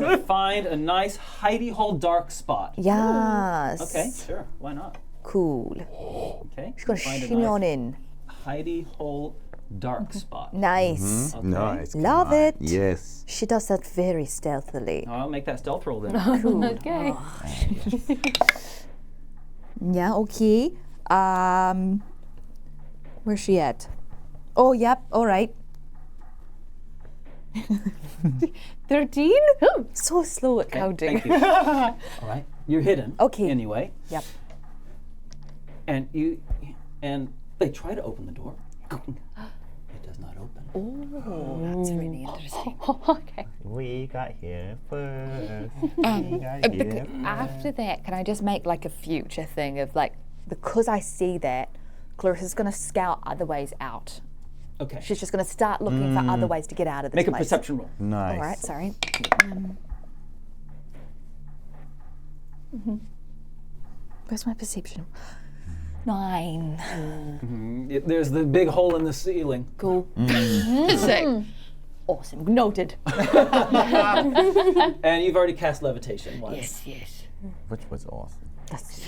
to find a nice hidey hole dark spot. Yes. Okay, sure. Why not? Cool. Okay. She's gonna find a shimmy nice on in. hidey hole dark spot. Nice. Okay. Nice. come Love on. it. Yes. She does that very stealthily. I'll make that stealth roll then. Okay. Yeah, okay. Where's she at? Oh, yep, all right. 13? So slow at counting. Thank you. All right. You're hidden. Okay. Anyway. Yep. And they try to open the door. It does not open. That's really interesting. Okay. We got here first. We got here After that, can I just make like a future thing of like, because I see that, Clarissa's going to scout other ways out. Okay. She's just going to start looking for other ways to get out of this Make a place. perception roll. Nice. All right, sorry. Where's my perception? 9. There's the big hole in the ceiling. Cool. Sick. Awesome. Noted. And you've already cast levitation once. Yes. Which was awesome. That's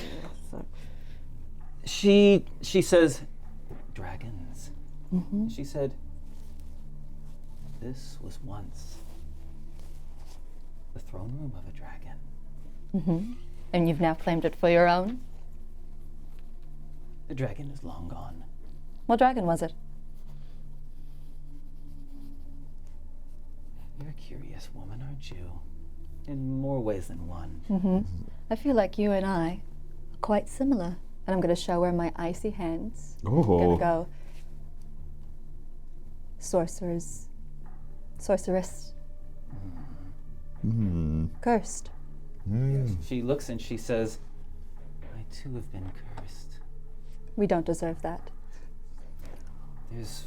She says, dragons. She said, this was once the throne room of a dragon. And you've now claimed it for your own? The dragon is long gone. What dragon was it? You're a curious woman, aren't you? In more ways than one. I feel like you and I are quite similar. And I'm going to show her my icy hands. I'm going Oh. to go, sorceress, cursed. She looks and she says, I too have been cursed. We don't deserve that. There's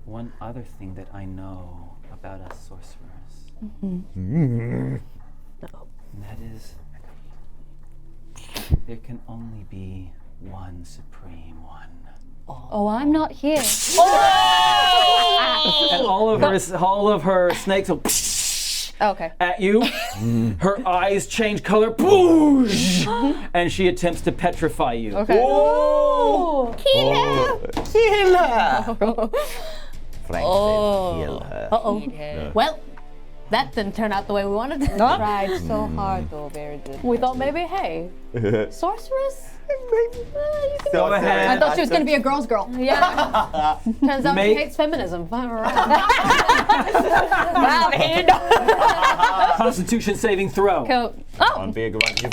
one other thing that I know about us sorcerers. And that is, there can only be one supreme one. Oh, I'm not here. And all of her snakes will Okay. at you. Her eyes change color. Boosh! And she attempts to petrify you. Okay. Frank Oh. said kill her. Well, that didn't turn out the way we wanted. Tried so hard though. Very good. We thought maybe, hey, sorceress? Go ahead. I thought she was going to be a girl's girl. Yeah. Turns out Make- she hates feminism. Constitution saving throw. Cool. Oh, On big one, you've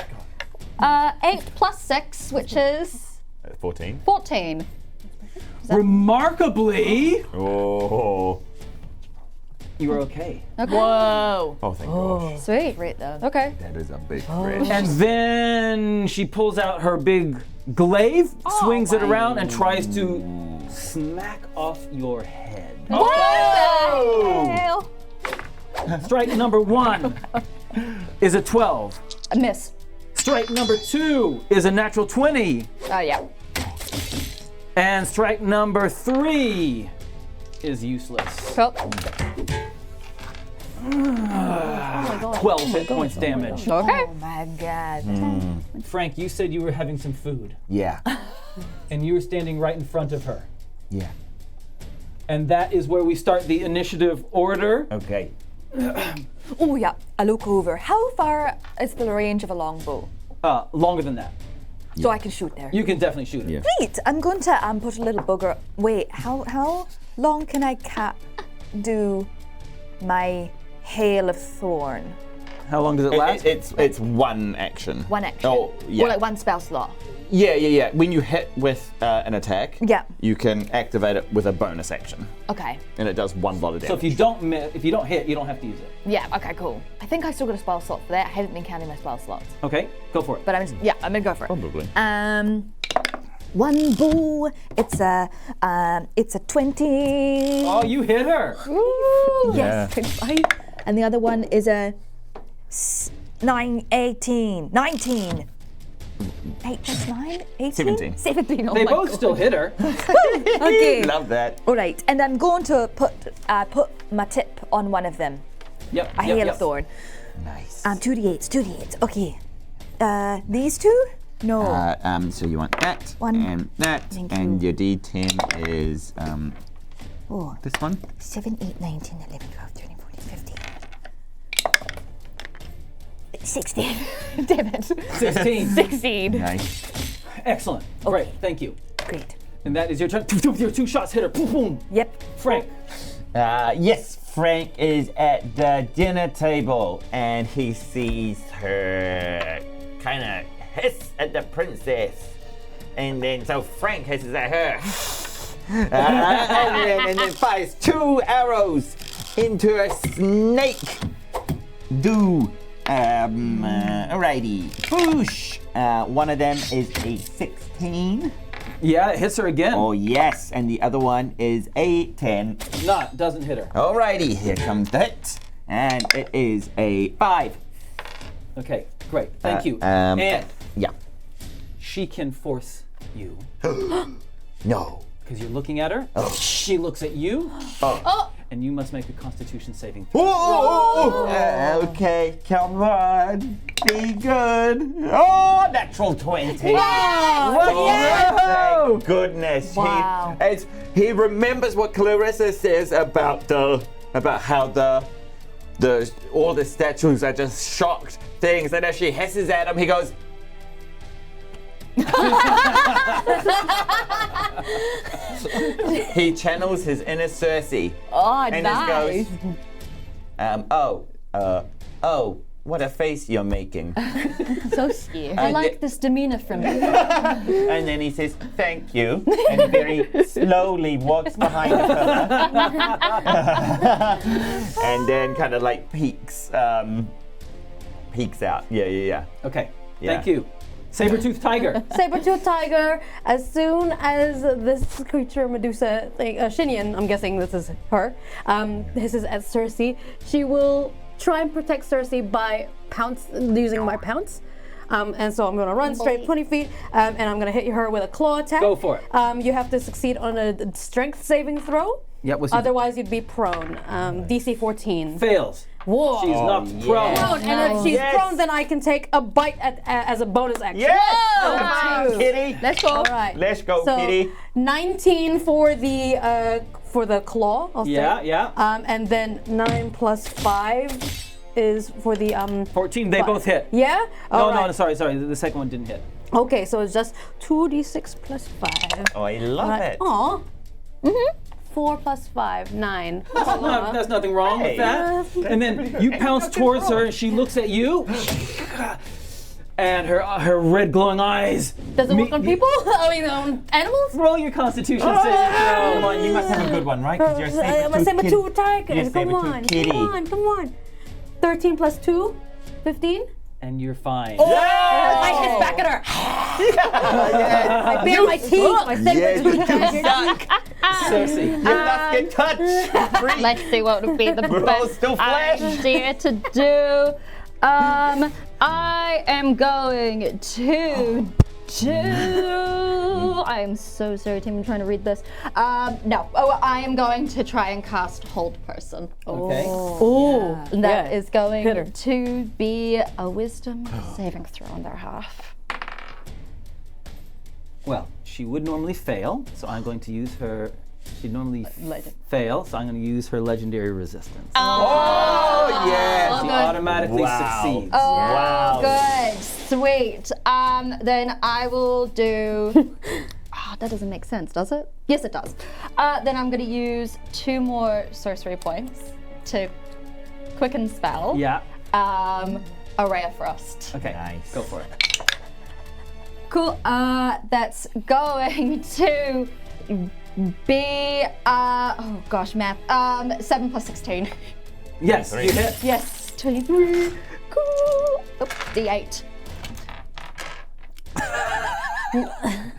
got 8 plus 6, which is 14. 14. Remarkably, Oh. you are okay. Whoa. Oh, thank gosh. Sweet. Great though. Okay. That is a big crit. And then she pulls out her big glaive, swings it around, and tries to smack off your head. Oh! Strike number 1 is a 12. A miss. Strike number 2 is a natural 20. Oh, yeah. And strike number 3 is useless. Cool. 12 hit points damage. Okay. Oh my god. Frank, you said you were having some food, Yeah. and you were standing right in front of her. Yeah. And that is where we start the initiative order. Okay. Oh yeah. I look over. How far is the range of a longbow? Longer than that. So I can shoot there. You can definitely shoot it. Yeah. Wait, I'm going to put a little booger. Wait, how long can I do my hail of thorn? How long does it last? It's one action. One action. Oh, yeah. Or like one spell slot. Yeah. When you hit with an attack, Yeah. you can activate it with a bonus action, Okay. and it does one lot of damage. So if you don't hit, you don't have to use it. Yeah. Okay. Cool. I think I still got a spell slot for that. I haven't been counting my spell slots, Okay, go for it. but I'm gonna go for it. Probably. one bow. It's a 20. Oh, you hit her. Yes, 25. And the other one is a 19. 8 plus 9? 18? 17. 17. Oh They my both God. still hit her. Okay. Love that. All right, and I'm going to put my tip on one of them. Yep. A hail of thorn. Nice. 2d8s. Okay. These two? No. So you want that One. and that, Thank and you. your D10 is Oh, this one. 7, 8, 19, 11, 12, 13, 14, 15. 16. Damn it. 16. 16. Nice. Excellent. Great. Thank you. Great. And that is your turn. Your 2 shots hit her. Boom, boom. Yep. Frank. Yes, Frank is at the dinner table and he sees her kind of hiss at the princess. And then so Frank hisses at her. and then fires 2 arrows into a snake. Alrighty. Boosh. One of them is a 16. Yeah, it hits her again. Oh, yes. And the other one is a 10. Not, doesn't hit her. Alrighty, here comes that. And it is a 5. Okay, great. Thank you. Yeah. She can force you No. because you're looking at her. She looks at you. And you must make a Constitution saving throw. Whoa! Okay, come on. Be good. Oh, natural 20. Wow. Thank goodness. Wow. He remembers what Clarissa says about how all the statues are just shocked things, and as she hisses at him, he goes. He channels his inner Cerci. Oh, And nice. just goes, what a face you're making. So scared. I And like it- this demeanor from you. And then he says, thank you, and very slowly walks behind the pillar. And then kind of like peeks out. Yeah. Okay, Yeah. thank you. Saber-toothed tiger. Saber-toothed tiger, as soon as this creature, Medusa thing, Shinian, I'm guessing this is her, this is at Cerci, she will try and protect Cerci by using my pounce. And so I'm going to run straight 20 feet, and I'm going to hit her with a claw attack. Go for it. You have to succeed on a strength saving throw. Yep, what's your- Otherwise, you'd be prone. DC 14. Fails. Whoa. She's knocked yeah. prone. Prone, and if she's Yes. prone, then I can take a bite as a bonus action. Yes! Whoa! Come on, Kitty. Let's go. All right. Let's go, So, Kitty. 19 for the claw. I'll say. Yeah. And then 9 plus 5 is for the 14, they both hit. Yeah. No, sorry. The second one didn't hit. Okay, so it's just 2d6 plus 5. Oh, I love it. Aw. 4 plus 5, 9. There's nothing wrong Hey. with that. And then you pounce towards her, and she looks at you, and her red glowing eyes. Does it work on people? I mean, on animals? Roll your Constitution Come saving on, you must have a good one, right? Because you're I'm a saber-tooth tiger. You're Come on, saber-tooth kitty. come on. 13 plus 2, 15. and you're fine. I hit back at her. I bare my teeth. My saber-tooth tiger. Cerci. You must get touched. Let's see what would be the We're all best still flesh. idea to do. I am going to do. I am so sorry, Tim. I'm trying to read this. No. I am going to try and cast Hold Person. Okay. Oh, And that is going Hit her. to be a Wisdom saving throw on their half. Well, she would normally fail, so I'm going to use her. She'd normally fail, so I'm going to use her legendary resistance. Oh, yes. She automatically succeeds. Oh, Wow. good. Sweet. Then I will do. That doesn't make sense, does it? Yes, it does. Then I'm going to use 2 more sorcery points to quicken spell. Yeah. A Ray of Frost. Okay. Nice. Go for it. Cool. That's going to be oh gosh, math. 7 plus 16. Yes, you hit. Yes, 23. Cool. Oh, D8.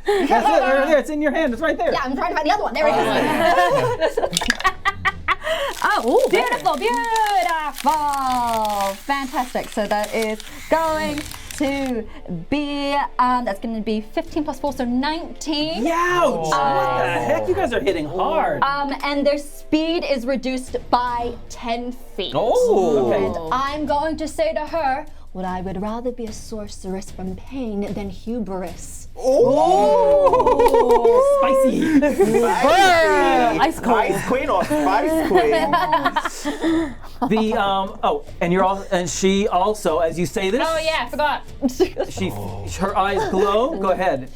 That's it. Right there. It's in your hand. It's right there. Yeah, I'm trying to find the other one. There it is. Oh, beautiful, beautiful. Fantastic. So that is going to be, that's going to be 15 plus 4, so 19. Ouch! What the heck? You guys are hitting hard. And their speed is reduced by 10 feet. Oh! And I'm going to say to her, well, I would rather be a sorceress from pain than hubris. Spicy. Ice queen or spice queen? And she also, as you say this. Oh yeah, I forgot. Her eyes glow. Go ahead.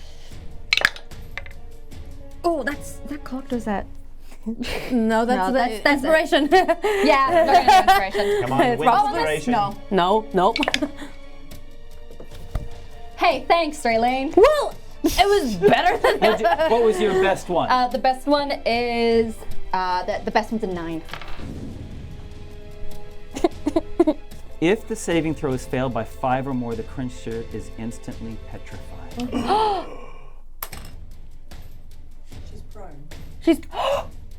Oh, that's that clocked, or is that? No, that's inspiration. Yeah, no inspiration. Come on, win inspiration. No. Nope. Hey, thanks, Raylene. Well, it was better than that. What was your best one? The best one is the best one's a 9. If the saving throw is failed by 5 or more, the creature is instantly petrified. She's.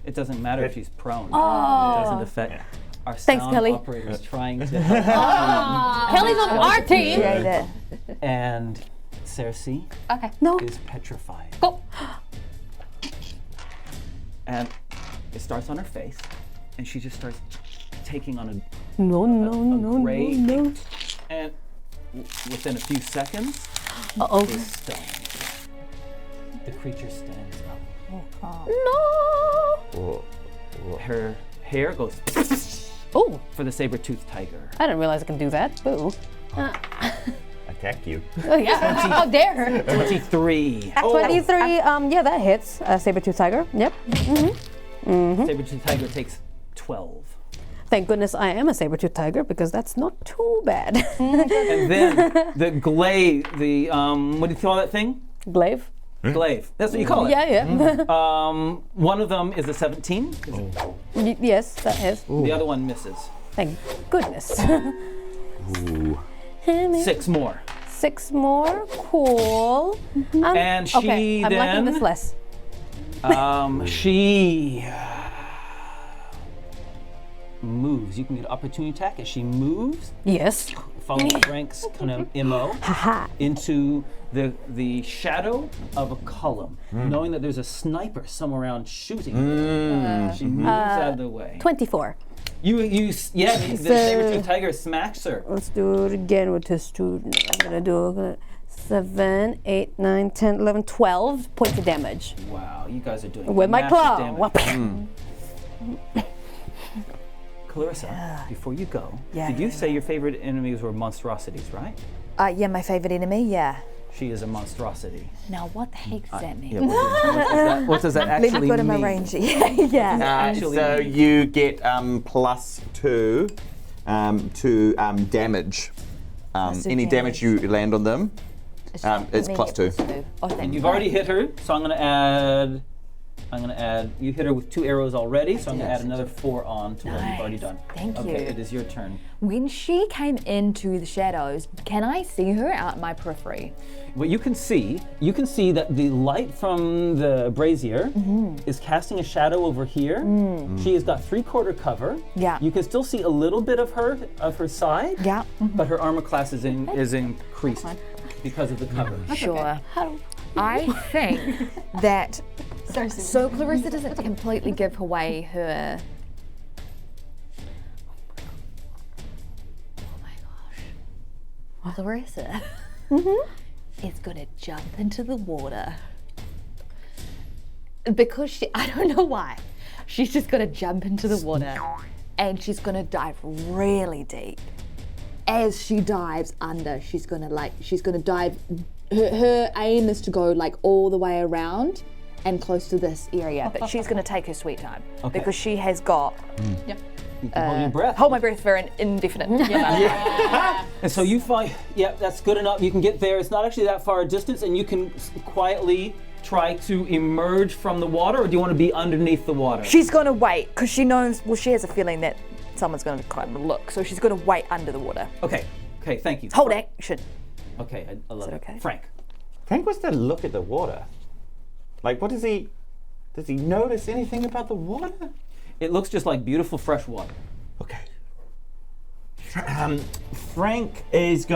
It doesn't matter if she's prone. It doesn't affect. Our Thanks, sound Kelly. operator is trying to help. Kelly's on our team. And Cerci Okay. No. is petrified. Cool. And it starts on her face, and she just starts taking on a No. gray, and within a few seconds, is stunned. The creature stands up. No. Her hair goes Oh, for the saber-toothed tiger. I didn't realize I can do that. Boo. Attack you. Oh yeah. How dare her? 23. 23. Yeah, that hits. Saber-tooth tiger. Yep. Saber-toothed tiger takes 12. Thank goodness I am a saber-tooth tiger because that's not too bad. And then the glaive, what do you call that thing? Glaive. Glaive. That's what you call it. Yeah. One of them is a 17. Yes, that is. The other one misses. Thank goodness. 6 more. 6 more. Cool. And she okay, I'm liking then this less. she moves. You can get an opportunity attack as she moves, Yes. following Frank's kind of MO, into the shadow of a column, knowing that there's a sniper somewhere around shooting. She moves out of the way. 24. The saber-toothed tiger smacks her. Let's do it again with this student. I'm gonna do 7, 8, 9, 10, 11, 12 points of damage. Wow, you guys are doing With my massive claw. damage. Clarissa, before you go, did you say your favorite enemies were monstrosities, right? Yeah, my favorite enemy, yeah. She is a monstrosity. Now, what the heck does that mean? Yeah, what does that actually Let me go to my mean? ranger. yeah. So you get +2 to damage. Plus 2 Any damage you land on them, it's Me, +2. Oh, thank You've you. already hit her, so I'm gonna add. You hit her with 2 arrows already, so I'm gonna add another 4 on to what you've already done. Thank Okay, you. it is your turn. When she came into the shadows, can I see her out in my periphery? What you can see that the light from the brazier is casting a shadow over here. She has got 3/4 cover. Yeah. You can still see a little bit of her side. Yeah. But her armor class is increased because of the cover. Sure. I think that so Clarissa doesn't completely give away her. Oh my gosh. Clarissa is gonna jump into the water. Because I don't know why. She's just gonna jump into the water and she's gonna dive really deep. As she dives under, she's gonna dive. Her aim is to go like all the way around and close to this area, but she's going to take her sweet time because she has got You can hold your breath. hold my breath for an indefinite. And so you find, that's good enough. You can get there. It's not actually that far a distance, and you can quietly try to emerge from the water, or do you want to be underneath the water? She's going to wait because she knows. Well, she has a feeling that someone's going to kind of look, so she's going to wait under the water. Okay, thank you. Hold action. Okay, I love it. okay? Frank. Frank wants to look at the water. Like, what does he notice anything about the water? It looks just like beautiful fresh water. Okay. Frank is he's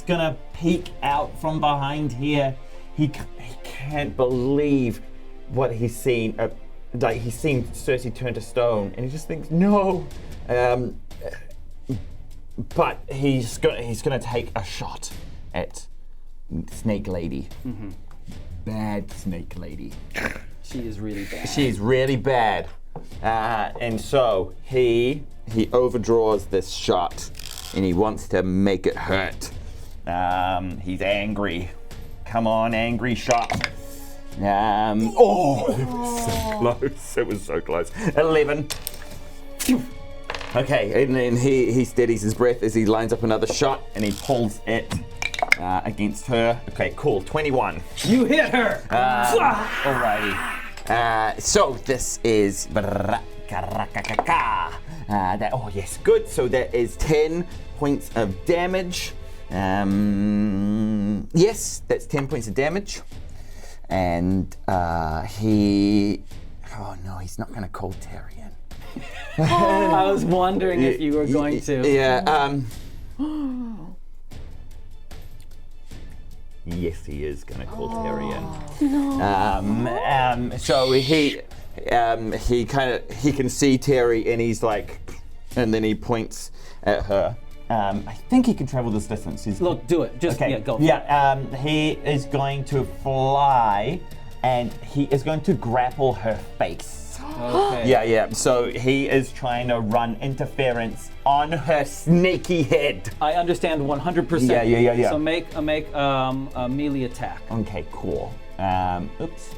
gonna peek out from behind here. He can't believe what he's seen. Like, he's seen Cerci turn to stone, and he just thinks, no. But he's gonna take a shot at Snake Lady. Mm-hmm. Bad Snake Lady. She is really bad. She's really bad. And so he overdraws this shot, and he wants to make it hurt. He's angry. Come on, angry shot. So close. It was so close. 11. Phew. Okay, and then he steadies his breath as he lines up another shot, and he pulls it against her. Okay, cool. 21. You hit her! Alrighty. So this is that. Oh yes, good. So that is 10 points of damage. Yes, that's 10 points of damage. And he. Oh no, he's not going to call Terry in. I was wondering if you were going to. Yeah. Yes, he is going to call Terry in. So he can see Terry, and he's like, and then he points at her. I think he can travel this distance. Look, do it. Just go. Yeah. He is going to fly, and he is going to grapple her face. Okay. Yeah. So he is trying to run interference on her snaky head. I understand 100%. Yeah. So make a melee attack. Okay, cool. Oops.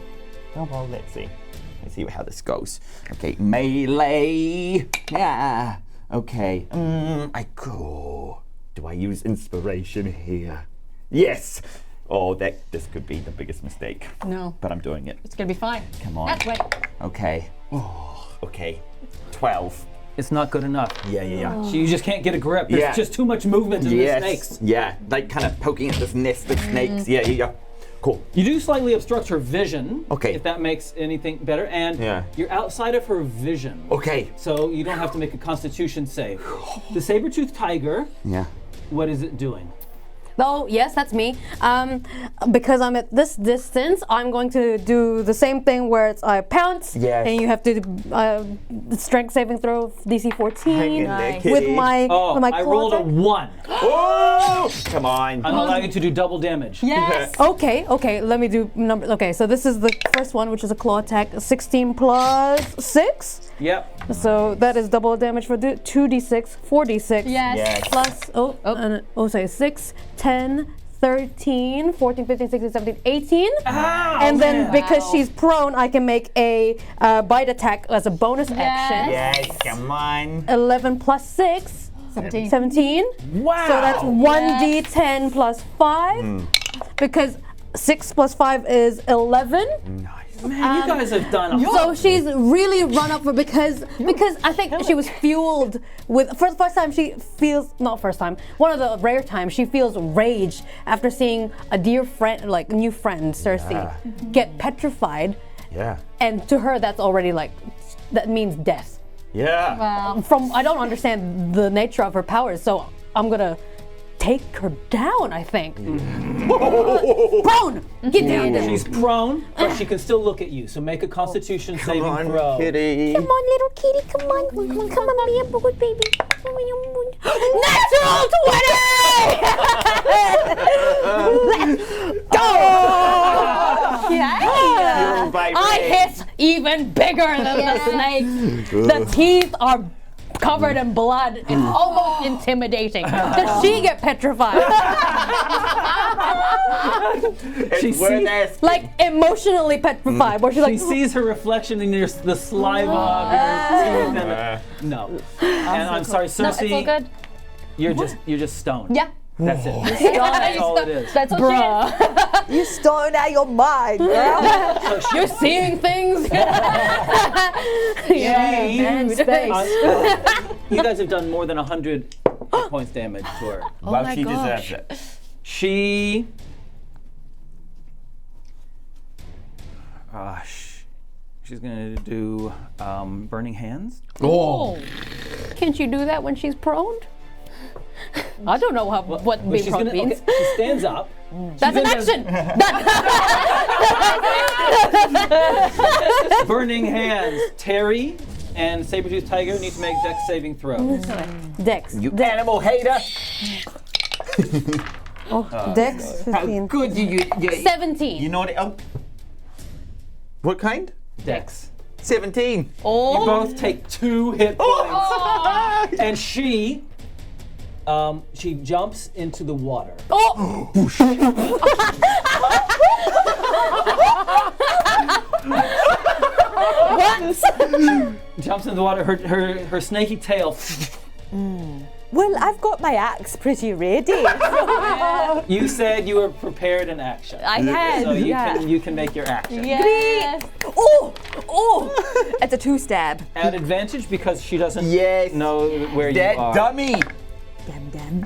Oh well, let's see. Let's see how this goes. Okay, melee. Yeah. Okay. Do I use inspiration here? Yes. Oh, this could be the biggest mistake. No. But I'm doing it. It's gonna be fine. Come on. That's right. Okay. Oh, okay. 12. It's not good enough. Yeah. So you just can't get a grip. There's just too much movement in the snakes. Yeah, like kind of poking at this nest of snakes. Yeah. Cool. You do slightly obstruct her vision. Okay. If that makes anything better. And you're outside of her vision. Okay. So you don't have to make a constitution save. The saber-toothed tiger, what is it doing? Oh, yes, that's me. Because I'm at this distance, I'm going to do the same thing where it's I pounce, and you have to strength saving throw DC 14 with my I rolled a 1. Oh, come on. I'm allowing you to do double damage. Yes. Okay, let me do number. Okay, so this is the first one, which is a claw attack, 16 plus 6. Yep. So that is double damage for 2d6, 4d6. Yes. Plus, 6, 10, 13, 14, 15, 16, 17, 18. And then because she's prone, I can make a bite attack as a bonus action. Yes, come on. 11 plus 6. 17. Wow. So that's 1d10 plus 5. Because 6 plus 5 is 11. Nice. Man, you guys have done So she's really run up for because I think she was fueled with for the first time she feels one of the rare times she feels rage after seeing a dear friend new friend Cerci get petrified. Yeah. And to her that's already that means death. Yeah. Wow. I don't understand the nature of her powers, so I'm gonna take her down, I think. Prone! Get down there. She's prone, but she can still look at you. So make a constitution saving Come on, throw. kitty. Come on, little kitty, come on, be a good baby. Natural 20! Let's go! I hiss even bigger than the snake. The teeth are covered in blood and almost intimidating. Does she get petrified? Emotionally petrified, where she's She sees her reflection in the saliva of your teeth. No. And I'm sorry, Cerci. No, it's all good. You're just stoned. Yeah. That's it. That's all it is. That's all she is. You stoned out your mind, girl. You're seeing things. You guys have done more than 100 points damage to her. Well, she deserves it. She She's gonna do burning hands. Oh. Can't you do that when she's prone? I don't know what being she's prone gonna, means. okay, she stands up. That's an action! Burning hands. Terry and Saber-Tooth Tiger need to make dex saving throws. Dex. You animal hater! Dex, How 15. good you 17. You know what? Oh. What kind? Dex. 17. You both take 2 hit points. And she jumps into the water. Jumps into the water. Her snaky tail. Well, I've got my axe pretty ready. You said you were prepared in action. I had, So yeah. you can make your action. Yes. Oh! It's a 2-stab. At advantage because she doesn't Yes. know where you That are. dummy! Damn.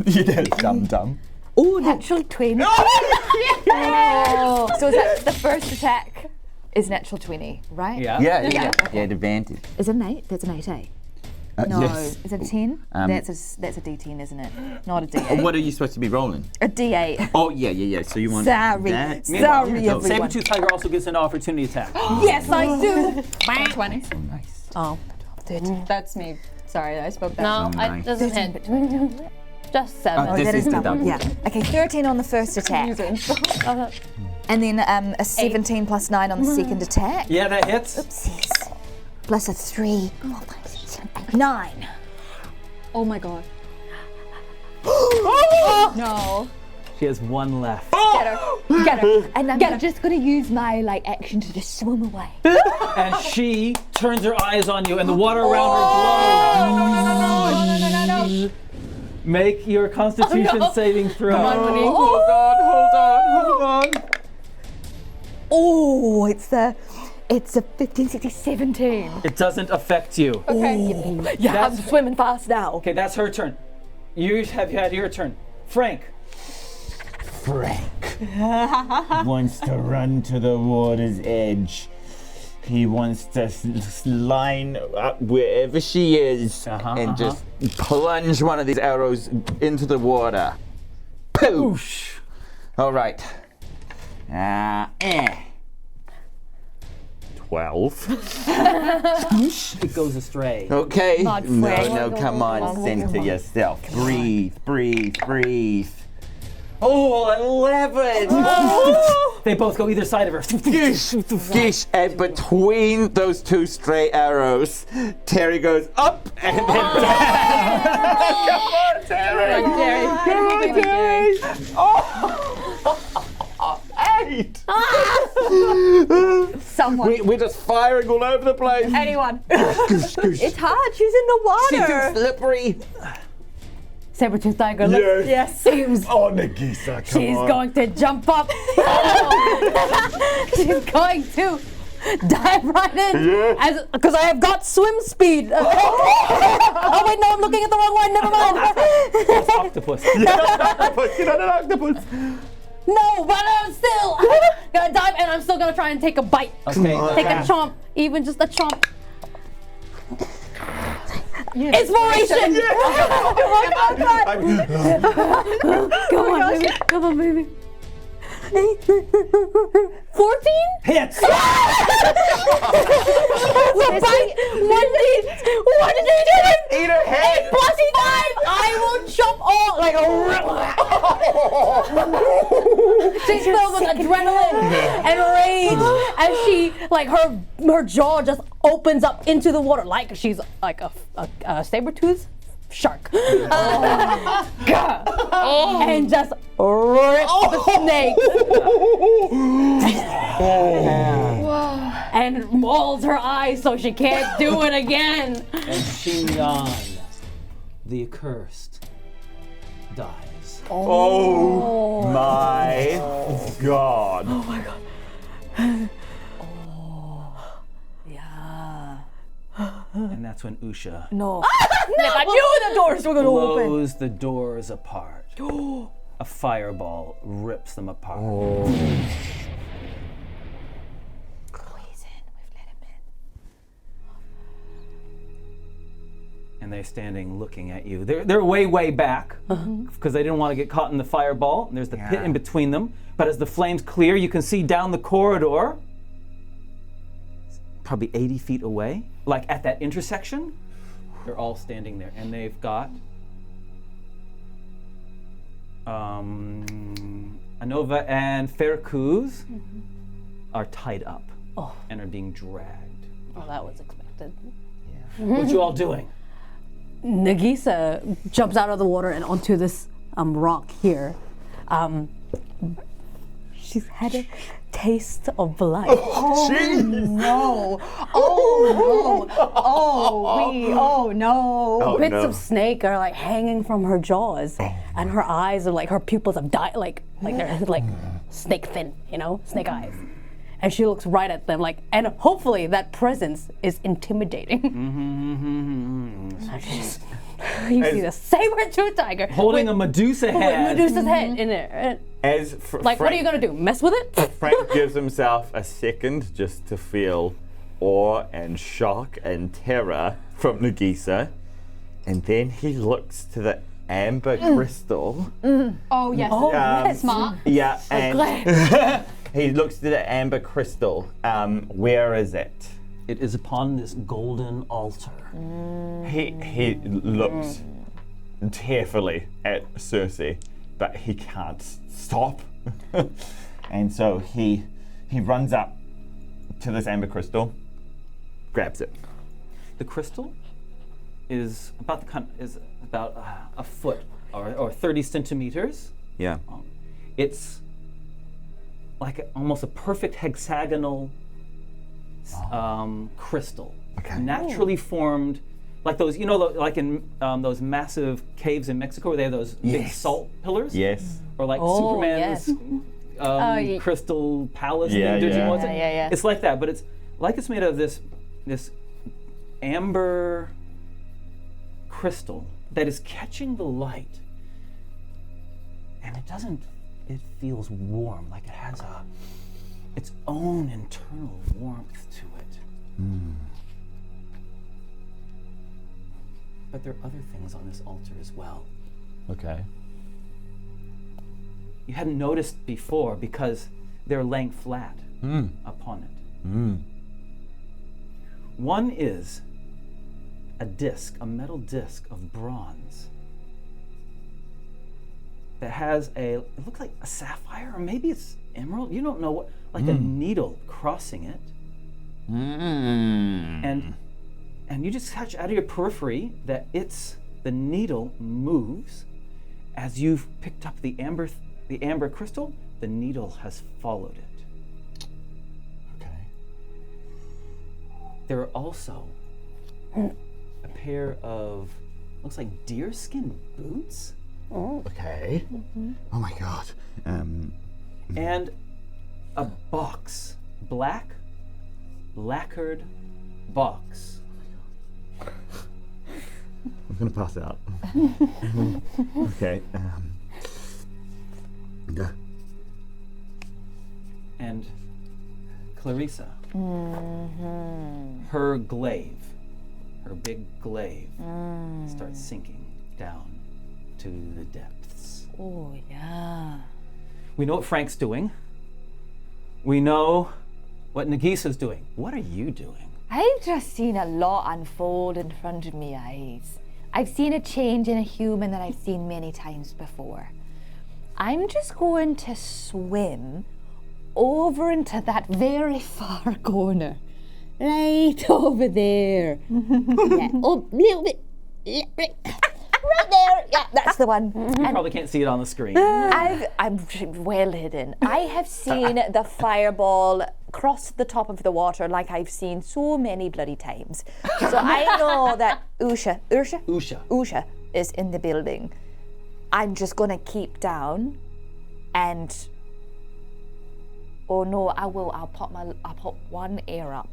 You did dumb. Oh, natural 20. So is that the first attack? Is natural 20, right? Yeah. Yeah, advantage. Is it an 8? That's an 8, eh? No. Yes. Is it a 10? That's a D10, isn't it? Not a D8. What are you supposed to be rolling? A D8. Oh, yeah. So you want Sorry. that? Sorry, everyone. Saber-Tooth Tiger also gets an opportunity attack. Yes, I do. 20. Nice. Oh, 13. That's me. Sorry, I spoke that. No, Nice. it doesn't hit. Just 7. This is the double. Yeah. Okay, 13 on the first attack. And then a 17 plus 9 on the second attack. Yeah, that hits. Oopsies. Plus a 3. 4, 5, 6, 7, 8, 9. Oh my god. No. She has 1 left. Get her. And I'm just going to use my action to just swim away. And she turns her eyes on you and the water around her glows. Make your constitution saving throw. Hold on. Oh, it's a 15, 16, 17. It doesn't affect you. Okay. Yeah, I'm swimming fast now. Okay, that's her turn. You have had your turn. Frank. Frank wants to run to the water's edge. He wants to line up wherever she is and just plunge one of these arrows into the water. Poosh! All right. 12. It goes astray. Okay. Not No, Frank. come on. Center yourself. Breathe. Oh, 11! They both go either side of her. Gish, and between those 2 stray arrows, Terry goes up and then down. Come on, Terry! Come on, Terry! Oh, 8! Someone. We're just firing all over the place. Anyone. It's hard. She's in the She's water. too slippery. Saber-Tooth Tiger. Yes. Seems Oh, Nagiisa, come she's on. going to jump up. She's going to dive right in. Because I have got swim speed. Oh, wait, no, I'm looking at the wrong one. Never mind. That's octopus. You're not an octopus. No, but I'm still gonna dive and I'm still gonna try and take a bite. Okay. Take a chomp. Even just a chomp. Inspiration! Come on, baby. Come on, baby. 14? Hits! The bite! 1d8! Eat her head! Plus 5! I will chomp all like a She's filled with adrenaline and rage as she, her jaw just opens up into the water like she's like a saber-tooth shark. And just rips the snake. And mauls her eyes so she can't do it again. And Xinyan, the accursed, dies. Oh my god. And that's when Usha No. I knew the doors were going to open. blows the doors apart. A fireball rips them apart. and they're standing looking at you. They're way back because they didn't want to get caught in the fireball. And there's the pit in between them. But as the flames clear, you can see down the corridor, probably 80 feet away, like at that intersection. They're all standing there, and they've got Anova and Feku are tied up and are being dragged. Oh, that was expected. What you all doing? Nagiisa jumps out of the water and onto this rock here. She's had a taste of blood. Oh no! Oh no! Bits of snake are like hanging from her jaws, and her eyes are like her pupils have died, like they're like snake thin, snake eyes. And she looks right at them, and hopefully that presence is intimidating. You see the saber-tooth tiger Holding a Medusa head. Medusa's head in there. As What are you gonna do? Mess with it? Frank gives himself a second just to feel awe and shock and terror from Nagiisa, and then he looks to the amber crystal. Oh yes. yes. Smart. Yeah, and Glad. he looks to the amber crystal. Where is it? It is upon this golden altar. He looks tearfully at Cerci, but he can't stop. And so he runs up to this amber crystal, grabs it. The crystal is about a foot or 30 centimeters. Yeah. It's like almost a perfect hexagonal crystal, naturally formed, like those, like in those massive caves in Mexico where they have those big salt pillars. Yes. Or like Superman's crystal palace Yeah, thing. yeah. Yeah. It's like that, but it's made of this amber crystal that is catching the light, and it feels warm, like it has its own internal warmth to it. But there are other things on this altar as well. Okay. You hadn't noticed before because they're laying flat upon it. One is a metal disc of bronze that has it looks like a sapphire, or maybe it's emerald. You don't know what, like a needle crossing it. And you just catch out of your periphery that the needle moves as you've picked up the amber crystal. The needle has followed it. Okay. There are also a pair of looks like deerskin boots. Okay. Oh my god. And a box, black, lacquered box. I'm gonna pass out. Okay. And Clarissa, her glaive, her big glaive, starts sinking down to the depths. Oh, yeah. We know what Frank's doing. We know what Nagiisa's doing. What are you doing? I've just seen a lot unfold in front of me eyes. I've seen a change in a human that I've seen many times before. I'm just going to swim over into that very far corner. Right over there. Yeah. Oh, little bit. Yeah, right there. Yeah, that's the one. You probably can't see it on the screen. I'm well hidden. I have seen the fireball cross the top of the water like I've seen so many bloody times. So I know that Usha is in the building. I'm just gonna keep down, and oh no, I'll pop one ear up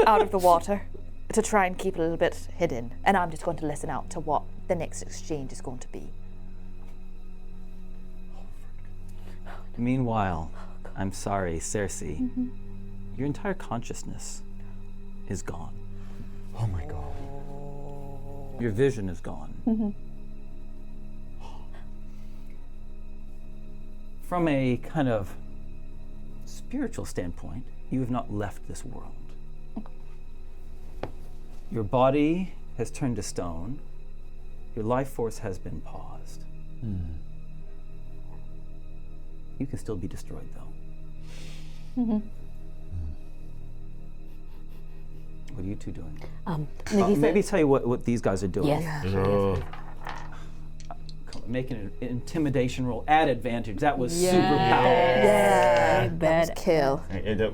out of the water to try and keep it a little bit hidden, and I'm just going to listen out to what the next exchange is going to be. Meanwhile, I'm sorry, Cerci, your entire consciousness is gone. Oh my god. Your vision is gone. From a kind of spiritual standpoint, you have not left this world. Your body has turned to stone. Your life force has been paused. You can still be destroyed, though. What are you two doing? Nagiisa, Maybe tell you what these guys are doing. yes. Make an intimidation roll at advantage. That was super powerful. Yeah. Bad. Kill. That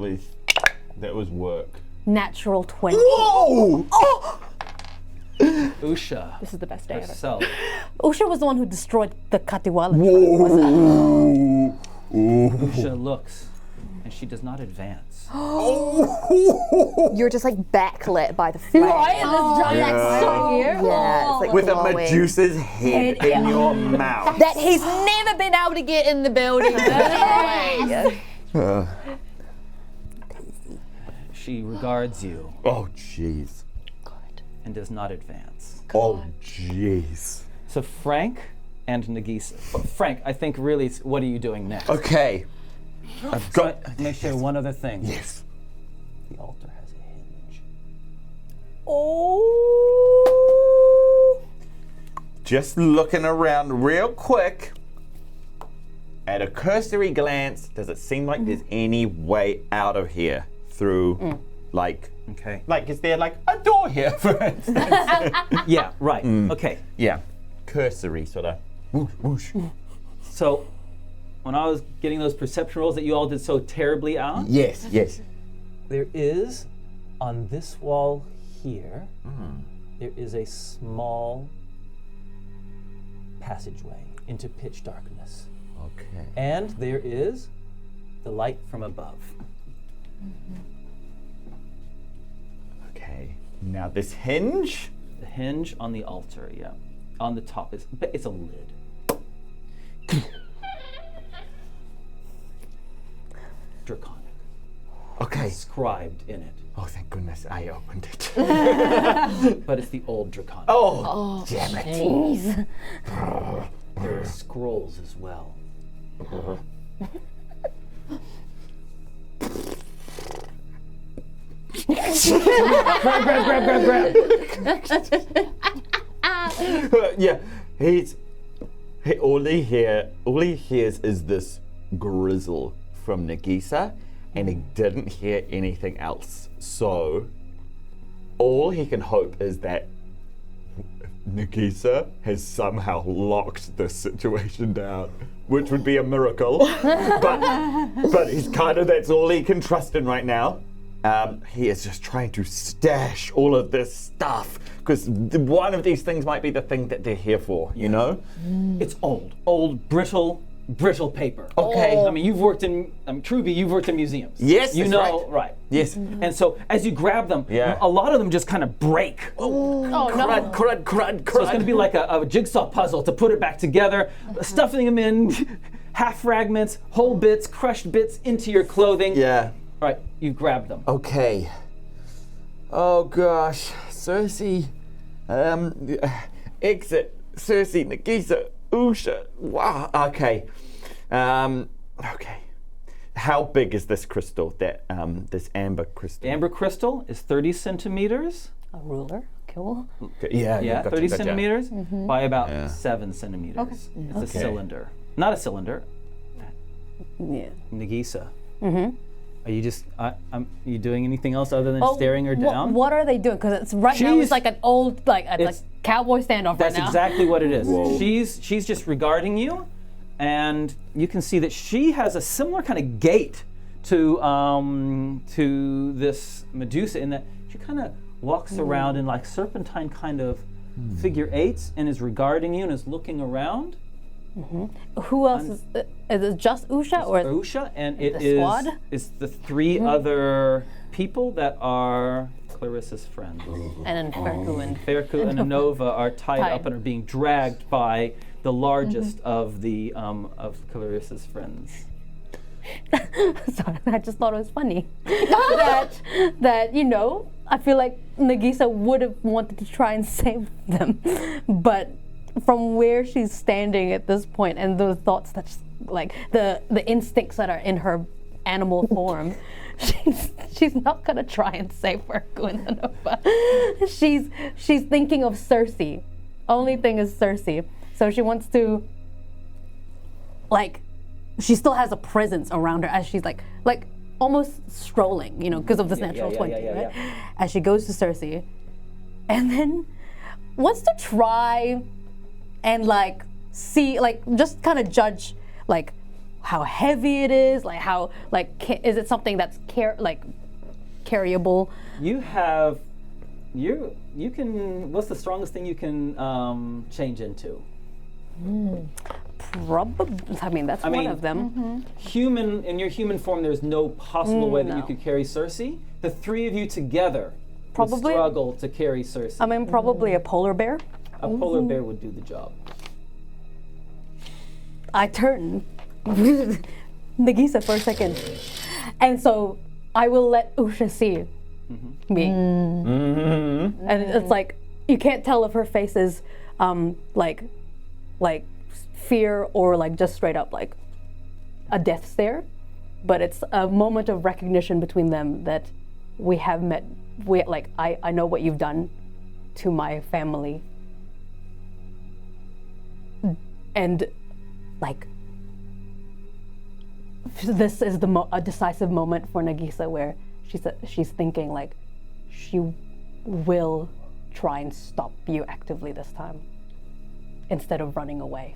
was work. Natural 20. Usha This is the best day ever. herself. Usha was the one who destroyed the Katiwala. Usha looks, and she does not advance. You're just like backlit by the flame. Right? This giant sword here. Yeah, it's like With a glowing. Medusa's head in your mouth. That he's never been able to get in the building. She regards you Oh, jeez. and does not advance. Oh, jeez. So Frank and Nagiisa. Frank, I think really, what are you doing next? Okay. I've got. Let me show you one other thing. Yes. The altar has a hinge. Just looking around real quick. At a cursory glance, does it seem like there's any way out of here through, like, Okay. is there like a door here, for instance? Yeah, right. Okay. Yeah. Cursory, sort of. Whoosh, whoosh. So when I was getting those perception rolls that you all did so terribly out, Yes, yes. there is, on this wall here, there is a small passageway into pitch darkness. Okay. And there is the light from above. Okay. Now this hinge. The hinge on the altar, yeah. On the top, it's a lid. Draconic. Okay. Inscribed in it. Oh, thank goodness I opened it. But it's the old Draconic. Oh, damn it. Jeez. There are scrolls as well. grab. Yeah, all he hears is this grizzle from Nagiisa, and he didn't hear anything else. So all he can hope is that Nagiisa has somehow locked this situation down, which would be a miracle. but he's that's all he can trust in right now. He is just trying to stash all of this stuff, because one of these things might be the thing that they're here for, you know? It's old, brittle paper. Okay. I mean, you've worked in, Truby, you've worked in museums. Yes, You that's know, right. Yes. And so as you grab them, Yeah. a lot of them just kind of break. Crud. So it's going to be like a jigsaw puzzle to put it back together, stuffing them in half fragments, whole bits, crushed bits into your clothing. Yeah. All right, you grabbed them. Okay. Oh gosh, Cerci. Exit. Cerci, Nagiisa, Usha. Wow. Okay. Okay. How big is this crystal? This amber crystal. The amber crystal is 30 centimeters. A ruler. Cool. Okay, Yeah. Yeah, gotcha, 30 gotcha. centimeters by about 7 centimeters. It's a Okay. cylinder. Not a cylinder. Yeah. Nagiisa. Are you just, you doing anything else other than staring her down? What are they doing? Because it's right now She's- it's like an old, like It's- cowboy standoff That's right now. exactly what it is. Whoa. She's just regarding you, and you can see that she has a similar kind of gait to this Medusa, in that she kind of walks around in like serpentine kind of figure eights and is regarding you and is looking around. Who else is it just Usha or Usha, and it the is squad? it's the 3 other people that are Clarissa's friends. and then Feku and Feku and Anova are tied Tied. up and are being dragged by the largest of the of Clarissa's friends. Sorry, I just thought it was funny. that you know, I feel like Nagiisa would have wanted to try and save them, but from where she's standing at this point and the thoughts that like the instincts that are in her animal form, she's not gonna try and save Feku and Nova. She's thinking of Cerci. Only thing is Cerci. So she wants to, like, she still has a presence around her as she's like almost strolling, you know, because of this natural 20, right? As she goes to Cerci, and then wants to try and like see, like just kind of judge like how heavy it is, like how is it something that's carryable? You have, you can. What's the strongest thing you can change into? Probably. I mean, that's one of them. Human, in your human form, there's no possible way that you could carry Cerci. The three of you together would Probably. struggle to carry Cerci. I mean, probably a polar bear. A polar bear would do the job. I turn Nagiisa for a second, and so I will let Usha see me. And it's like you can't tell if her face is like fear or like just straight up like a death stare, but it's a moment of recognition between them that we have met. I know what you've done to my family, and like this is a decisive moment for Nagiisa where she's thinking like she will try and stop you actively this time instead of running away.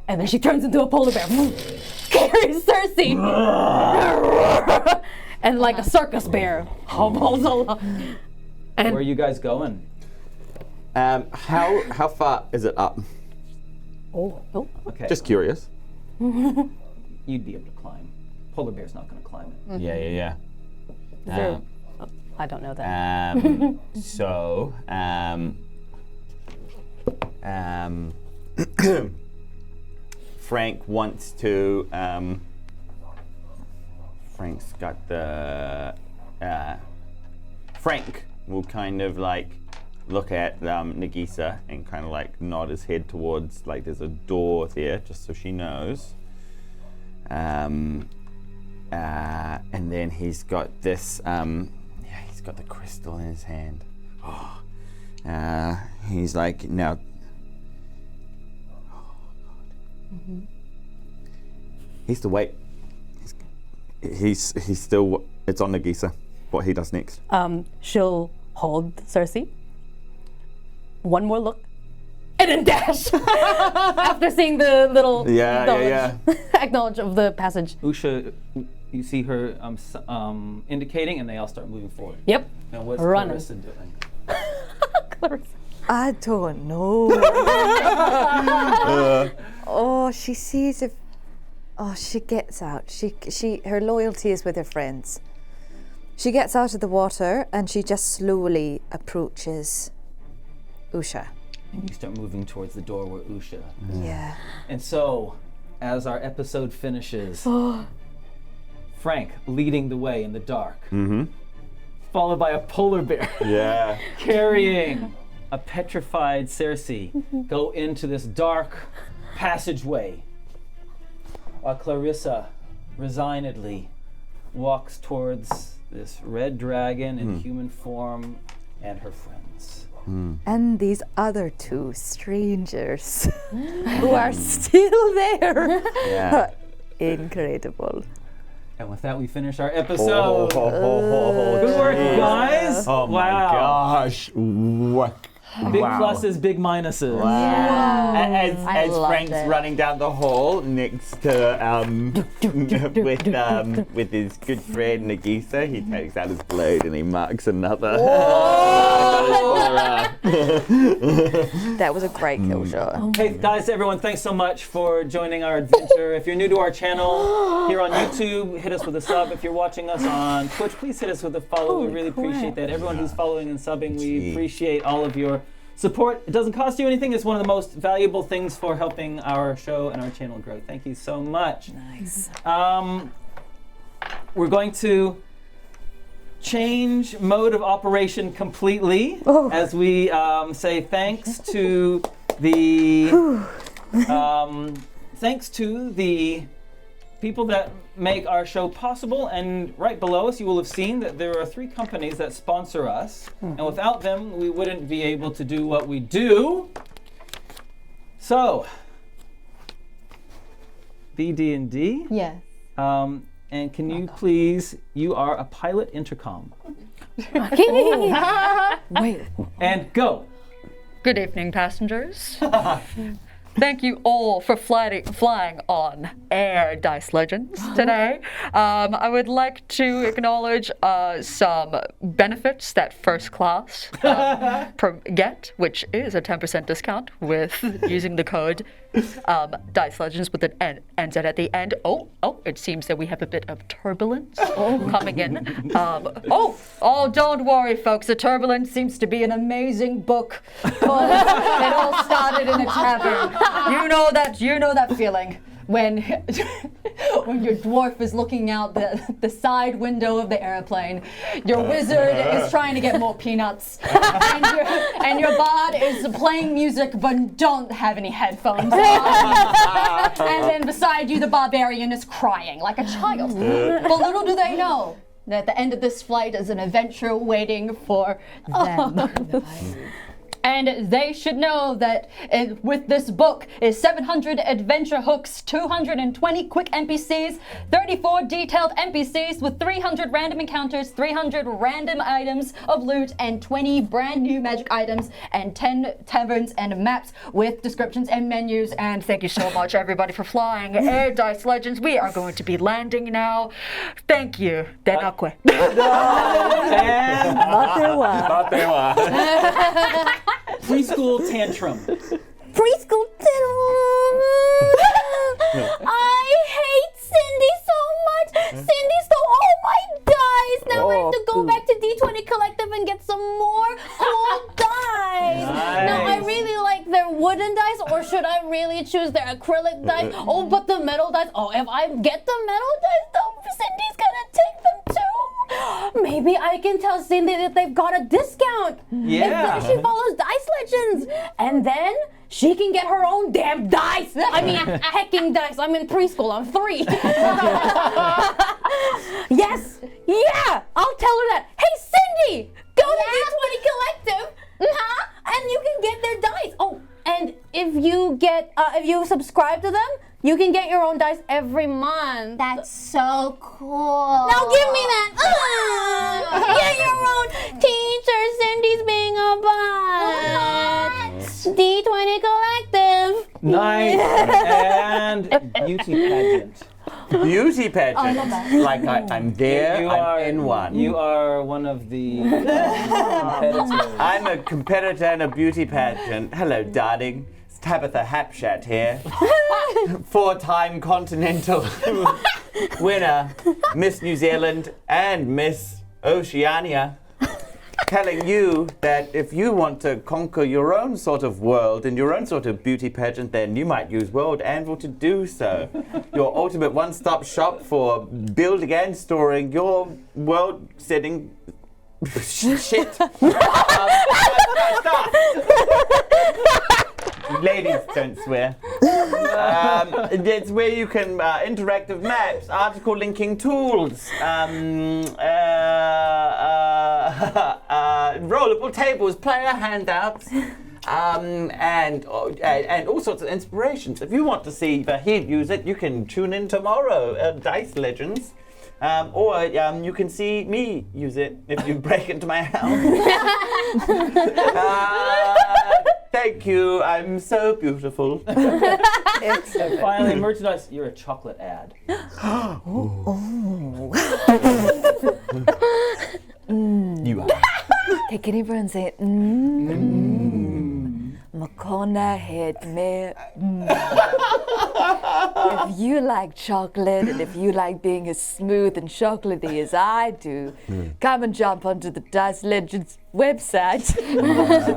And then she turns into a polar bear, carries Cerci, and like a circus bear hobbles along. Where are you guys going? How far is it up? Oh. Okay. Just curious. You'd be able to climb. Polar bear's not going to climb it. Yeah. Is there, I don't know that. So, Frank wants to. Frank's got the. Frank will kind of like look at Nagiisa and kind of like nod his head towards like there's a door there, just so she knows. And then he's got this. He's got the crystal in his hand. He's like now. He's to wait. He's still. It's on Nagiisa. What he does next. She'll hold Cerci. One more look, and then dash. After seeing the little acknowledge of the passage. Usha, you see her indicating, and they all start moving forward. Yep. Now what's Running. Clarissa doing? Clarissa. I don't know. She sees if. She gets out. Her loyalty is with her friends. She gets out of the water and she just slowly approaches Usha. And you start moving towards the door where Usha. Yeah. And so, as our episode finishes, Frank leading the way in the dark, followed by a polar bear. Yeah. Carrying a petrified Cerci, go into this dark passageway, while Clarissa resignedly walks towards this red dragon in human form and her friends. And these other two strangers who are still there. Yeah. Incredible. And with that, we finish our episode. Good Good work, guys. Oh my gosh. Big pluses, big minuses. As loved Frank's it. running down the hall next to with his good friend Nagiisa, he takes out his blade and he marks another. That was a great kill shot. Hey guys, everyone, thanks so much for joining our adventure. If you're new to our channel here on YouTube, hit us with a sub. If you're watching us on Twitch, please hit us with a follow. We really appreciate that. Everyone who's following and subbing, we appreciate all of your support. It doesn't cost you anything. It's one of the most valuable things for helping our show and our channel grow. Thank you so much. Nice. We're going to change mode of operation completely as we say thanks to the people that make our show possible. And right below us, you will have seen that there are 3 companies that sponsor us. And without them, we wouldn't be able to do what we do. So, BD&D. Yes. And can you please, you are a pilot intercom. Wait. And go. Good evening, passengers. Thank you all for flying on Air Dice Legends today. I would like to acknowledge some benefits that first class get, which is a 10% discount with using the code Dice Legends with an NZ at the end. Oh, it seems that we have a bit of turbulence coming in. Don't worry, folks. The Turbulence seems to be an amazing book. It all started in a tavern. You know that feeling when your dwarf is looking out the side window of the airplane. Your wizard is trying to get more peanuts, and your bard is playing music but don't have any headphones on. And then beside you, the barbarian is crying like a child. But little do they know that at the end of this flight is an adventure waiting for them. And they should know that with this book is 700 adventure hooks, 220 quick NPCs, 34 detailed NPCs with 300 random encounters, 300 random items of loot, and 20 brand new magic items, and 10 taverns and maps with descriptions and menus. And thank you so much, everybody, for flying Air Dice Legends. We are going to be landing now. Thank you. Denakwe. Preschool tantrum. Preschool I hate Cindy so much. Cindy stole all my dice. Now I have to go back to D20 Collective and get some more cool dice. Now I really like their wooden dice, or should I really choose their acrylic dice? Oh, but the metal dice. Oh, if I get the metal dice, though, Cindy's gonna take them too. Maybe I can tell Cindy that they've got a discount. Yeah. If she follows Dice Legends. And then she can get her own damn dice. I mean, hecking dice. I'm in preschool. I'm 3. Yes. Yeah. I'll tell her that. Hey, Cindy, go to D20 Collective. And you can get their dice. Oh, and if you subscribe to them, you can get your own dice every month. That's so cool. Now give me that. Get your own teacher. Cindy's being a bot. D20 Collective. Nice. And beauty pageant. Beauty pageant. Like I'm there, You I'm are in one. You are one of the competitors. I'm a competitor in a beauty pageant. Hello, darling. It's Tabitha Hapshat here. 4-time continental winner, Miss New Zealand and Miss Oceania. Telling you that if you want to conquer your own sort of world and your own sort of beauty pageant, then you might use World Anvil to do so. Your ultimate one-stop shop for building and storing your world-setting shit. Stop. Ladies, don't swear. It's where you can interact with maps, article linking tools, rollable tables, player handouts, and all sorts of inspirations. If you want to see Vahid use it, you can tune in tomorrow at Dice Legends. Or you can see me use it if you break into my house. Thank you. I'm so beautiful. And finally, merchandise. You're a chocolate ad. You are. Take it over and say, Makona head me. If you like chocolate and if you like being as smooth and chocolatey as I do, come and jump onto the Dice Legends website,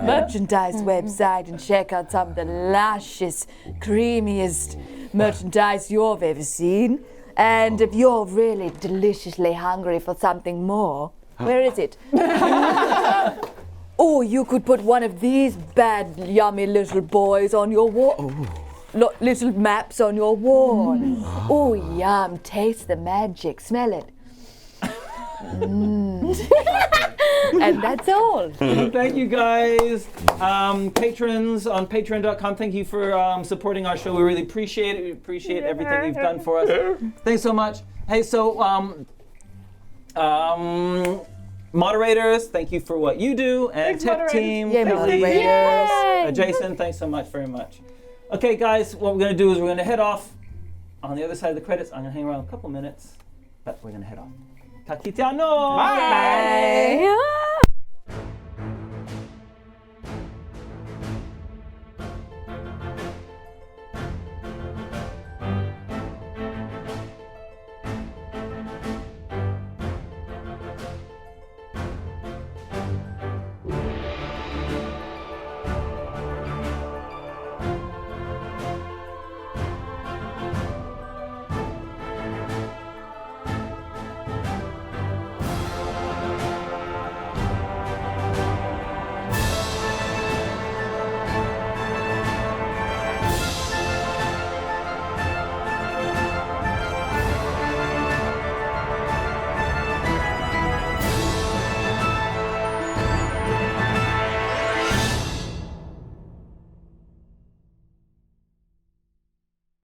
merchandise website, and check out some of the luscious, creamiest merchandise you've ever seen. And if you're really deliciously hungry for something more, where is it? Oh, you could put one of these bad, yummy little boys on your wall. Little maps on your wall. Oh, yum. Taste the magic. Smell it. And that's all. Thank you guys. Patrons on patreon.com, thank you for supporting our show. We really appreciate it. We appreciate everything you've done for us. Thanks so much. Hey, so moderators, thank you for what you do. And Thanks, tech moderators. team, Yeah, Ellie, moderators. Jason, thanks so much very much. Okay, guys, what we're going to do is we're going to head off on the other side of the credits. I'm going to hang around a couple minutes, but we're going to head off. Ka kite anō! Bye. Bye.